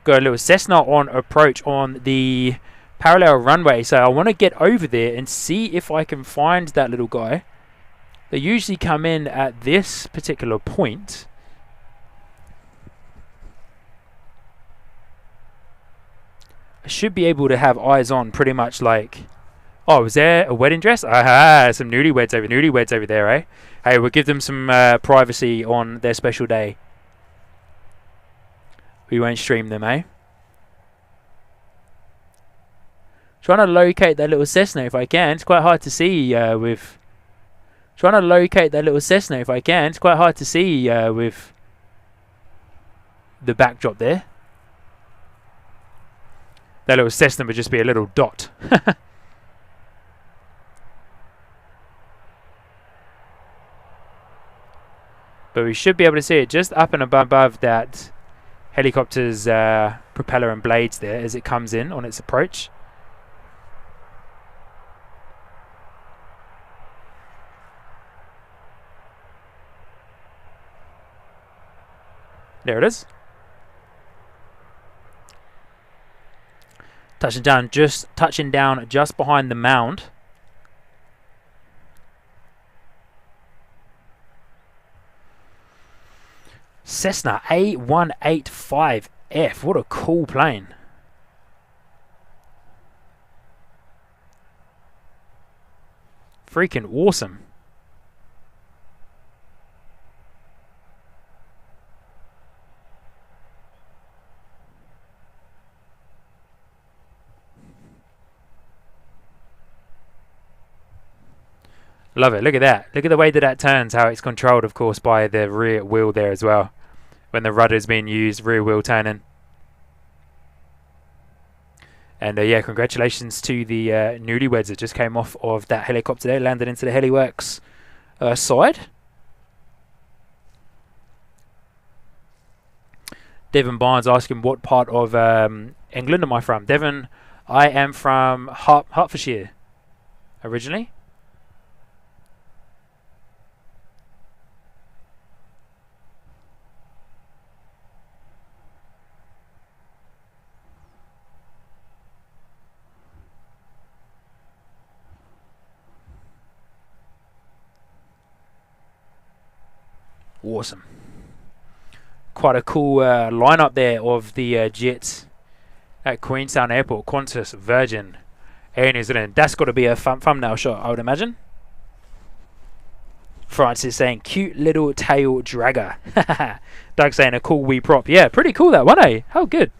Got a little Cessna on approach on the parallel runway, so I want to get over there and see if I can find that little guy. They usually come in at this particular point. I should be able to have eyes on pretty much like... Oh, is there a wedding dress? Aha, some newlyweds over there, eh? Hey, we'll give them some privacy on their special day. We won't stream them, eh? Trying to locate that little Cessna if I can. It's quite hard to see with... Trying to locate that little Cessna if I can. It's quite hard to see with the backdrop there. That little Cessna would just be a little dot. But we should be able to see it just up and above that helicopter's propeller and blades there as it comes in on its approach. There it is. Touching down just behind the mound. Cessna A185F. What a cool plane. Freaking awesome. Love it. Look at that. Look at the way that turns, how it's controlled, of course, by the rear wheel there as well. When the rudder's being used, rear wheel turning. And yeah, congratulations to the newlyweds that just came off of that helicopter there, landed into the heliworks side. Devon Barnes asking what part of England am I from? Devon, I am from Hertfordshire originally. Awesome. Quite a cool lineup there of the jets at Queenstown Airport. Qantas, Virgin, Air New Zealand. That's got to be a thumbnail shot, I would imagine. Francis saying, cute little tail dragger. Doug saying, a cool wee prop. Yeah, pretty cool that one, eh? How good.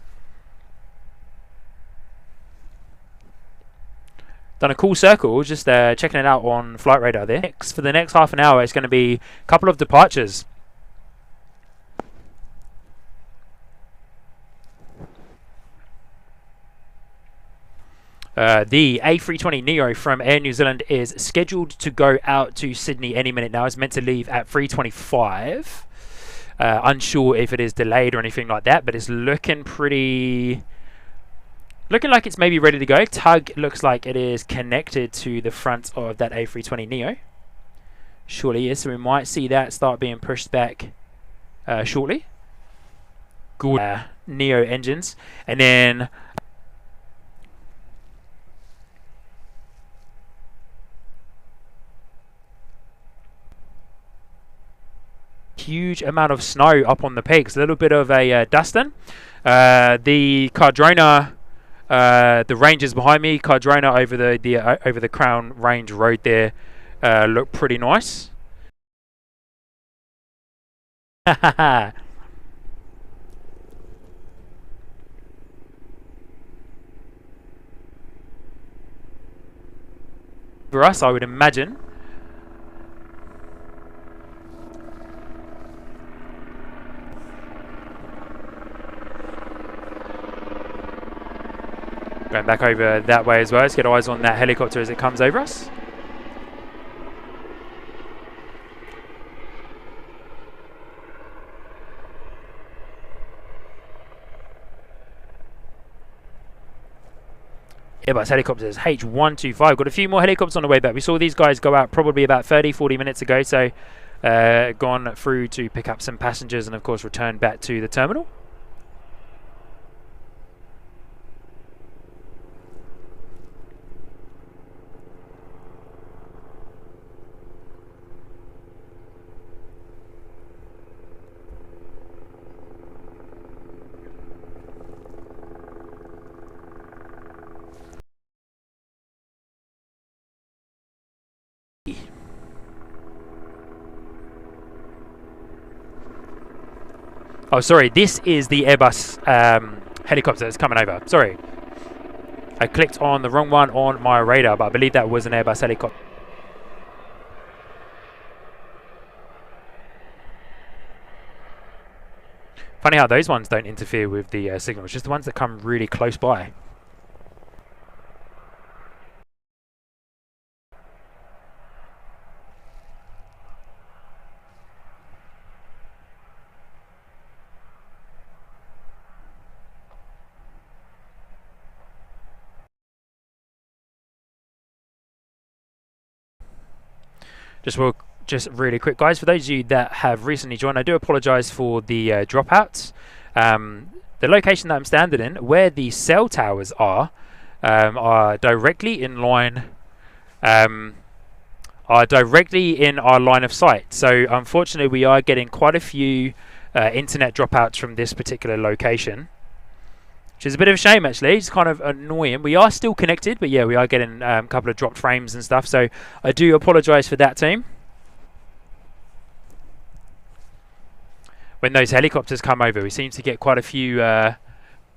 Done a cool circle, just checking it out on Flight Radar there. For the next half an hour, it's going to be a couple of departures. The A320neo from Air New Zealand is scheduled to go out to Sydney any minute now. It's meant to leave at 3:25. Unsure if it is delayed or anything like that, but it's looking like it's maybe ready to go. Tug looks like it is connected to the front of that A320neo. Surely is, so we might see that start being pushed back shortly. Good Neo engines, and then huge amount of snow up on the peaks. A little bit of a dusting. The Cardrona, the ranges behind me, Cardrona over the Crown Range Road there, look pretty nice. For us, I would imagine. Going back over that way as well. Let's get eyes on that helicopter as it comes over us. Airbus helicopters H125. Got a few more helicopters on the way back. We saw these guys go out probably about 30-40 minutes ago, so gone through to pick up some passengers and of course return back to the terminal. Oh, sorry, this is the Airbus helicopter that's coming over. Sorry. I clicked on the wrong one on my radar, but I believe that was an Airbus helicopter. Funny how those ones don't interfere with the signal. It's just the ones that come really close by. Just really quick, guys, for those of you that have recently joined, I do apologise for the dropouts. The location that I'm standing in, where the cell towers are directly in line, are directly in our line of sight. So unfortunately, we are getting quite a few internet dropouts from this particular location, which is a bit of a shame actually. It's kind of annoying. We are still connected, but yeah, we are getting a couple of dropped frames and stuff, so I do apologise for that, team. When those helicopters come over, we seem to get quite a few, a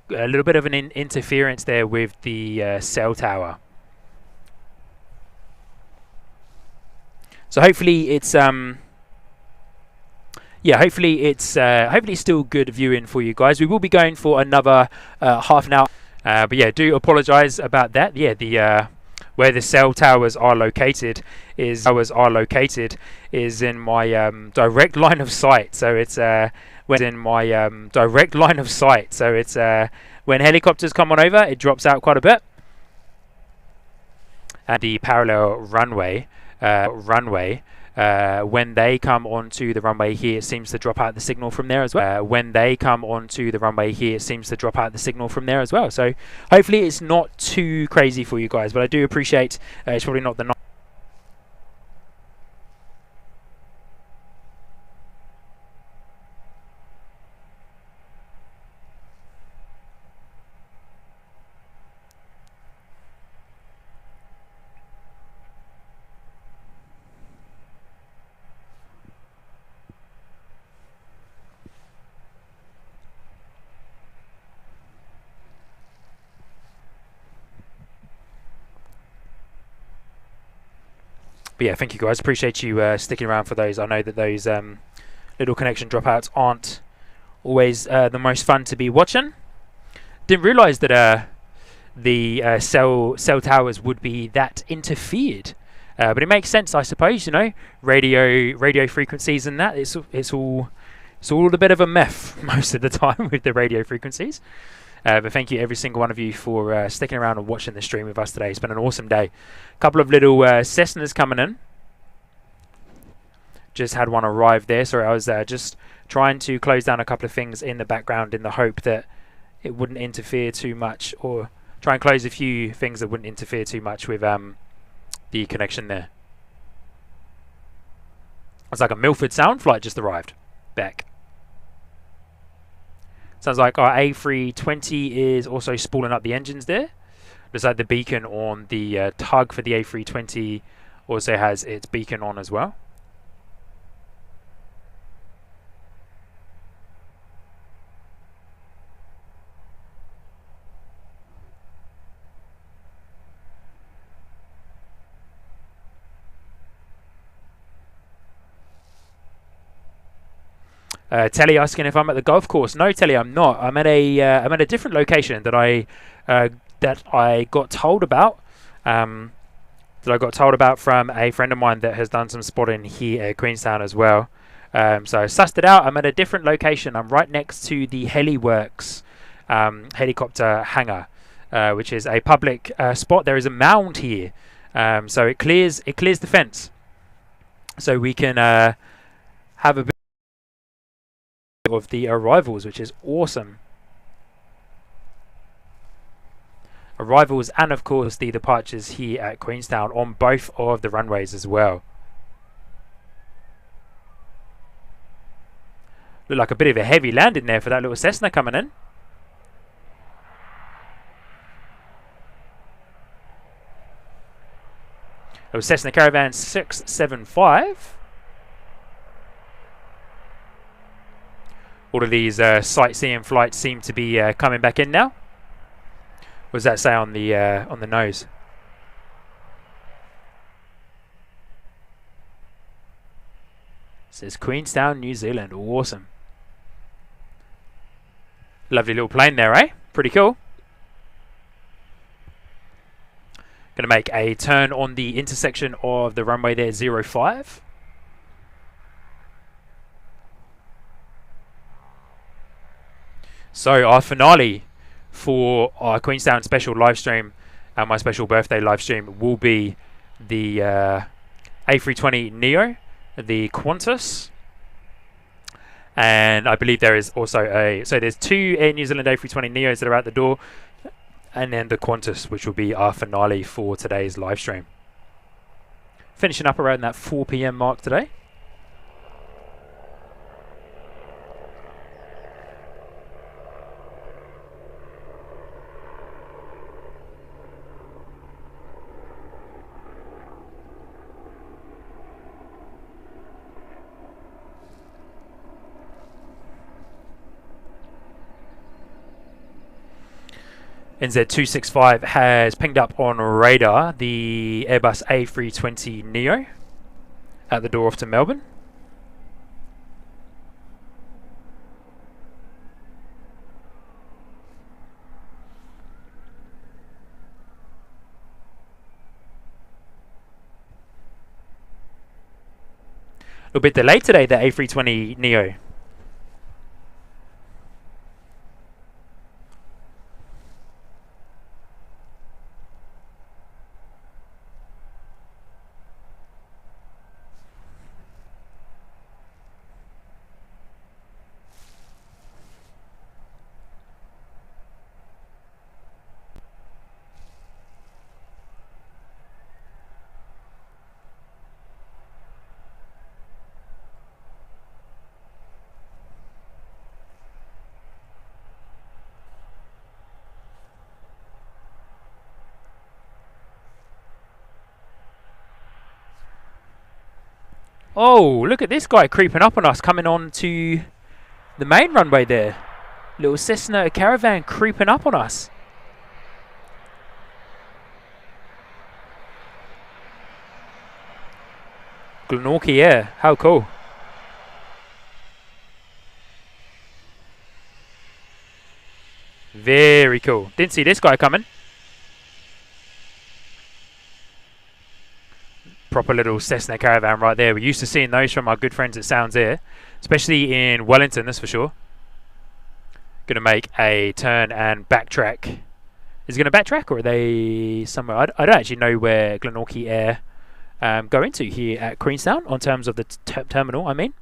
little bit of an interference there with the cell tower. So hopefully it's yeah, hopefully it's still good viewing for you guys. We will be going for another half an hour, but yeah, do apologise about that. Yeah, the where the cell towers are located is in my direct line of sight. So it's when when helicopters come on over, it drops out quite a bit. And the parallel runway. When they come onto the runway here, it seems to drop out the signal from there as well. So hopefully it's not too crazy for you guys, but I do appreciate it's probably not the But yeah, thank you guys. Appreciate you sticking around for those. I know that those little connection dropouts aren't always the most fun to be watching. Didn't realise that the cell towers would be that interfered. But it makes sense, I suppose. You know, radio frequencies and that. It's all a bit of a myth most of the time with the radio frequencies. But thank you every single one of you for sticking around and watching the stream with us today. It's been an awesome day. A couple of little Cessnas coming in. Just had one arrive there. Sorry, I was just trying to close down a couple of things in the background in the hope that it wouldn't interfere too much, or try and close a few things that wouldn't interfere too much with the connection there. It's like a Milford sound flight just arrived back. Sounds like our A320 is also spooling up the engines there. Looks like the beacon on the tug for the A320 also has its beacon on as well. Telly asking if I'm at the golf course. No, Telly, I'm not. I'm at a different location that I got told about. From a friend of mine that has done some spotting here at Queenstown as well. So I sussed it out. I'm at a different location. I'm right next to the Heliworks helicopter hangar, which is a public spot. There is a mound here, so it clears the fence, so we can have a bit of the arrivals, which is awesome. Arrivals and of course the departures here at Queenstown on both of the runways as well. Look like a bit of a heavy landing there for that little Cessna coming in. It was Cessna Caravan 675. All of these sightseeing flights seem to be coming back in now. What does that say on the nose? It says Queenstown, New Zealand. Awesome. Lovely little plane there, eh? Pretty cool. Going to make a turn on the intersection of the runway there, 05. So our finale for our Queenstown special live stream and my special birthday live stream will be the A320 Neo, the Qantas, and I believe there is also there's two Air New Zealand A320 Neos that are out the door, and then the Qantas, which will be our finale for today's live stream. Finishing up around that 4 PM mark today. NZ265 has pinged up on radar the Airbus A320 Neo at the door off to Melbourne. A little bit delayed today, the A320 Neo. Oh, look at this guy creeping up on us, coming on to the main runway there. Little Cessna Caravan creeping up on us. Glenorchy, yeah, how cool. Very cool. Didn't see this guy coming. proper little Cessna Caravan right there. We're used to seeing those from our good friends at Sounds Air, especially in Wellington, that's for sure. Going to make a turn and backtrack. Is it going to backtrack, or are they somewhere? I don't actually know where Glenorchy Air go into here at Queenstown on terms of the terminal, I mean.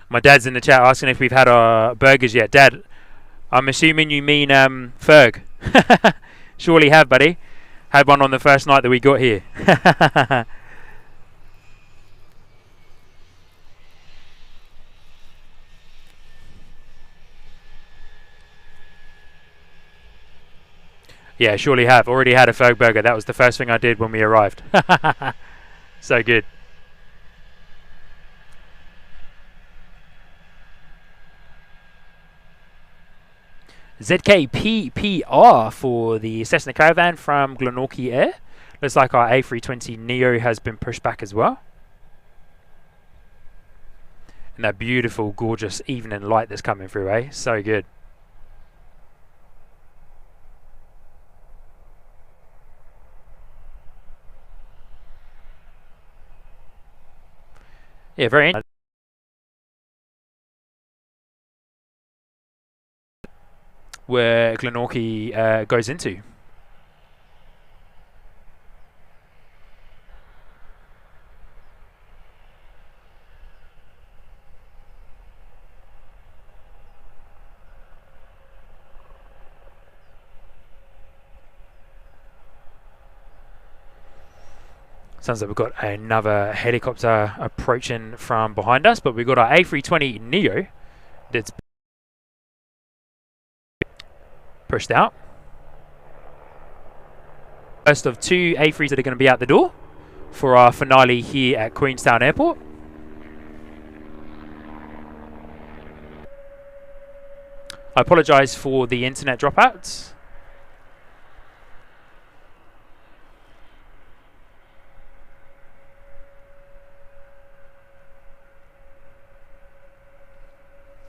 My dad's in the chat asking if we've had our burgers yet. Dad, I'm assuming you mean Ferg. Surely have, buddy. Had one on the first night that we got here. Yeah, surely have. Already had a Ferg burger. That was the first thing I did when we arrived. So good. ZKPPR for the Cessna Caravan from Glenorchy Air. Looks like our A320 Neo has been pushed back as well. And that beautiful, gorgeous evening light that's coming through, eh? So good. Yeah, very interesting. Where Glenorchy goes into. Sounds like we've got another helicopter approaching from behind us, but we've got our A320 Neo that's pushed out. First of two A3s that are going to be out the door for our finale here at Queenstown Airport. I apologise for the internet dropouts.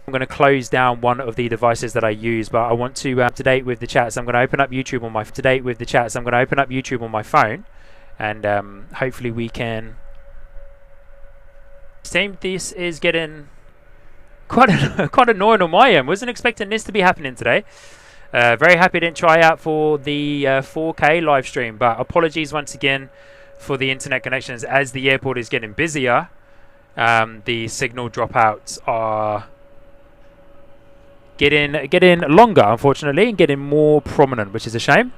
I'm going to close down one of the devices that I use, but I want to up to date with the chats. I'm going to open up YouTube on my phone, and hopefully we can. Team, this is getting quite annoying on my end. Wasn't expecting this to be happening today. Very happy I didn't try out for the 4K live stream, but apologies once again for the internet connections. As the airport is getting busier, the signal dropouts are getting longer, unfortunately, and getting more prominent, which is a shame.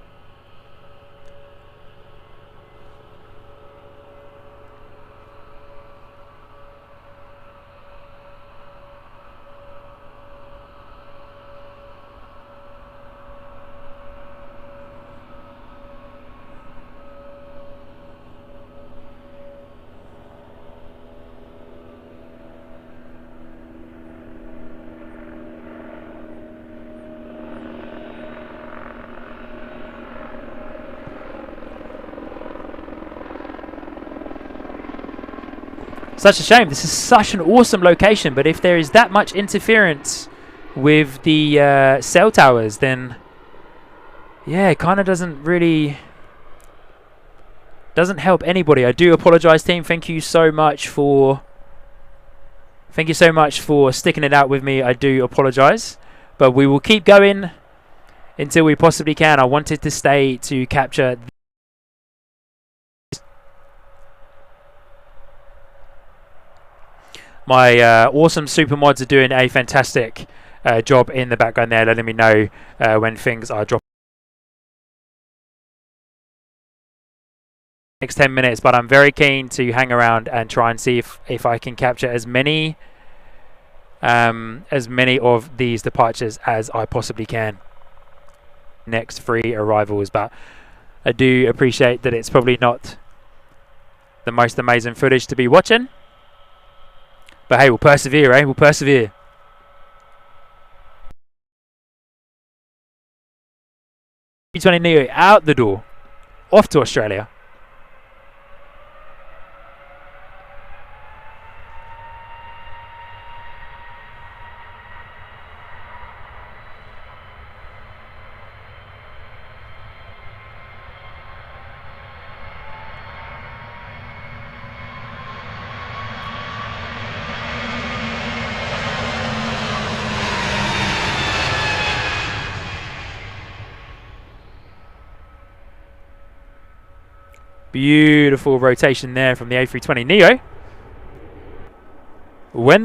Such a shame. This is such an awesome location, but if there is that much interference with the cell towers, then yeah, it kind of doesn't help anybody. I do apologize, team. Thank you so much for sticking it out with me. I do apologize, but we will keep going until we possibly can. I wanted to stay to capture my awesome super mods are doing a fantastic job in the background there, letting me know when things are dropping. Next 10 minutes, but I'm very keen to hang around and try and see if I can capture as many of these departures as I possibly can. Next 3 arrivals, but I do appreciate that it's probably not the most amazing footage to be watching. But hey, we'll persevere, eh? We'll persevere. A320 Neo out the door, off to Australia. Beautiful rotation there from the A320neo. When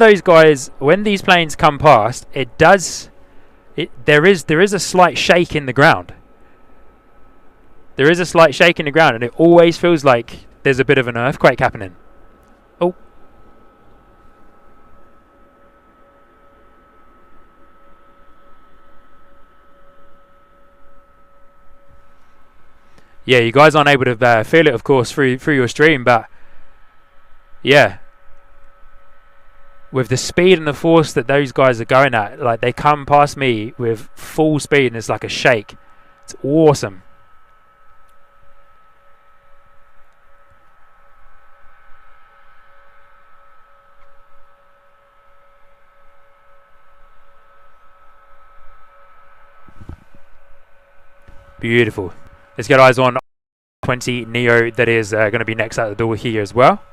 these planes come past, there is a slight shake in the ground. There is a slight shake in the ground, and it always feels like there's a bit of an earthquake happening. Oh. Yeah, you guys aren't able to feel it, of course, through your stream, but yeah. With the speed and the force that those guys are going at, like they come past me with full speed and it's like a shake. It's awesome. Beautiful. Let's get eyes on 20 Neo that is going to be next out the door here as well.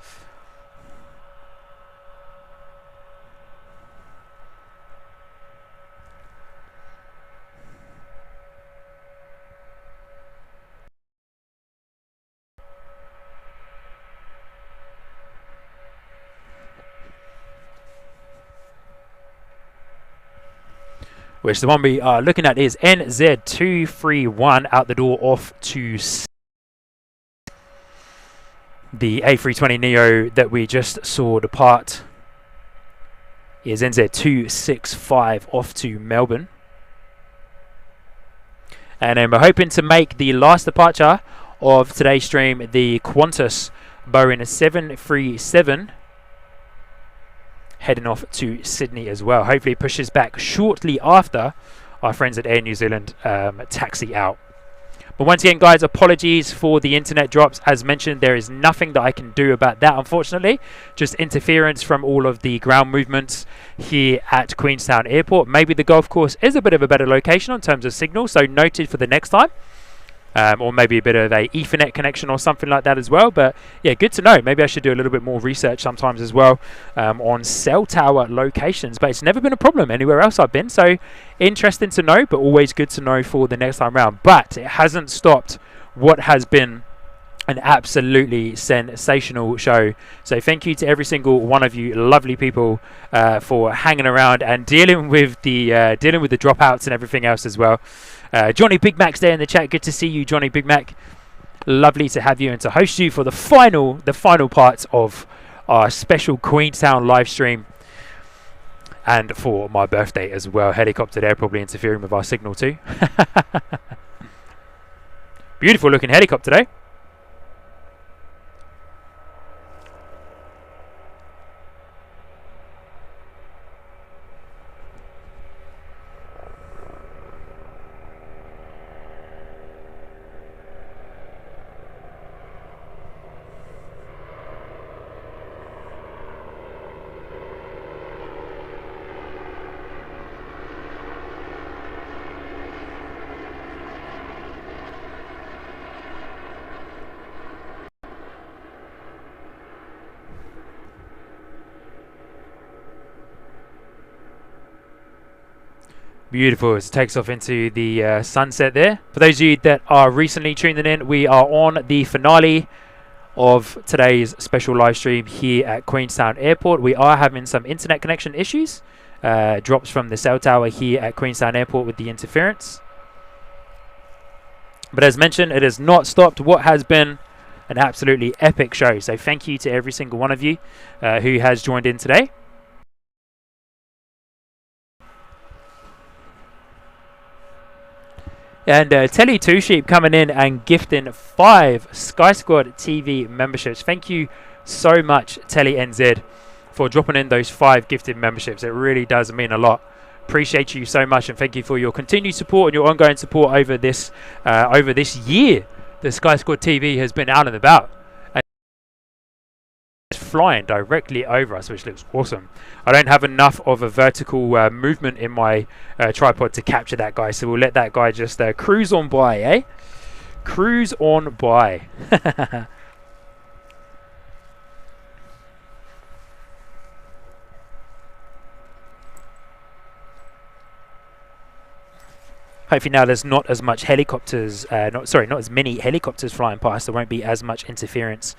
Which the one we are looking at is NZ231 out the door off to the A320neo that we just saw depart is NZ265 off to Melbourne. And then we're hoping to make the last departure of today's stream the Qantas Boeing 737 heading off to Sydney as well. Hopefully it pushes back shortly after our friends at Air New Zealand taxi out. But once again, guys, apologies for the internet drops. As mentioned, there is nothing that I can do about that, unfortunately. Just interference from all of the ground movements here at Queenstown Airport. Maybe the golf course is a bit of a better location in terms of signal, so noted for the next time. Or maybe a bit of a Ethernet connection or something like that as well. But yeah, good to know. Maybe I should do a little bit more research sometimes as well on cell tower locations. But it's never been a problem anywhere else I've been. So interesting to know, but always good to know for the next time round. But it hasn't stopped what has been an absolutely sensational show. So thank you to every single one of you lovely people for hanging around and dealing with the dropouts and everything else as well. Johnny Big Mac's there in the chat. Good to see you, Johnny Big Mac. Lovely to have you and to host you for the final part of our special Queenstown live stream, and for my birthday as well. Helicopter there, probably interfering with our signal too. Beautiful looking helicopter today. Beautiful as it takes off into the sunset there. For those of you that are recently tuning in, we are on the finale of today's special live stream here at Queenstown Airport. We are having some internet connection issues. Drops from the cell tower here at Queenstown Airport with the interference. But as mentioned, it has not stopped what has been an absolutely epic show. So thank you to every single one of you who has joined in today. And Telly Two Sheep coming in and gifting 5 Sky Squad TV memberships. Thank you so much, Telly NZ, for dropping in those 5 gifted memberships. It really does mean a lot. Appreciate you so much, and thank you for your continued support and your ongoing support over this year. The Sky Squad TV has been out and about. Flying directly over us, which looks awesome. I don't have enough of a vertical movement in my tripod to capture that guy, so we'll let that guy just cruise on by, eh? Cruise on by. Hopefully now there's not as much helicopters, not as many helicopters flying past. There won't be as much interference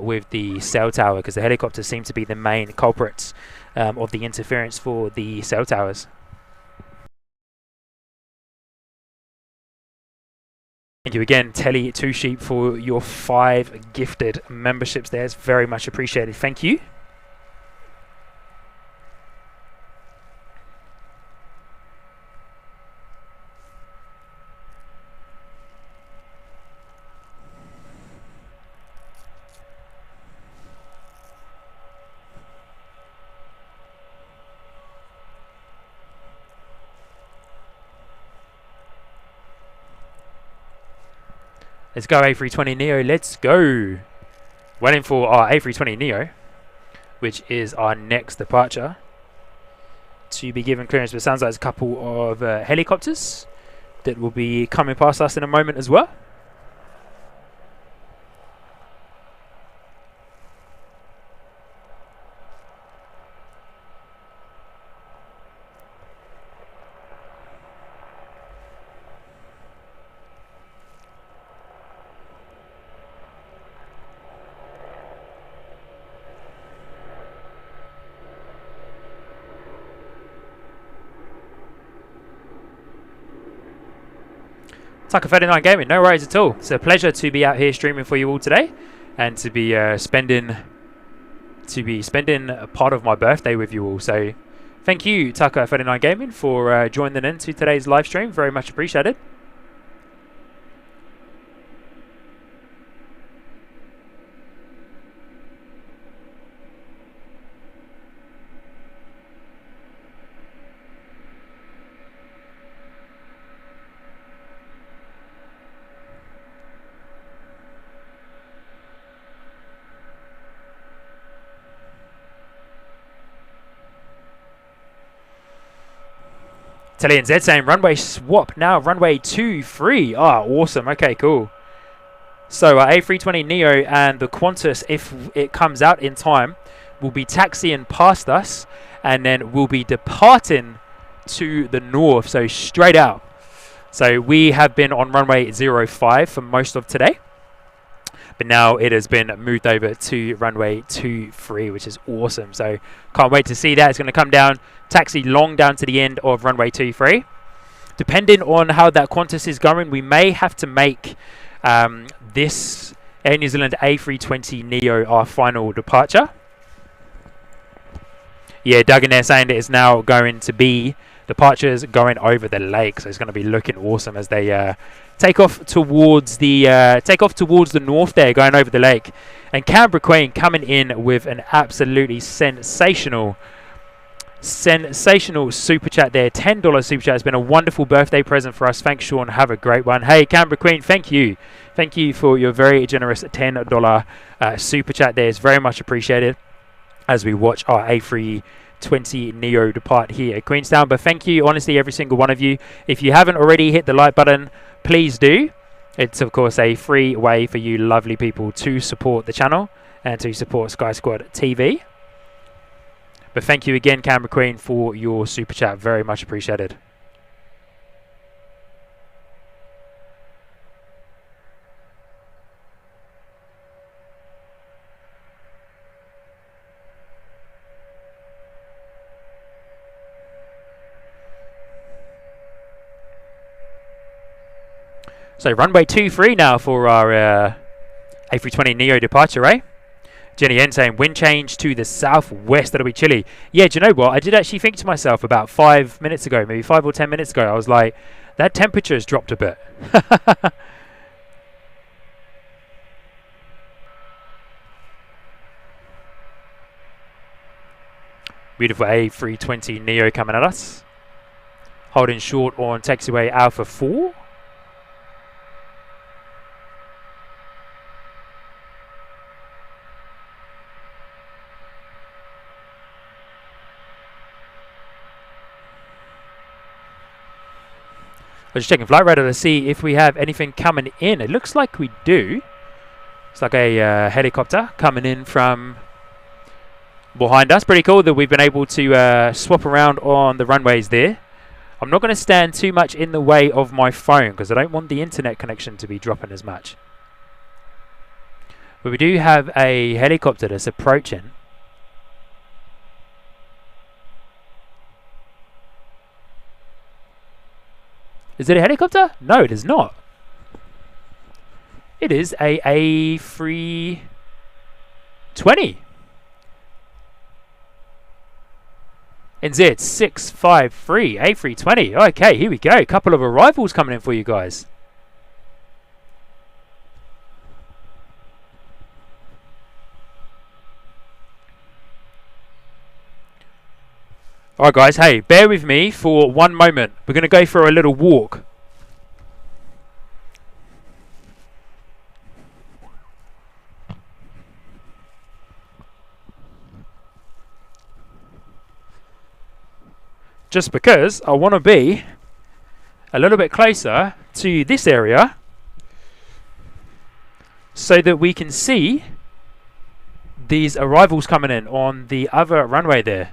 with the cell tower, because the helicopters seem to be the main culprits of the interference for the cell towers. Thank you again, Telly Two Sheep, for your 5 gifted memberships there. It's very much appreciated. Thank you. Let's go A320neo, let's go. Waiting for our A320neo, which is our next departure, to be given clearance. But it sounds like there's a couple of helicopters that will be coming past us in a moment as well. Tucker 39 Gaming, no worries at all. It's a pleasure to be out here streaming for you all today, and to be spending a part of my birthday with you all. So thank you, Tucker 39 Gaming, for joining in to today's live stream. Very much appreciated. Telly and Z saying runway swap now, runway 23. Ah, awesome. Okay, cool. So A320neo and the Qantas, if it comes out in time, will be taxiing past us, and then we'll be departing to the north, so straight out. So we have been on runway 05 for most of today, but now it has been moved over to runway 23, which is awesome. So can't wait to see that. It's going to come down, taxi long down to the end of runway 23. Depending on how that Qantas is going, we may have to make this Air New Zealand A320neo our final departure. Yeah, Doug in there saying that it's now going to be departures going over the lake, so it's going to be looking awesome as they take off towards the north there, going over the lake. And Canberra Queen coming in with an absolutely sensational super chat there. $10 super chat. It's been a wonderful birthday present for us. Thanks, Sean. Have a great one. Hey, Canberra Queen, thank you for your very generous $10 super chat there. It's very much appreciated as we watch our A320neo depart here at Queenstown. But thank you, honestly, every single one of you. If you haven't already hit the like button, please do. It's of course a free way for you lovely people to support the channel and to support Sky Squad TV. But thank you again, Canberra Queen, for your super chat. Very much appreciated. So runway 23 now for our A320neo departure, eh? Jenny N saying wind change to the southwest, that'll be chilly. Yeah, do you know what? I did actually think to myself about 5 minutes ago, maybe 5 or 10 minutes ago, I was like, that temperature has dropped a bit. Beautiful A320neo coming at us. Holding short on taxiway Alpha 4. I'm just checking flight radar to see if we have anything coming in. It looks like we do. It's like a helicopter coming in from behind us. Pretty cool that we've been able to swap around on the runways there I'm not going to stand too much in the way of my phone because I don't want the internet connection to be dropping as much. But we do have a helicopter that's approaching. Is it a helicopter? No, it is not. It is a A320. NZ 653 A320. Okay, here we go. A couple of arrivals coming in for you guys. Alright guys, hey, bear with me for one moment. We're going to go for a little walk. Just because I want to be a little bit closer to this area so that we can see these arrivals coming in on the other runway there.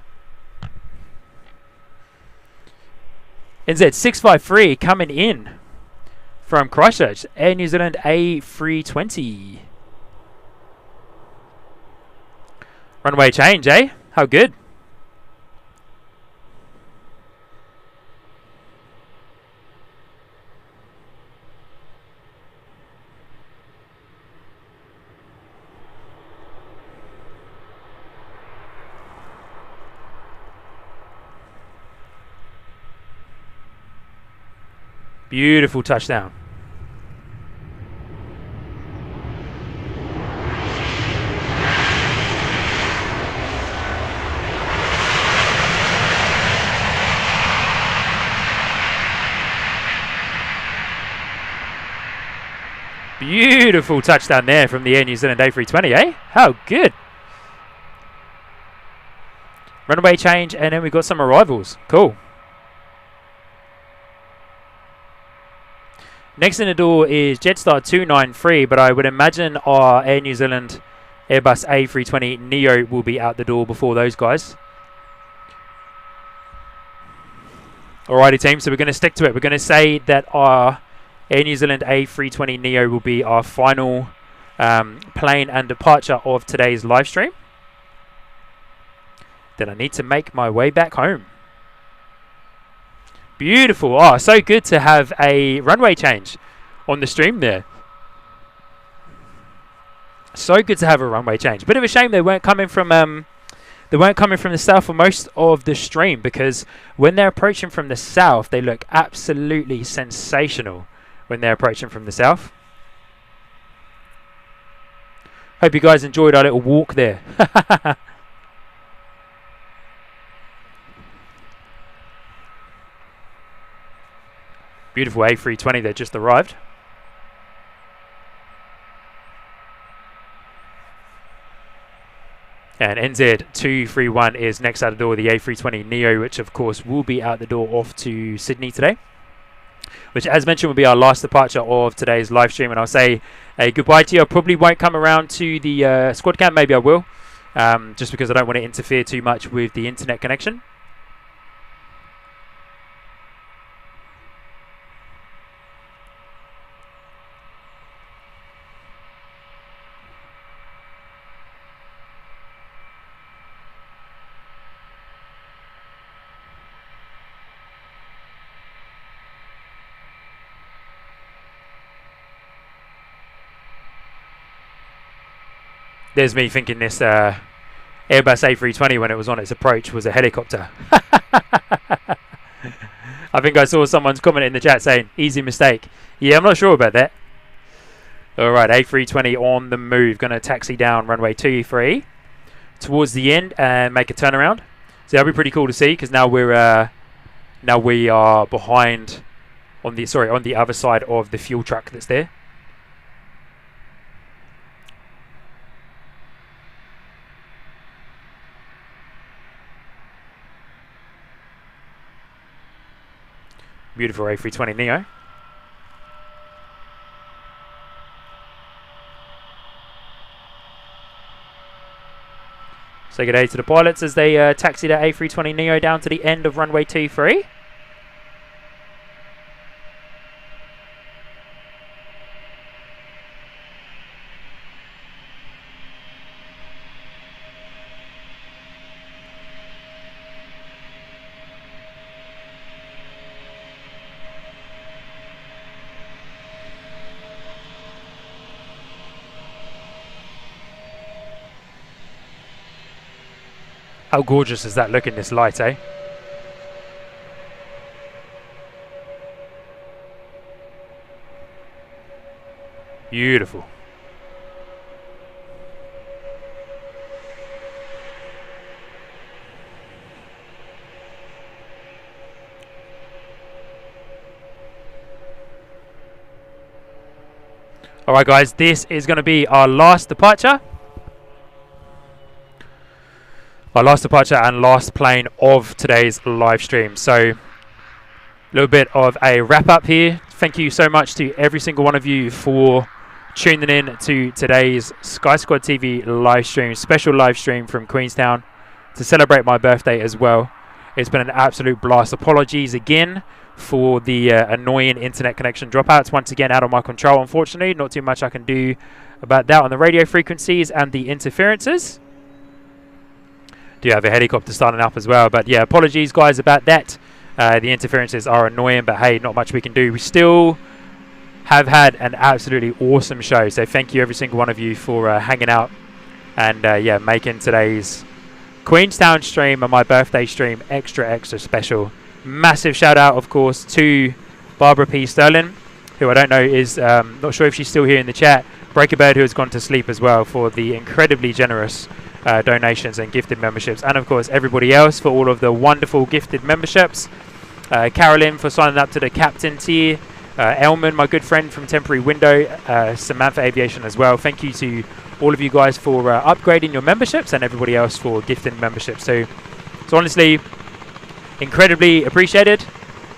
NZ 653 coming in from Christchurch, Air New Zealand A320. Runway change, eh? How good. Beautiful touchdown. Beautiful touchdown there from the Air New Zealand A320, eh? How good. Runway change, and then we've got some arrivals. Cool. Next in the door is Jetstar 293, but I would imagine our Air New Zealand Airbus A320 Neo will be out the door before those guys. Alrighty team, so we're going to stick to it. We're going to say that our Air New Zealand A320 Neo will be our final plane and departure of today's live stream. Then I need to make my way back home. Beautiful. Oh, so good to have a runway change on the stream there. So good to have a runway change. Bit of a shame they weren't coming from the south for most of the stream, because when they're approaching from the south, they look absolutely sensational when they're approaching from the south. Hope you guys enjoyed our little walk there. Beautiful A320 that just arrived. And NZ231 is next out the door, the A320 Neo, which of course will be out the door off to Sydney today. Which, as mentioned, will be our last departure of today's live stream. And I'll say a goodbye to you. I probably won't come around to the squad camp. Maybe I will. Just because I don't want to interfere too much with the internet connection. There's me thinking this Airbus A320, when it was on its approach, was a helicopter. I think I saw someone's comment in the chat saying, easy mistake. Yeah, I'm not sure about that. Alright, A320 on the move. Going to taxi down runway 23 towards the end and make a turnaround. So that'll be pretty cool to see, because now we are behind on the other side of the fuel truck that's there. Beautiful A320 Neo. Say good day to the pilots as they taxi that A320 Neo down to the end of runway 23. How gorgeous does that look in this light, eh? Beautiful. Alright guys, this is going to be our last departure. Our last departure and last plane of today's live stream. So, a little bit of a wrap up here. Thank you so much to every single one of you for tuning in to today's Sky Squad TV live stream, special live stream from Queenstown to celebrate my birthday as well. It's been an absolute blast. Apologies again for the annoying internet connection dropouts. Once again, out of my control, unfortunately. Not too much I can do about that on the radio frequencies and the interferences. Do have a helicopter starting up as well, but yeah, apologies guys about that. The interferences are annoying, but hey, not much we can do. We still have had an absolutely awesome show, so thank you every single one of you for hanging out and yeah, making today's Queenstown stream and my birthday stream extra special. Massive shout out, of course, to Barbara P. Sterling, who I don't know is, not sure if she's still here in the chat. Breaker Bird, who has gone to sleep as well, for the incredibly generous donations and gifted memberships, and of course everybody else for all of the wonderful gifted memberships. Carolyn for signing up to the captain tier. Elman, my good friend from Temporary Window. Samantha Aviation as well. Thank you to all of you guys for upgrading your memberships, and everybody else for gifting memberships. So honestly, incredibly appreciated.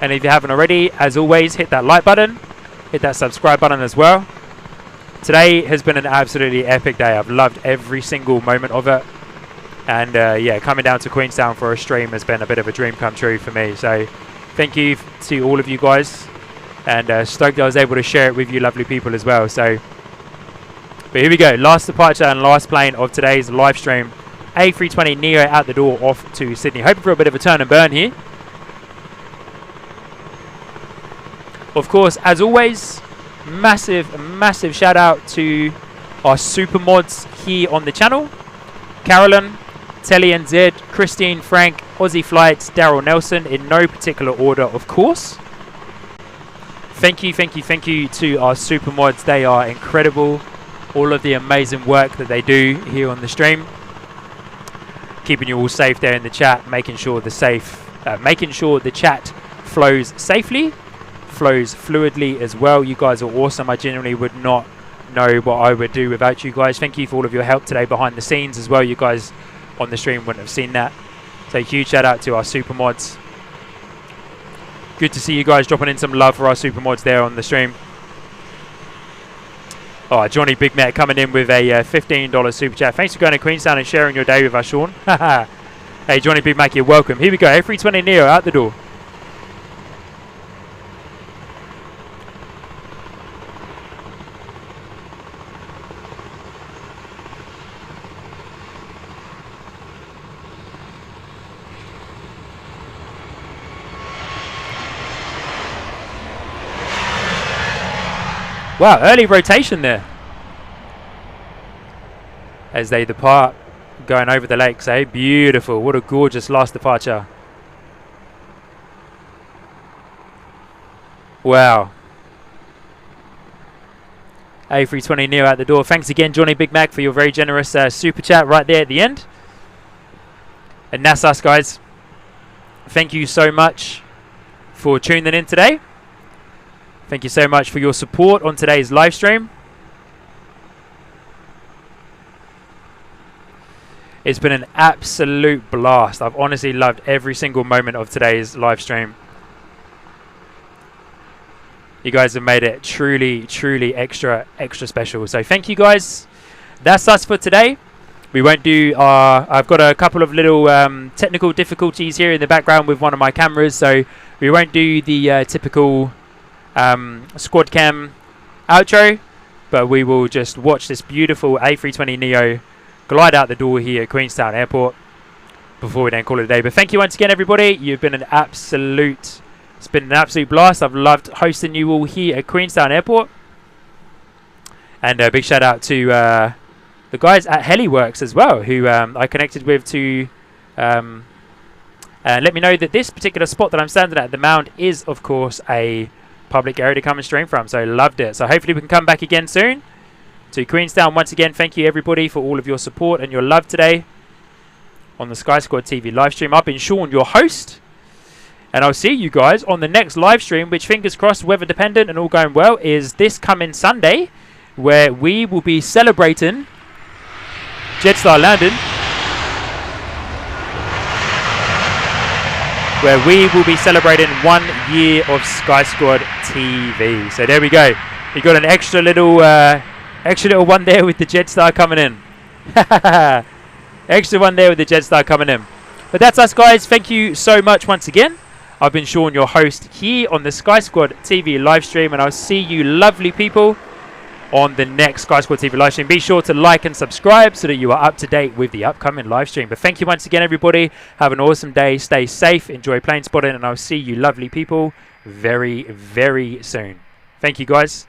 And if you haven't already, as always, hit that like button, hit that subscribe button as well. Today has been an absolutely epic day. I've loved every single moment of it. And yeah, coming down to Queenstown for a stream has been a bit of a dream come true for me. So thank you to all of you guys. And stoked I was able to share it with you lovely people as well. So, but here we go. Last departure and last plane of today's live stream. A320 Neo out the door off to Sydney. Hoping for a bit of a turn and burn here. Of course, as always, massive shout out to our super mods here on the channel. Carolyn, Telly and Zed, Christine, Frank, Aussie Flights, Daryl Nelson, in no particular order, of course. Thank you to our super mods. They are incredible. All of the amazing work that they do here on the stream. Keeping you all safe there in the chat, making sure the chat flows safely, flows fluidly as well. You guys are awesome. I genuinely would not know what I would do without you guys. Thank you for all of your help today behind the scenes as well. You guys on the stream wouldn't have seen that. So huge shout out to our super mods. Good to see you guys dropping in some love for our super mods there on the stream. Oh, Johnny Big Mac coming in with a $15 super chat. Thanks for going to Queenstown and sharing your day with us, Sean. Hey, Johnny Big Mac, you're welcome. Here we go. A320 Neo out the door. Wow, early rotation there. As they depart, going over the lakes, eh? Beautiful. What a gorgeous last departure. Wow. A320 Neo out the door. Thanks again, Johnny Big Mac, for your very generous super chat right there at the end. And that's us, guys. Thank you so much for tuning in today. Thank you so much for your support on today's live stream. It's been an absolute blast. I've honestly loved every single moment of today's live stream. You guys have made it truly extra special. So thank you guys. That's us for today. We won't do I've got a couple of little technical difficulties here in the background with one of my cameras, so we won't do the typical squad cam outro, but we will just watch this beautiful A320 Neo glide out the door here at Queenstown Airport before we then call it a day. But thank you once again, everybody. You've been it's been an absolute blast. I've loved hosting you all here at Queenstown Airport. And a big shout out to the guys at Heliworks as well, who I connected with to And let me know that this particular spot that I'm standing at the Mound is, of course, a public area to come and stream from. So loved it. So hopefully we can come back again soon to Queenstown. Once again, thank you everybody for all of your support and your love today on the Sky Squad TV live stream. I've been Sean, your host, and I'll see you guys on the next live stream, which, fingers crossed, weather dependent and all going well, is this coming Sunday, where we will be celebrating Jetstar London, where we will be celebrating 1 year of Sky Squad TV. So there we go. You got an extra little one there with the Jetstar coming in. Extra one there with the Jetstar coming in. But that's us, guys. Thank you so much once again. I've been Sean, your host, here on the Sky Squad TV live stream, and I'll see you lovely people on the next Sky Squad TV live stream. Be sure to like and subscribe so that you are up to date with the upcoming live stream. But thank you once again, everybody. Have an awesome day. Stay safe. Enjoy plane spotting, and I'll see you lovely people very, very soon. Thank you, guys.